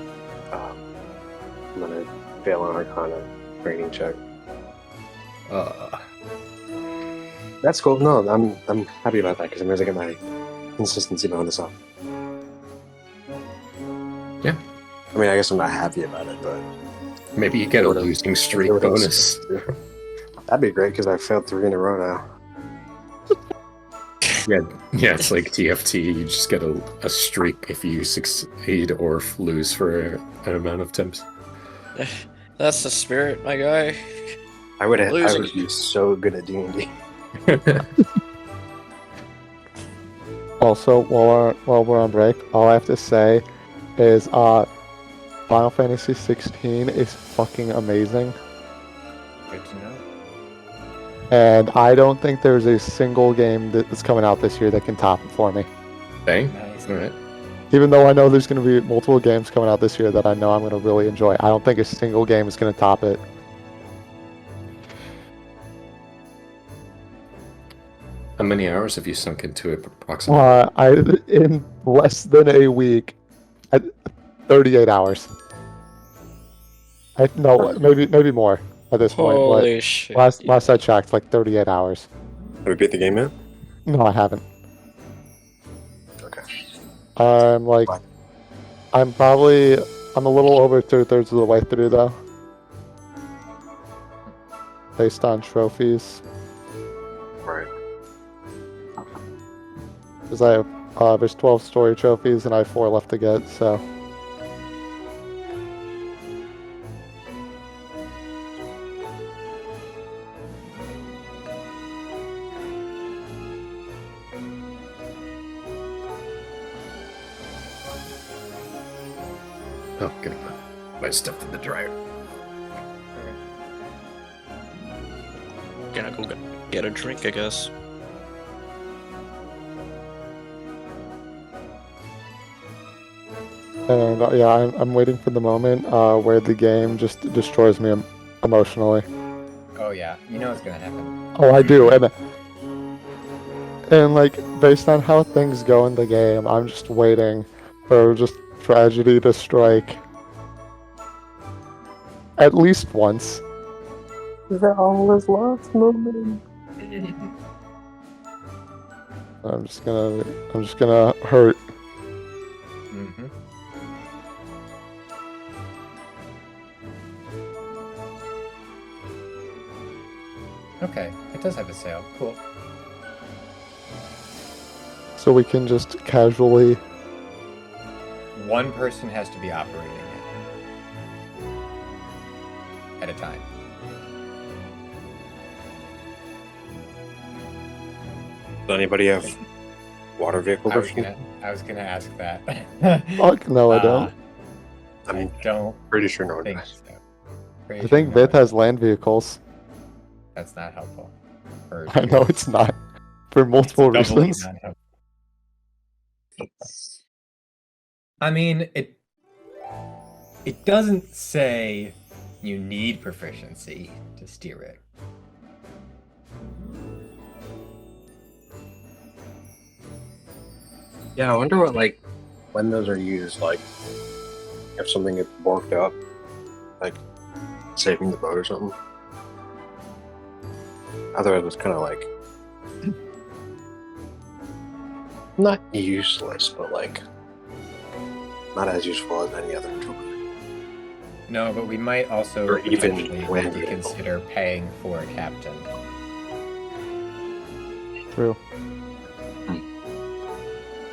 I'm gonna fail on Arcana training check. That's cool. No, I'm happy about that because it means I get my consistency bonus off. Yeah. I mean, I guess I'm not happy about it, but Maybe you get a Would've- losing streak would've- bonus. that'd be great because I failed 3 in a row now. Yeah, it's like TFT. You just get a streak if you succeed or lose for an amount of attempts. That's the spirit, my guy. I would Losing. be so good at D&D. Also, while we're on break, all I have to say is Final Fantasy 16 is fucking amazing. Good to know. And I don't think there's a single game that's coming out this year that can top it for me. Dang. Nice. All right. Even though I know there's going to be multiple games coming out this year that I know I'm going to really enjoy, I don't think a single game is going to top it. How many hours have you sunk into it approximately? In less than a week, 38 hours. No, maybe more at this point. Holy shit. But last I checked, like 38 hours. Have we beat the game yet? No, I haven't. Okay. I'm like, What? I'm a little over 2/3 of the way through though. Based on trophies. Right. Because I have, there's 12 story trophies and I have 4 left to get, so. Oh, good. My stuff in the dryer. Gonna go get a drink, I guess. And yeah, I'm waiting for the moment where the game just destroys me emotionally. Oh yeah, you know what's gonna happen. Oh, I do, and like based on how things go in the game, I'm just waiting for just tragedy to strike at least once. Is that all his last moment? I'm just gonna hurt. Mm-hmm. Okay, it does have a sale. Cool. So we can just casually. One person has to be operating it at a time. Does anybody have water vehicle I was proficiency? gonna ask that. Fuck no, I Uh, don't. I I'm don't pretty sure no one think does. so. I Pretty think sure no Vith one- has land vehicles. That's not helpful. Or I know it's not. For it's multiple doubly reasons. not helpful. I mean, it doesn't say you need proficiency to steer it. Yeah, I wonder what, like, when those are used, like, if something gets borked up, like, saving the boat or something. Otherwise, it's kind of like, not useless, but, like, not as useful as any other tool. No, but we might also Or even potentially need land to vehicle. consider paying for a captain. True.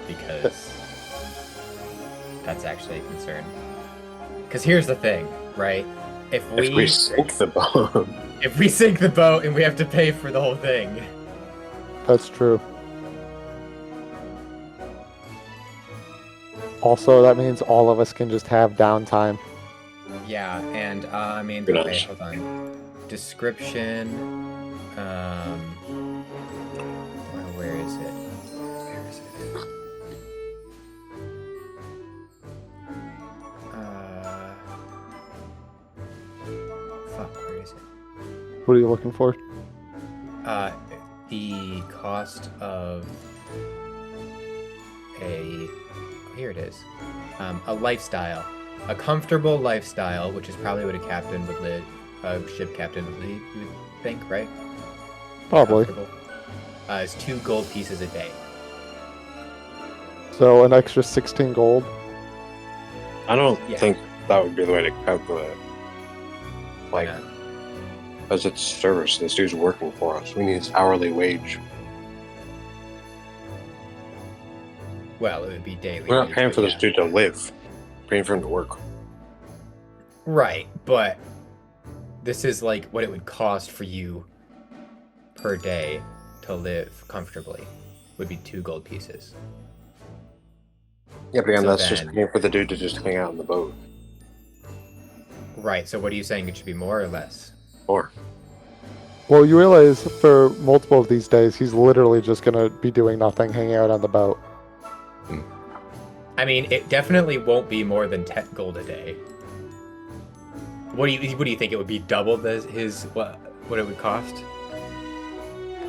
Because that's actually a concern. Because here's the thing, right? If we sink the boat, if we sink the boat and we have to pay for the whole thing, That's true. Also, that means all of us can just have downtime. yeah. And I mean, Good okay, nice. hold on. Description. Where is it? Where is it? Fuck. Where is it? What are you looking for? The cost of here it is. A lifestyle. A comfortable lifestyle, which is probably what a captain would live, a ship captain would lead, you would think, right? Probably. Comfortable. Is 2 gold pieces a day. So an extra 16 gold. I don't Yeah. think that would be the way to calculate it. Like, Yeah. as it's service, this dude's working for us. We need his hourly wage. Well, it would be daily. We're not wage, paying but for this yeah. dude to live. We're paying for him to work. Right, but this is like what it would cost for you per day to live comfortably. Would be 2 gold pieces. Yeah, but again, So that's just then- paying for the dude to just hang out on the boat. Right. So what are you saying? It should be more or less? Or Well, you realize for multiple of these days, he's literally just gonna be doing nothing, hanging out on the boat. I mean, it definitely won't be more than 10 gold a day. What do you think it would be? Double what it would cost?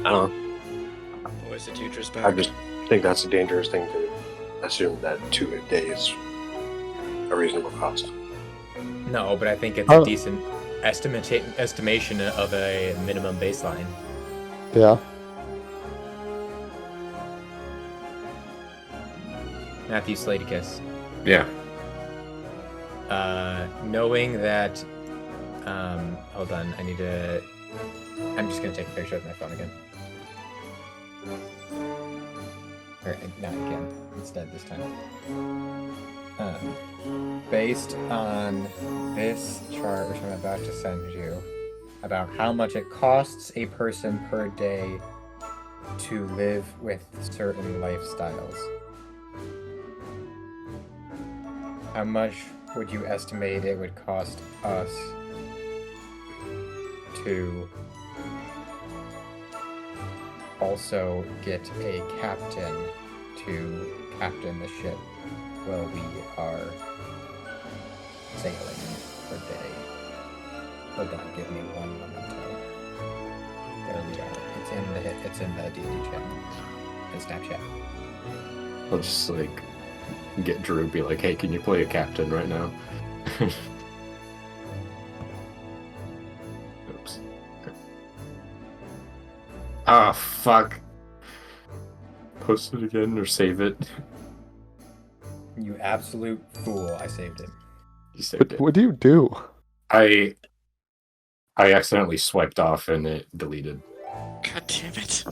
I don't know. Boys, the teacher's I back. just think that's a dangerous thing to assume that 2 a day is a reasonable cost. No, but I think it's Oh. a decent estimation of a minimum baseline. Yeah. Matthew Slaticus. Yeah. Knowing that, hold on, I'm just gonna take a picture of my phone again. Or, not again, instead this time. Based on this chart, which I'm about to send you, about how much it costs a person per day to live with certain lifestyles. How much would you estimate it would cost us to also get a captain to captain the ship while we are sailing per day? Hold on, give me one memento. There we are. It's in the D&D chat and Snapchat. I'll just like get Drew and be like, hey, can you play a captain right now? Oops. Ah, fuck. Post it again or save it. You absolute fool! I saved it. You saved But it. what do you do? I accidentally swiped off and it deleted. God damn it.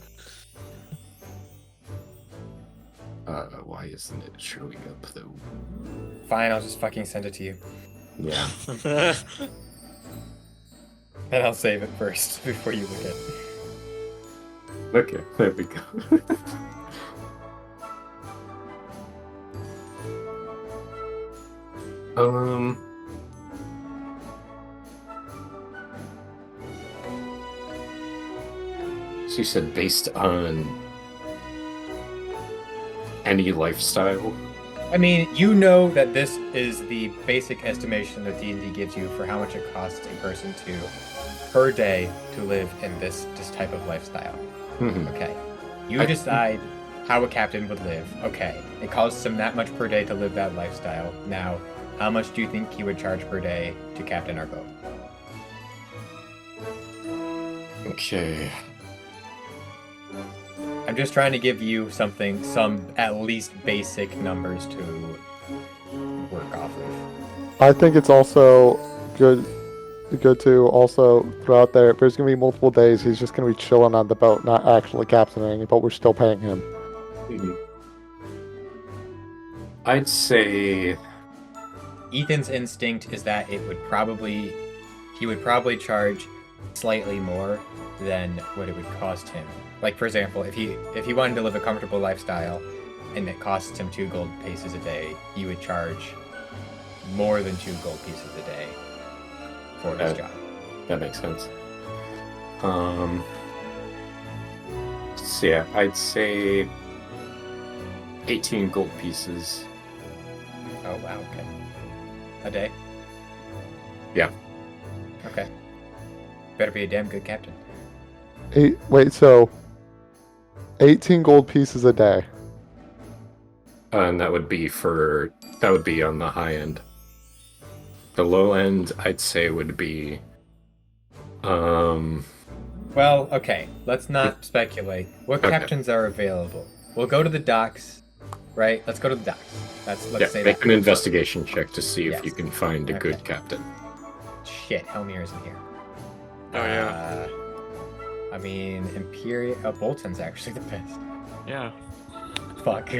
Why isn't it showing up though? Fine, I'll just fucking send it to you. Yeah. And I'll save it first before you look at it. Okay, there we go. Um. So you said based on any lifestyle? I mean, you know that this is the basic estimation that D&D gives you for how much it costs a person to per day to live in this type of lifestyle. Mhm. Okay. You decide how a captain would live. Okay. It costs him that much per day to live that lifestyle. Now, how much do you think he would charge per day to captain our boat? Okay. I'm just trying to give you some at least basic numbers to work off of. I think it's also good to also throw out there. If there's gonna be multiple days, he's just gonna be chilling on the boat, not actually captaining, but we're still paying him. Mhm. I'd say Ethan's instinct is that he would probably charge slightly more than what it would cost him. Like, for example, if he wanted to live a comfortable lifestyle and it costs him 2 gold pieces a day, he would charge more than 2 gold pieces a day for his job. that makes sense. So yeah, I'd say 18 gold pieces. Oh, wow, okay. A day? Yeah. Okay. Better be a damn good captain. So 18 gold pieces a day. And that would be on the high end. The low end, I'd say, would be Well, okay, let's not speculate. What Okay. captains are available? We'll go to the docks, right? Let's go to the docks. Let's say make that. an investigation check to see Yes. if you can find a good Okay. captain. Shit, Helmir isn't here. Oh yeah. I mean, Bolton's actually the best. Yeah. Fuck.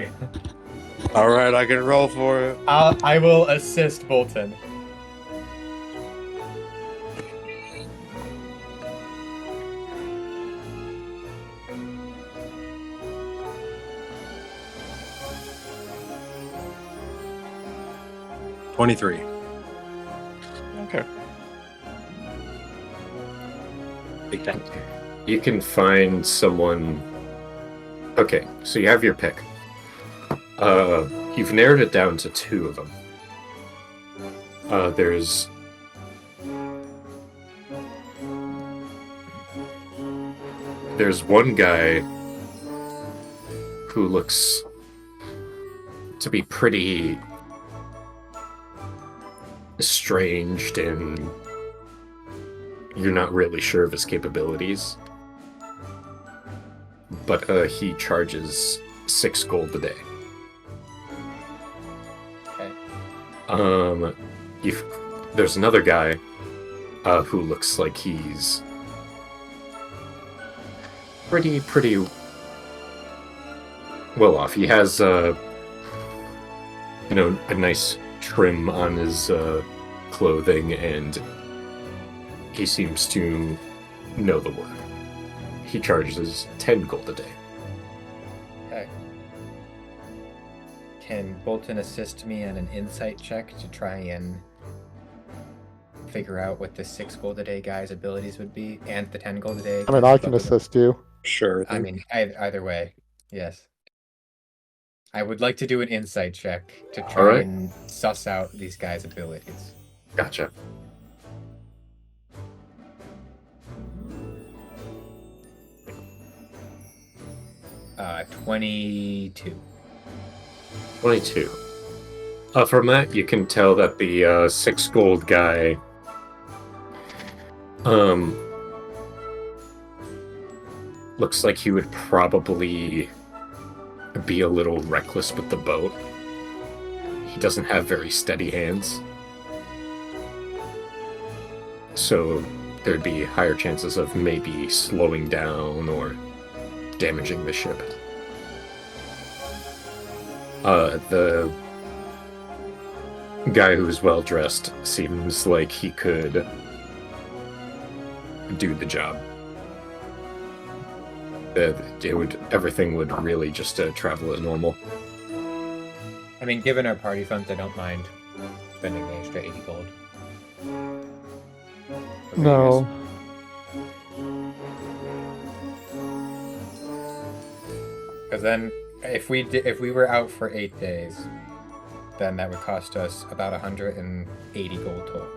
All right, I can roll for it. I will assist Bolton. $23. Okay. Big time. You can find someone. Okay, so you have your pick. You've narrowed it down to 2 of them. There's one guy who looks to be pretty estranged, and you're not really sure of his capabilities. But he charges 6 gold a day. Okay. There's another guy who looks like he's pretty well off. He has a nice trim on his clothing, and he seems to know the work. He charges 10 gold a day. Okay. Can Bolton assist me on an insight check to try and figure out what the 6 gold a day guy's abilities would be, and the 10 gold a day? I mean, I can assist you. Sure. I mean, either way, yes. I would like to do an insight check to try Alright. and suss out these guys' abilities. Gotcha. Uh, 22. 22. From that, you can tell that the 6 gold guy looks like he would probably be a little reckless with the boat. He doesn't have very steady hands. So there'd be higher chances of maybe slowing down or damaging the ship. The guy who's well dressed seems like he could do the job. Everything would really just travel as normal. I mean, given our party funds, I don't mind spending the extra 80 gold. No. Because then, if we were out for 8 days, then that would cost us about 180 gold total.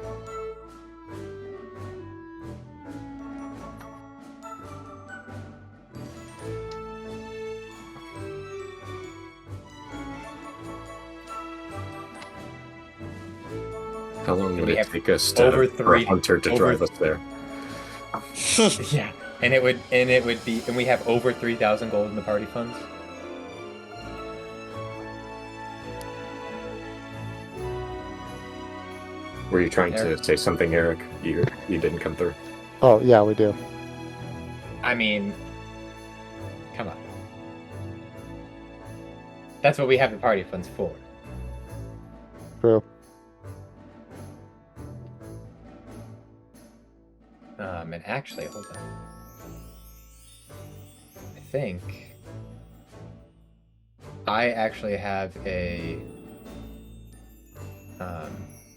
How long would We it have take us to over for a three- hunter to over- drive us there? Yeah, and we have over 3,000 gold in the party funds. Were you trying Eric? to say something, Eric? You didn't come through. Oh yeah, we do. I mean, come on. That's what we have the party funds for. True. And actually, hold on. I think I actually have a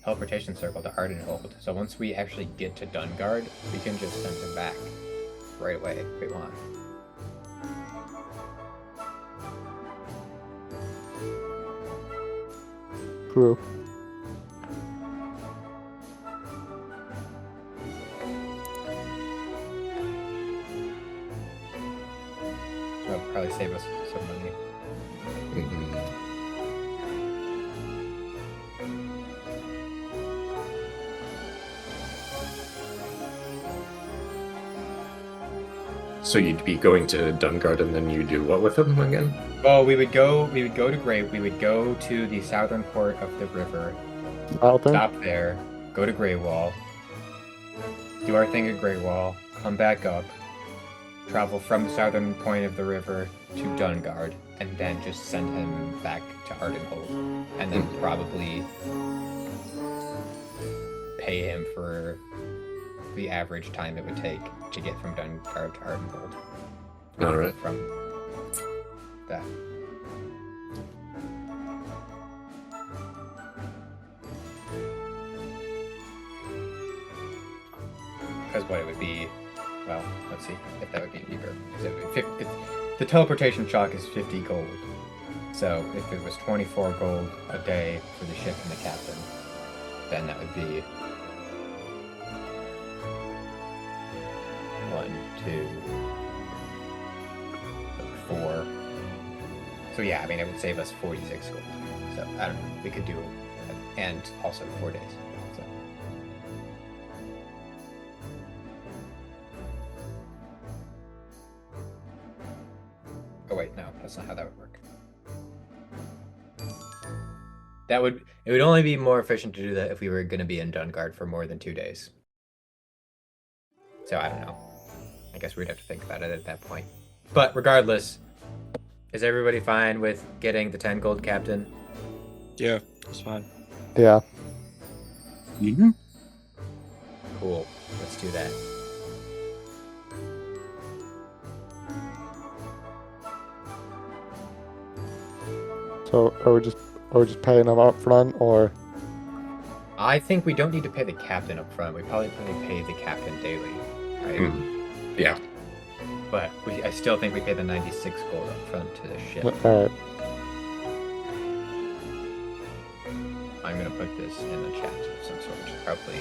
teleportation circle to Ardenhold. So once we actually get to Dungard, we can just send him back right away if we want. True. That'll probably save us some money. So you'd be going to Dungard and then you do what with him again? Well, we would go to Grey. We would go to the southern port of the river, Out there. stop there, go to Grey Wall, do our thing at Grey Wall, come back up, travel from the southern point of the river to Dungard, and then just send him back to Ardenhold, and then probably pay him for the average time it would take to get from Dungard to Ardenhold. All right. From that. Because what it would be, well, let's see if that would be cheaper. 'Cause it would be the teleportation chalk is 50 gold. So if it was 24 gold a day for the ship and the captain, then that would be 1, 2, 4. So yeah, I mean, it would save us 46 gold. So I don't know, we could do, and also 4 days. So. Oh wait, no, that's not how that would work. It would only be more efficient to do that if we were going to be in Dungard for more than 2 days. So I don't know. I guess we'd have to think about it at that point. But regardless, is everybody fine with getting the 10 gold captain? Yeah, it's fine. Yeah. Cool. Let's do that. So are we just paying them up front, or I think we don't need to pay the captain up front. We probably pay the captain daily, right? Yeah. But I still think we pay the 96 gold up front to the ship. all right? I'm gonna put this in the chat of some sort. Probably.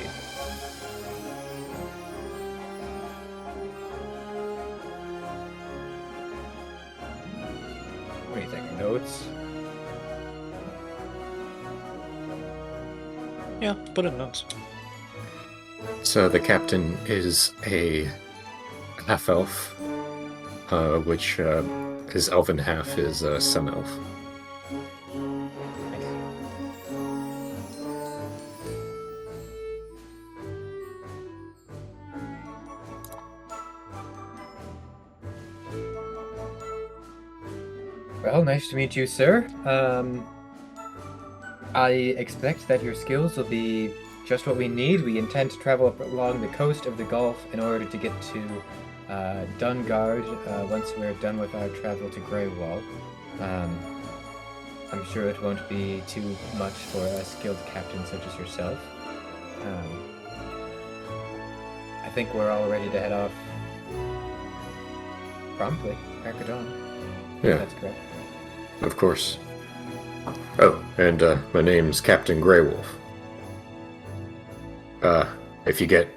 What do you think? Notes? Yeah, put in notes. So the captain is a half elf, which his elven half is a sun elf. Nice. Well, nice to meet you, sir. I expect that your skills will be just what we need. We intend to travel up along the coast of the Gulf in order to get to Dungard once we're done with our travel to Greywall. I'm sure it won't be too much for a skilled captain such as yourself. I think we're all ready to head off promptly. Crack of dawn. Yeah, That's correct. of course. Oh, and my name's Captain Greywolf. If you get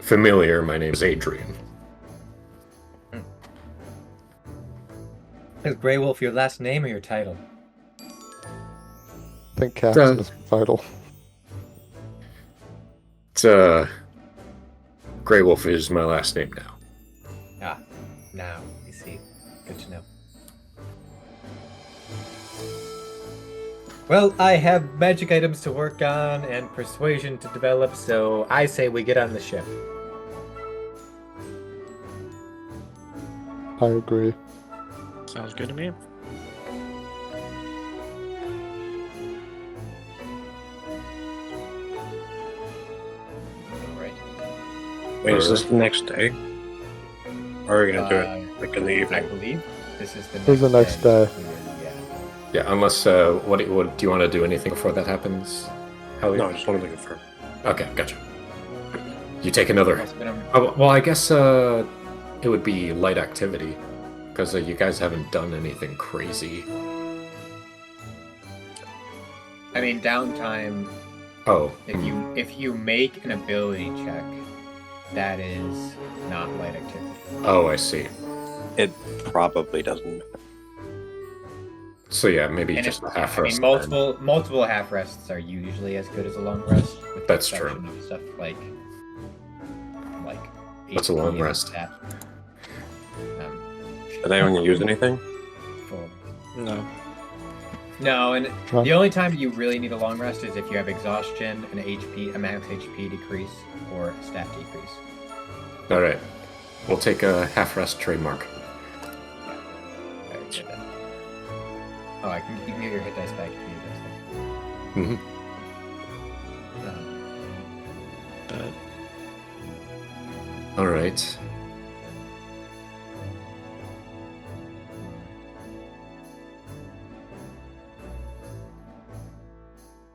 familiar, my name's Adrian. Is Grey Wolf your last name or your title? I think captain is vital. It's, Greywolf is my last name now. Ah, now you see. Good to know. Well, I have magic items to work on and persuasion to develop, so I say we get on the ship. I agree. Sounds good to me. Alright. Wait, is this the next day? Or are we gonna do it like in the I evening? believe this is the next This is the next day. Yeah. Yeah, unless, what do you want to do anything before that happens? How? No, I just wanted to confirm. Okay, gotcha. You take another... It's been a- Oh, well, I guess, it would be light activity. Because you guys haven't done anything crazy. I mean, downtime. Oh. If you make an ability check, that is not light activity. Oh, I see. It probably doesn't. So yeah, maybe And just if- a half I rest. mean, then. multiple half rests are usually as good as a long rest. With the That's exception true. of stuff like What's a HP long and rest? that. Did anyone use anything? Full. No. No, and Huh? the only time you really need a long rest is if you have exhaustion, a max HP decrease, or a stat decrease. All right, we'll take a half rest trademark. I already did that. Oh, you can get your hit dice back if you do this. Mm-hmm. All right.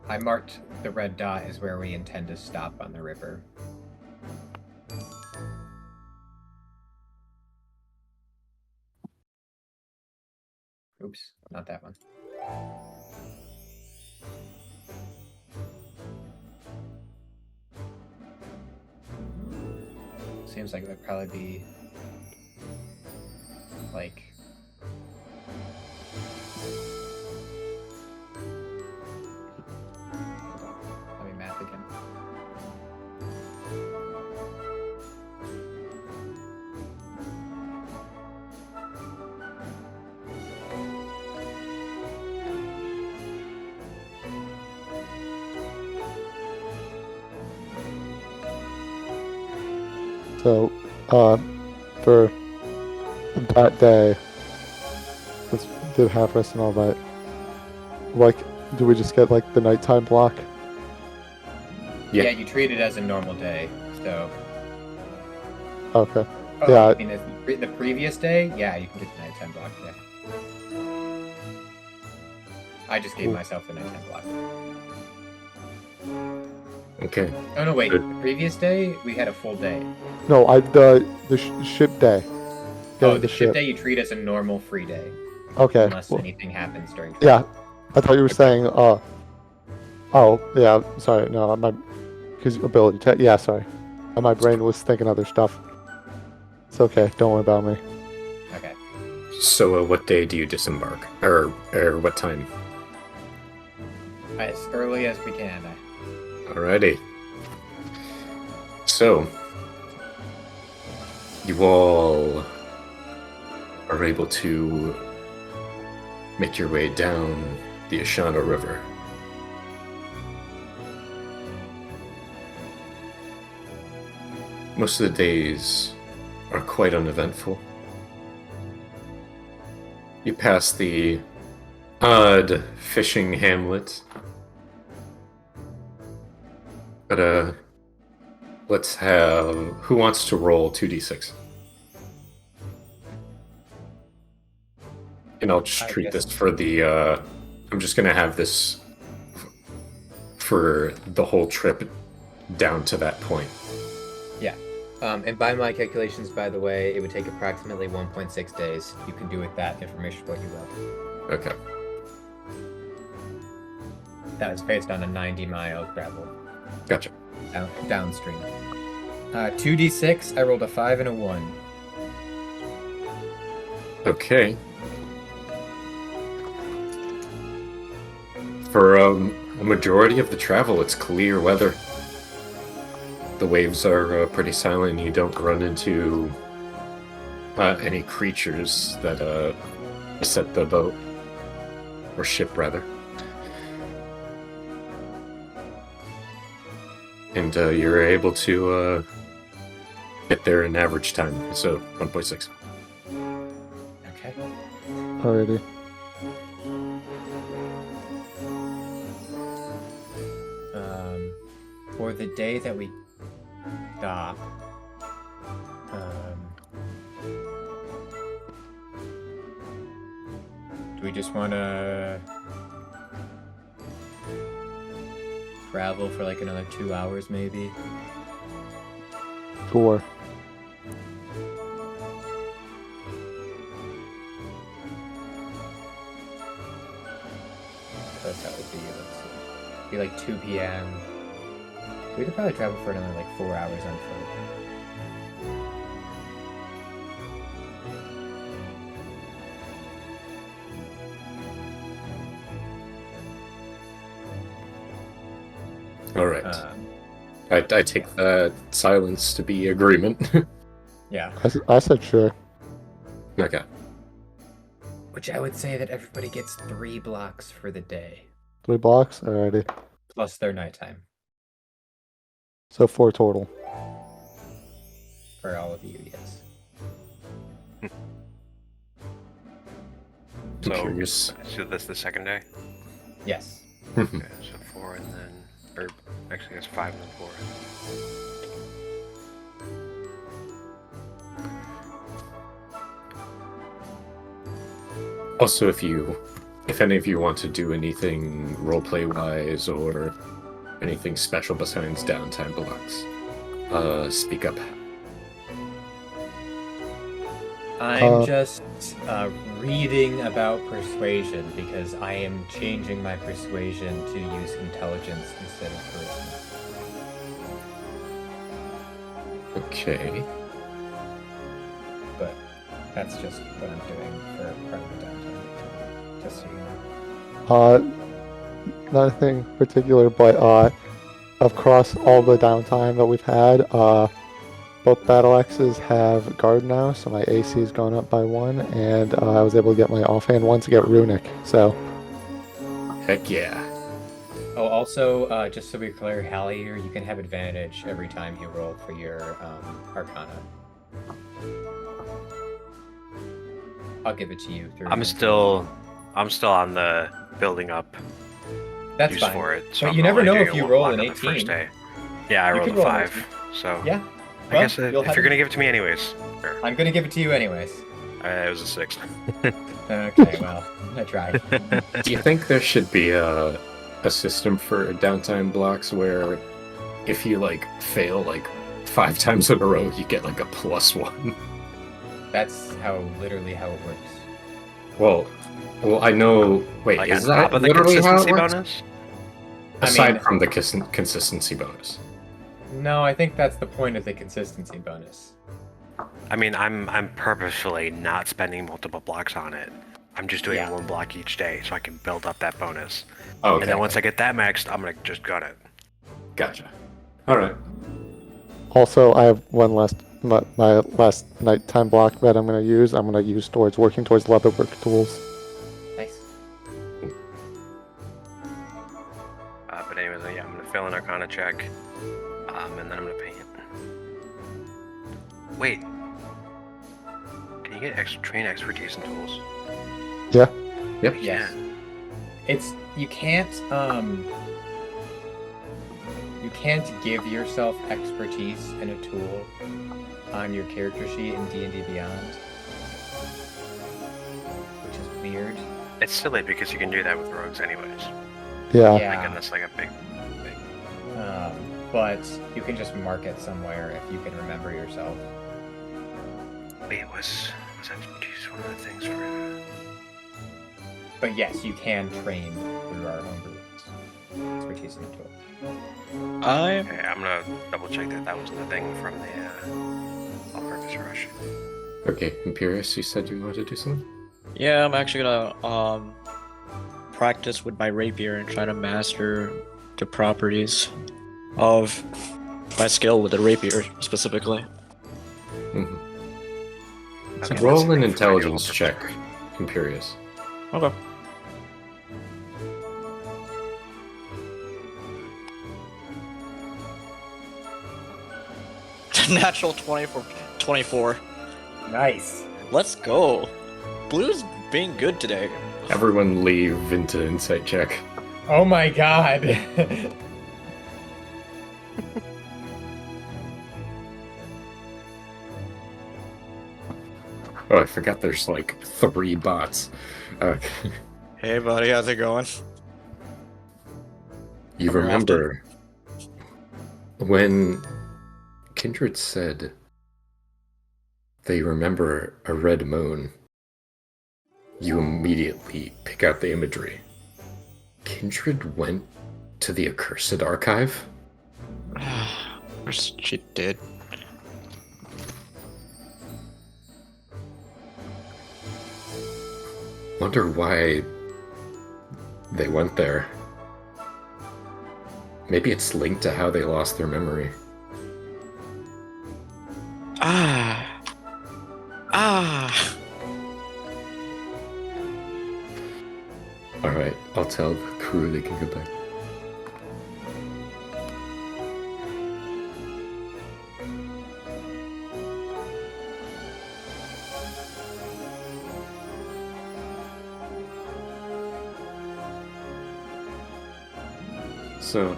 I marked the red dot as where we intend to stop on the river. Oops, not that one. Seems like it would probably be like let me math again. So, for that day, let's did half rest and all that. Like, do we just get like the nighttime block? Yeah. Yeah, you treat it as a normal day, so. Okay. Oh, Yeah. I mean, the previous day, yeah, you can get the nighttime block. Yeah. I just gave Cool. myself the nighttime block. Okay. Oh no, wait. Good. The previous day we had a full day. No, the ship day. Oh, Getting the ship day you treat as a normal free day, Okay. unless well, anything happens during. yeah, I thought you were saying. Oh, yeah. Sorry. No, because ability check. Yeah, sorry. My brain was thinking other stuff. It's okay. Don't worry about me. Okay. So, what day do you disembark, or what time? As early as we can. Alrighty. So, you all are able to make your way down the Ashana River. Most of the days are quite uneventful. You pass the odd fishing hamlet. But, let's have... Who wants to roll 2d6? And I'll just I treat guess- this for the I'm just gonna have this for the whole trip down to that point. Yeah. And by my calculations, by the way, it would take approximately 1.6 days. You can do with that information what you will. Okay. That was based on a 90-mile travel Gotcha. downstream. 2d6, I rolled a 5 and a 1. Okay. For a majority of the travel, it's clear weather. The waves are pretty silent. You don't run into any creatures that beset the boat. Or ship, rather. And you're able to get there in average time, so 1.6. Okay. Alrighty. For the day that we stop, do we just want to travel for like another 2 hours, maybe? Sure. That's how it would be. Let's see. Be like 2 p.m. We could probably travel for another like 4 hours on foot. All right. I take that silence to be agreement. Yeah. I said sure. Okay. Which I would say that everybody gets 3 blocks for the day, 3 blocks? Alrighty. plus their nighttime So 4 total. for all of you, yes. I'm So, curious. so that's the second day? Yes. Okay, so 4 and then... Or, actually, it's 5 and then 4. Also, if any of you want to do anything roleplay wise or anything special besides downtime blocks, speak up. I'm just reading about persuasion because I am changing my persuasion to use intelligence instead of charisma. Okay. But that's just what I'm doing for part of the downtime. Just so you know. Nothing particular, but across all the downtime that we've had, both battle axes have guard now, so my AC has gone up by 1, and I was able to get my offhand one to get runic. So Heck yeah. Oh, also, just so we're clear, Hallie here, you can have advantage every time you roll for your Arcana. I'll give it to you. Through I'm still on the building up That's use fine. for it. So But I'm you never only know doing if it you one roll block an on the first 18. day. Yeah, I You rolled could a roll an 5. So Yeah. I Well, guess you'll if have you're it. gonna give it to me anyways, sure. I'm gonna give it to you anyways. It was a 6. Okay, well, I tried. Do you think there should be a system for downtime blocks where if you like fail like 5 times in a row, you get like a +1? That's literally how it works. Well, I know. Wait, Like is on that top of the literally how it consistency works? bonus? Aside from the consistency bonus. No, I think that's the point of the consistency bonus. I mean, I'm purposefully not spending multiple blocks on it. I'm just doing Yeah. 1 block each day so I can build up that bonus. Oh, And okay. then once I get that maxed, I'm gonna just gun it. Gotcha. All right. also I have one last my last nighttime block that I'm going to use. I'm going to use towards working towards leatherwork tools. Nice. But anyways, yeah, I'm gonna fill an Arcana check, and then I'm gonna paint. Wait, can you get train expertise in tools? Yeah. Yep. Yes. You can't give yourself expertise in a tool on your character sheet in D&D Beyond, which is weird. It's silly because you can do that with rogues anyways. Yeah. Like, and that's like a big thing. But you can just mark it somewhere if you can remember yourself. Wait, was that just one of the things for? But yes, you can train through our homebrew rules. Expertise and tool. Okay, I'm gonna double check that wasn't the thing from the all-purpose rush. Okay, Imperius, you said you wanted to do something? Yeah, I'm actually gonna practice with my rapier and try to master the properties of my skill with the rapier specifically. Mm-hmm. Okay, Roll that's an the thing for your intelligence all-purpose check, rush. Imperius. Okay. Natural 20 for 24. Nice. Let's go. Blue's being good today. Everyone leave into insight check. Oh my god. Oh, I forgot there's like 3 bots. Okay. Hey buddy, how's it going? You Ever remember when Kindred said they remember a red moon, you immediately pick out the imagery. Kindred went to the Accursed Archive? She did. Wonder why they went there. Maybe it's linked to how they lost their memory. Ah. Alright, I'll tell the crew they can go back. So,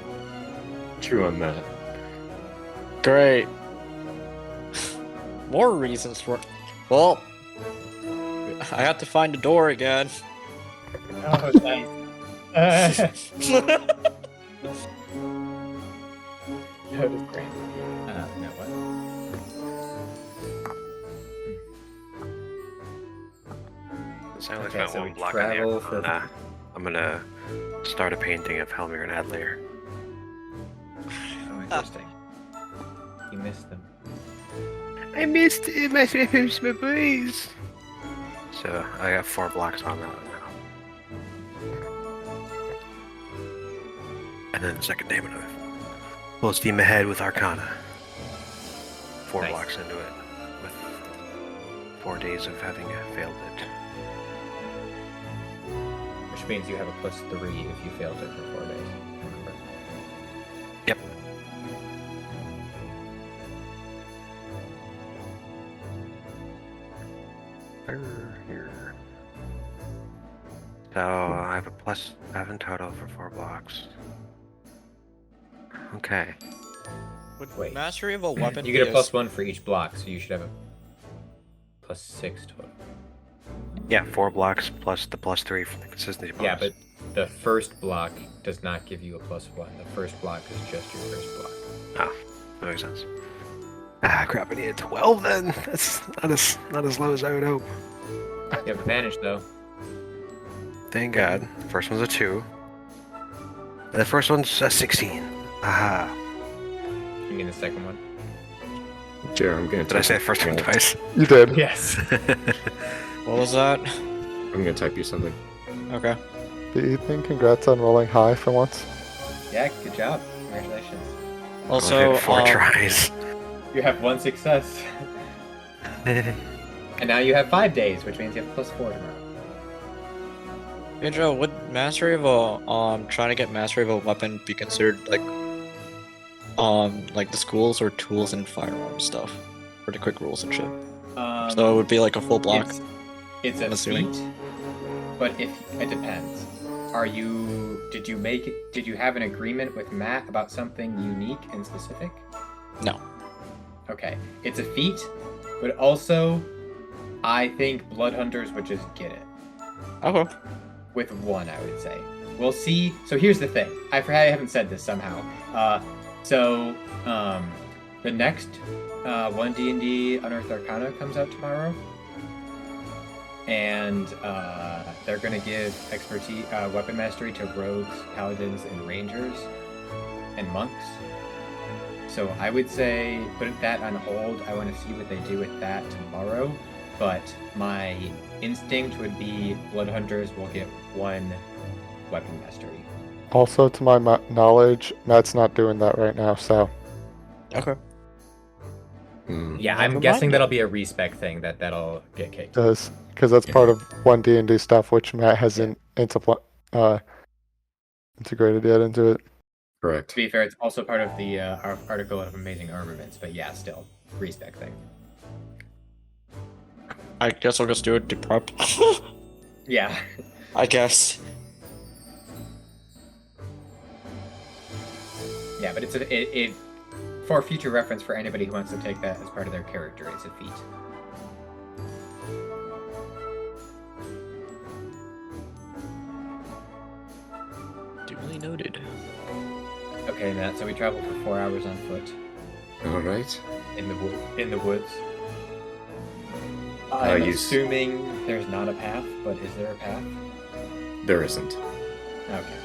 chew on that. Great. More reasons for. Well, I have to find a door again. Oh, nice. That was great. No, what? So I only Okay, spent so one we block on travel there. for- I'm gonna start a painting of Helmir and Adlair. Oh, interesting. You missed them. I missed my boys. So I got 4 blocks on that one now. And then the second day, I'm gonna full steam ahead with Arcana. 4 Nice. blocks into it, with 4 days of having failed it. Which means you have a +3 if you failed it for 4 days. Remember. Yep. Here. So I have a +7 total for 4 blocks. Okay. Would Wait. mastery of a weapon You get be a +1 for each block, so you should have a +6 total. Yeah, 4 blocks plus the +3 from the consistency bonus. Yeah, but the first block does not give you a +1. The first block is just your first block. Oh, that makes sense. Ah, crap! I need a 12 then. That's not as low as I would hope. You have advantage though. Thank God. The first one's a 2. And the first one's a 16. Aha. You mean the second one? Jared, I'm gonna Did I say the first one twice? You did. Yes. What was that? I'm gonna type you something. Okay. The evening, congrats on rolling high for once. Yeah, good job. Congratulations. Also, 4 tries. You have 1 success. And now you have 5 days, which means you have +4 tomorrow. hey Joe, would mastery of a trying to get mastery of a weapon be considered like the schools or tools and firearm stuff, or the quick rules and shit? So it would be like a full block. It's a I'm assuming. feat, but if it depends. Did you have an agreement with Matt about something unique and specific? No. Okay, it's a feat, but also I think blood hunters would just get it. Okay. with 1, I would say. We'll see. So here's the thing. I haven't said this somehow. The next 1D&D Unearthed Arcana comes out tomorrow. And they're going to give expertise, weapon mastery to rogues, paladins, and rangers, and monks. So I would say put that on hold. I want to see what they do with that tomorrow. But my instinct would be Bloodhunters will get 1 weapon mastery. Also, to my knowledge, Matt's not doing that right now, so Okay. Yeah, Never I'm mind guessing then. that'll be a respec thing that'll get kicked. because that's part of 1D&D stuff, which Matt hasn't integrated yet into it. Correct. To be fair, it's also part of the article of amazing armaments, but yeah, still respec thing. I guess I'll just do it to prep. Yeah. I guess. Yeah, but it for future reference for anybody who wants to take that as part of their character, it's a feat. Duly noted. Okay, Matt. So we traveled for 4 hours on foot All right. in the woods. I'm you- assuming there's not a path, but is there a path? There isn't. Okay.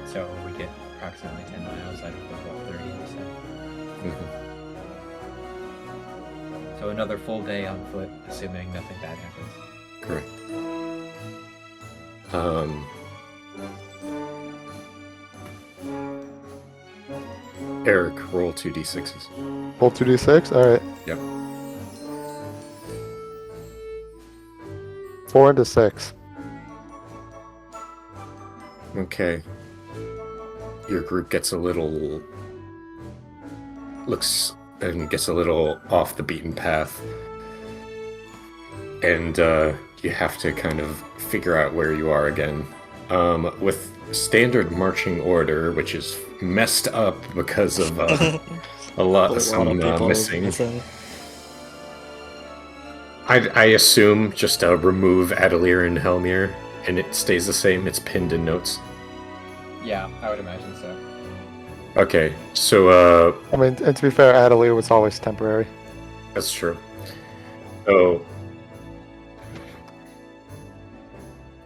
So we get approximately 10 miles out of the 30, you said. Mhm. So another full day on foot, assuming nothing bad happens. Correct. Eric, roll 2d6s. Roll 2d6? Alright. Yep. 4 into 6. Okay. Your group gets a little off the beaten path. And you have to kind of figure out where you are again. With standard marching order, which is messed up because of a lot of some missing. I assume just remove Adelier and Helmir, and it stays the same. It's pinned in notes. Yeah, I would imagine so. Okay, so I mean, and to be fair, Adelier was always temporary. that's true. So,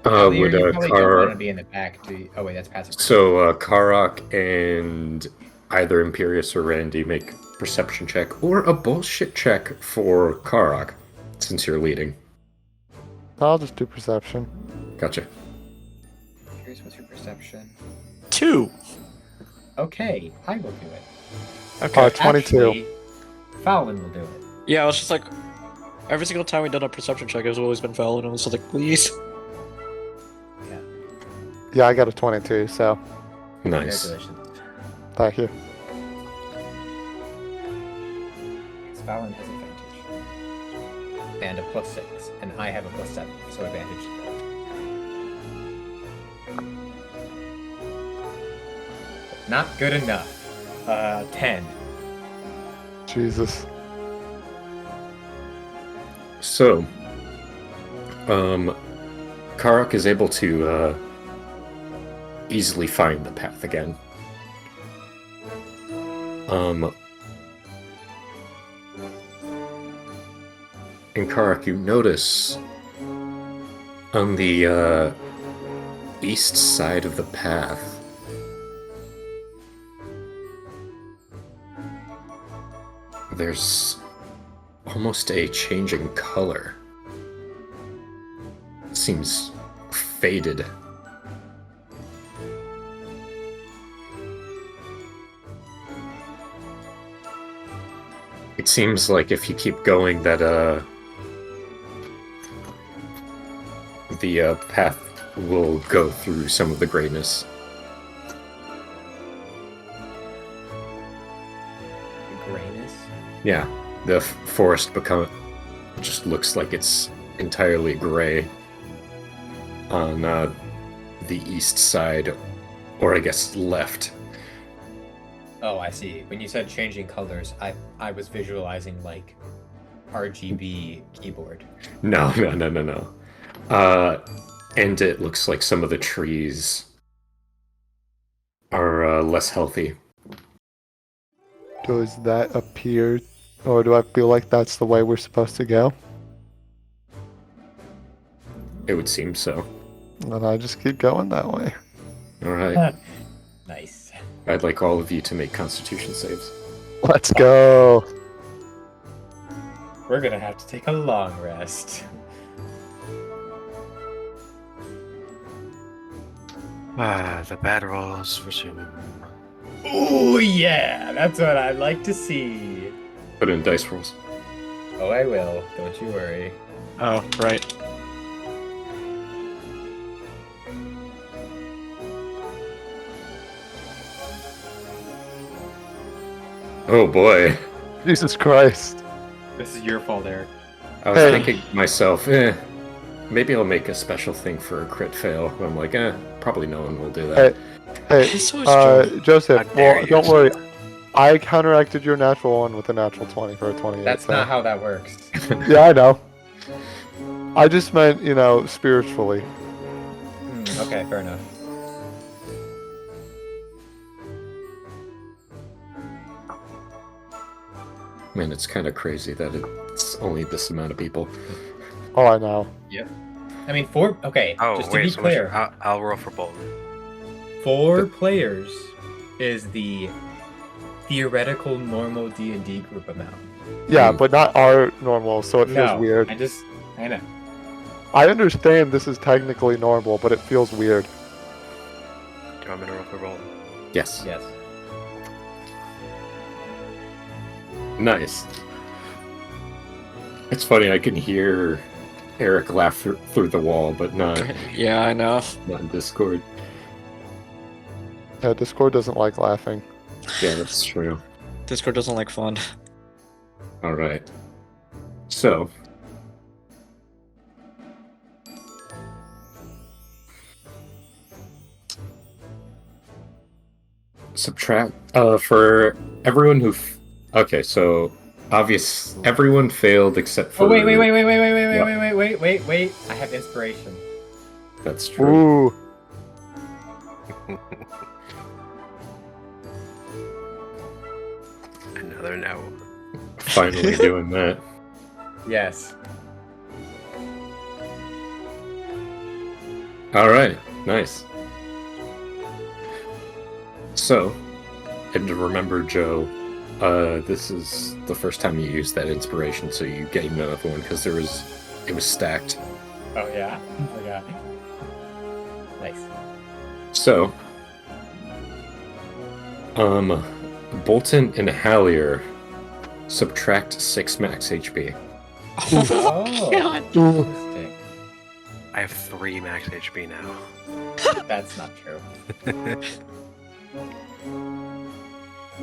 would You probably don't want to Kar? be in the back. Oh wait, that's passive. So Karok and either Imperius or Randy make perception check or a bullshit check for Karok, since you're leading. I'll just do perception. Gotcha. Here's what's your perception. 2. Okay, I will do it. Okay. 22. Actually, Fallon will do it. Yeah, I was just like, every single time we've done a perception check, it's always been Fallon, and I was like, please. Yeah, I got a 22, so Nice. Congratulations. thank you. Fallon has advantage. And a +6, and I have a +7, so advantage. Not good enough. 10. Jesus. So, Karok is able to easily find the path again. And Karok, you notice on the east side of the path, there's almost a changing color. It seems faded. It seems like if you keep going that the path will go through some of the grayness. The grayness. Yeah, the forest just looks like it's entirely gray on the east side, or I guess left. Oh, I see. When you said changing colors, I was visualizing like RGB keyboard. No. And it looks like some of the trees are less healthy. Does that appear, or do I feel like that's the way we're supposed to go? It would seem so. And I just keep going that way. All right. Nice. I'd like all of you to make Constitution saves. Let's go. We're gonna have to take a long rest. The bad rolls resume. Oh yeah, that's what I'd like to see. Put in dice rolls. Oh, I will. Don't you worry. Oh, right. Oh boy. Jesus Christ. This is your fault, Eric. I was Hey. thinking to myself, maybe I'll make a special thing for a crit fail. But I'm like, probably no one will do that. Hey, It's always true. Joseph, How dare well, you. don't worry. I counteracted your natural one with a natural 20 for a 28. That's so- not how that works. Yeah, I know. I just meant, spiritually. Okay, fair enough. Man, it's kind of crazy that it's only this amount of people. Oh, I know. I mean, okay, Oh, just to wait, be so much. clear, I'll roll for both. 4 players is the theoretical normal D&D group amount. Yeah, Mm. but not our normal, so it feels No, weird. I know. I understand this is technically normal, but it feels weird. Do you want me to roll for both? Yes. Yes. Nice. It's funny, I can hear Eric laugh through the wall, but not Yeah, I know. in Discord. Yeah, Discord doesn't like laughing. Yeah, that's true. Discord doesn't like fun. All right. So, subtract for everyone who. Okay, so everyone failed except for. Oh wait! What? Wait! I have inspiration. That's true. Ooh, Another no. Finally doing that. Yes. All right, nice. So, and remember, Joe, this is the first time you used that inspiration, so you gained another one because it was stacked. Oh yeah. Oh yeah. Nice. So, Bolton and Hallier subtract 6 max HP. Oh. God. ooh. Interesting. I have 3 max HP now. That's not true.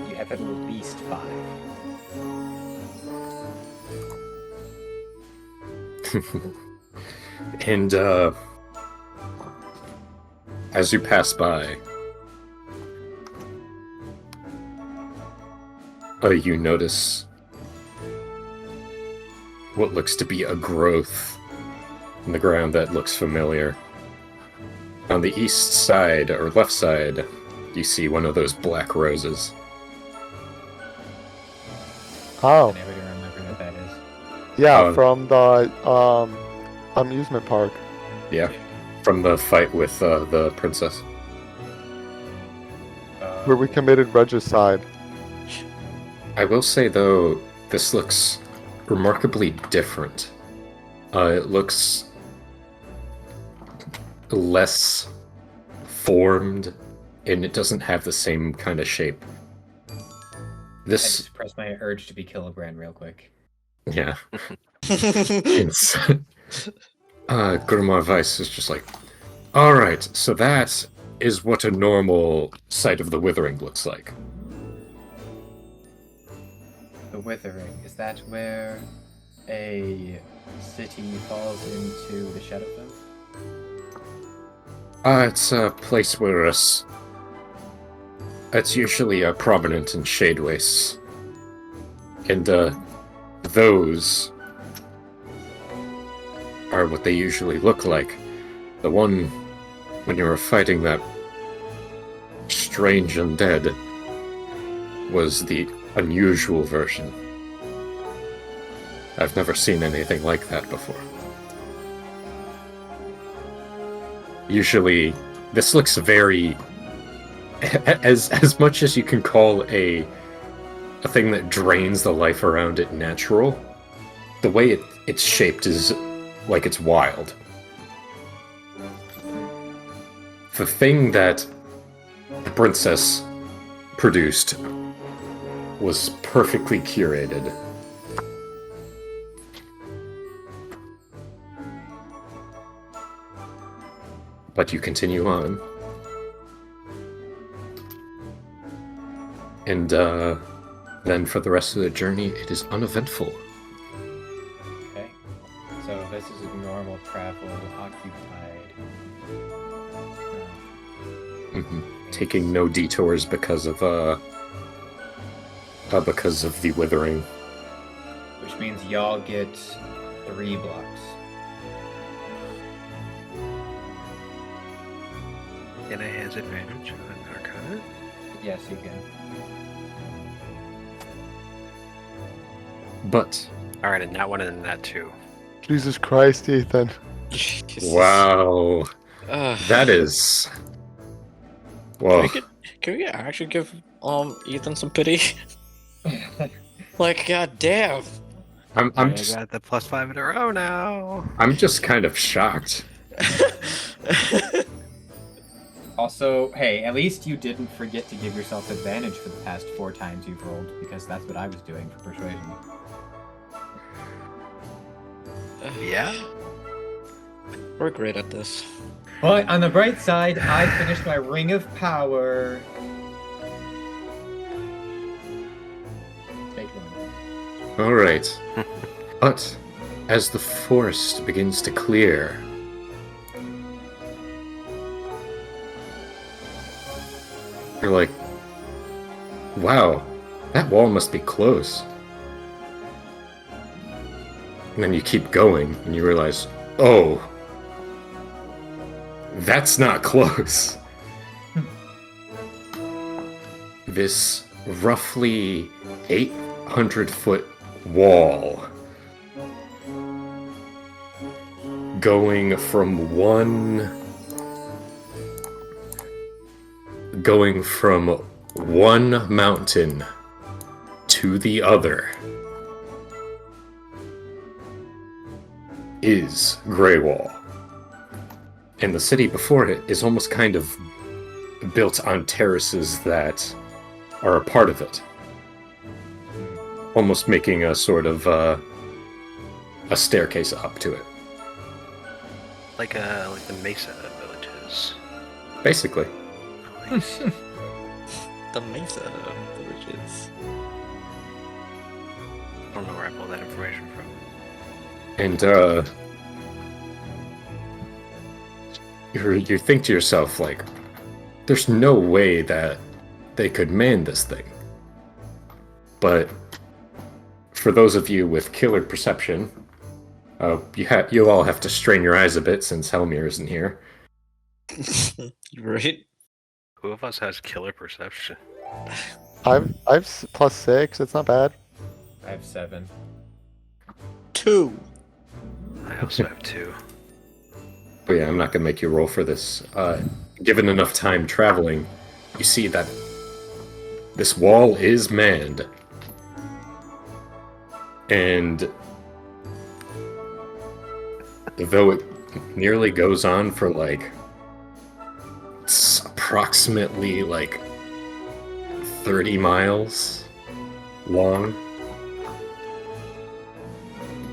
You have at least 5. And as you pass by, you notice what looks to be a growth in the ground that looks familiar. On the east side, or left side, you see one of those black roses. Oh, Anybody remember what that is? yeah, from the amusement park. Yeah, from the fight with the princess. Where we committed regicide. I will say, though, this looks remarkably different. It looks less formed, and it doesn't have the same kind of shape. I This, just pressed my urge to be Kilobrand real quick. yeah. It's, Grimoire Weiss is just like, alright, so that is what a normal Sight of the Withering looks like. The Withering, is that where a city falls into the Shadowfell? It's a place where it's usually prominent in shade wastes. And those are what they usually look like. The one when you were fighting that strange undead was the unusual version. I've never seen anything like that before. Usually, this looks very... as much as you can call a thing that drains the life around it natural, the way it's shaped is like it's wild. The thing that the princess produced was perfectly curated. But you continue on. And then for the rest of the journey, it is uneventful. Okay. So this is a normal travel occupied. Taking no detours because of the withering. Which means y'all get 3 blocks. And it has advantage on Arcana. Yes, you can. But Alright, and that one and that two. Jesus Christ, Ethan. wow, that is well. Can we actually give Ethan some pity? Like, goddamn. I'm I just, got the +5 in a row now. I'm just kind of shocked. Also, hey, at least you didn't forget to give yourself advantage for the past 4 times you've rolled, because that's what I was doing for persuasion. Yeah? We're great at this. But on the bright side, I finished my Ring of Power. Take one. All right, but as the forest begins to clear, you're like, wow, that wall must be close. And then you keep going, and you realize, oh, that's not close. This roughly 800-foot wall going from one mountain to the other is Grey Wall. And the city before it is almost kind of built on terraces that are a part of it. Almost making a sort of a staircase up to it. Like the Mesa villages. Basically. Nice. The Mesa villages. I don't know where I pulled that information from. And you think to yourself, like, there's no way that they could man this thing. But for those of you with killer perception, you all have to strain your eyes a bit since Helmir isn't here. Right? Who of us has killer perception? I've +6. It's not bad. I have 7. 2. I also have 2. But yeah, I'm not going to make you roll for this. Given enough time traveling, you see that this wall is manned. And though it nearly goes on for like, it's approximately like 30 miles long,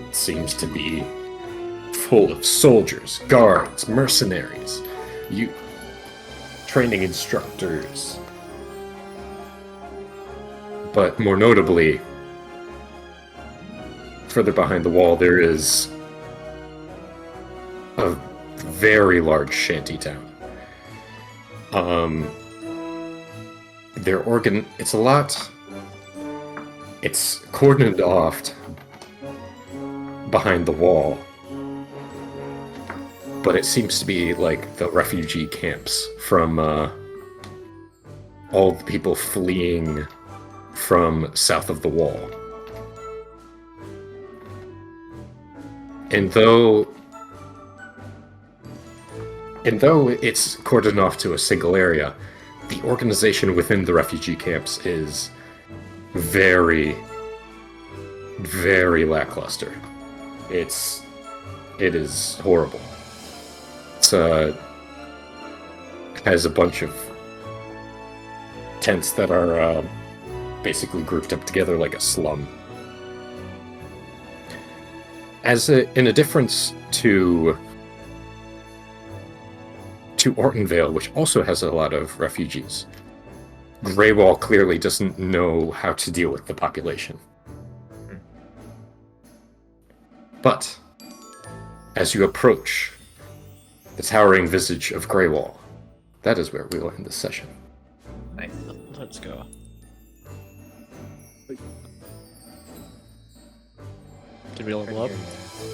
it seems to be full of soldiers, guards, mercenaries, training instructors. But more notably, further behind the wall, there is a very large shanty town. It's cordoned off behind the wall, but it seems to be like the refugee camps from all the people fleeing from south of the wall. And though it's cordoned off to a single area, the organization within the refugee camps is very, very lackluster. It is horrible. It's has a bunch of tents that are basically grouped up together like a slum. In a difference to Ortonvale, which also has a lot of refugees, Greywall clearly doesn't know how to deal with the population. But as you approach the towering visage of Greywall, that is where we will end this session. Nice. Let's go. Did we level up?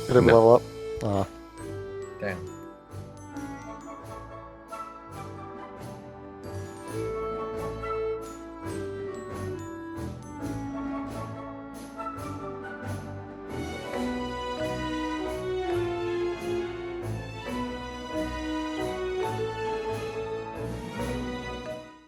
Did it No. blow up? Damn.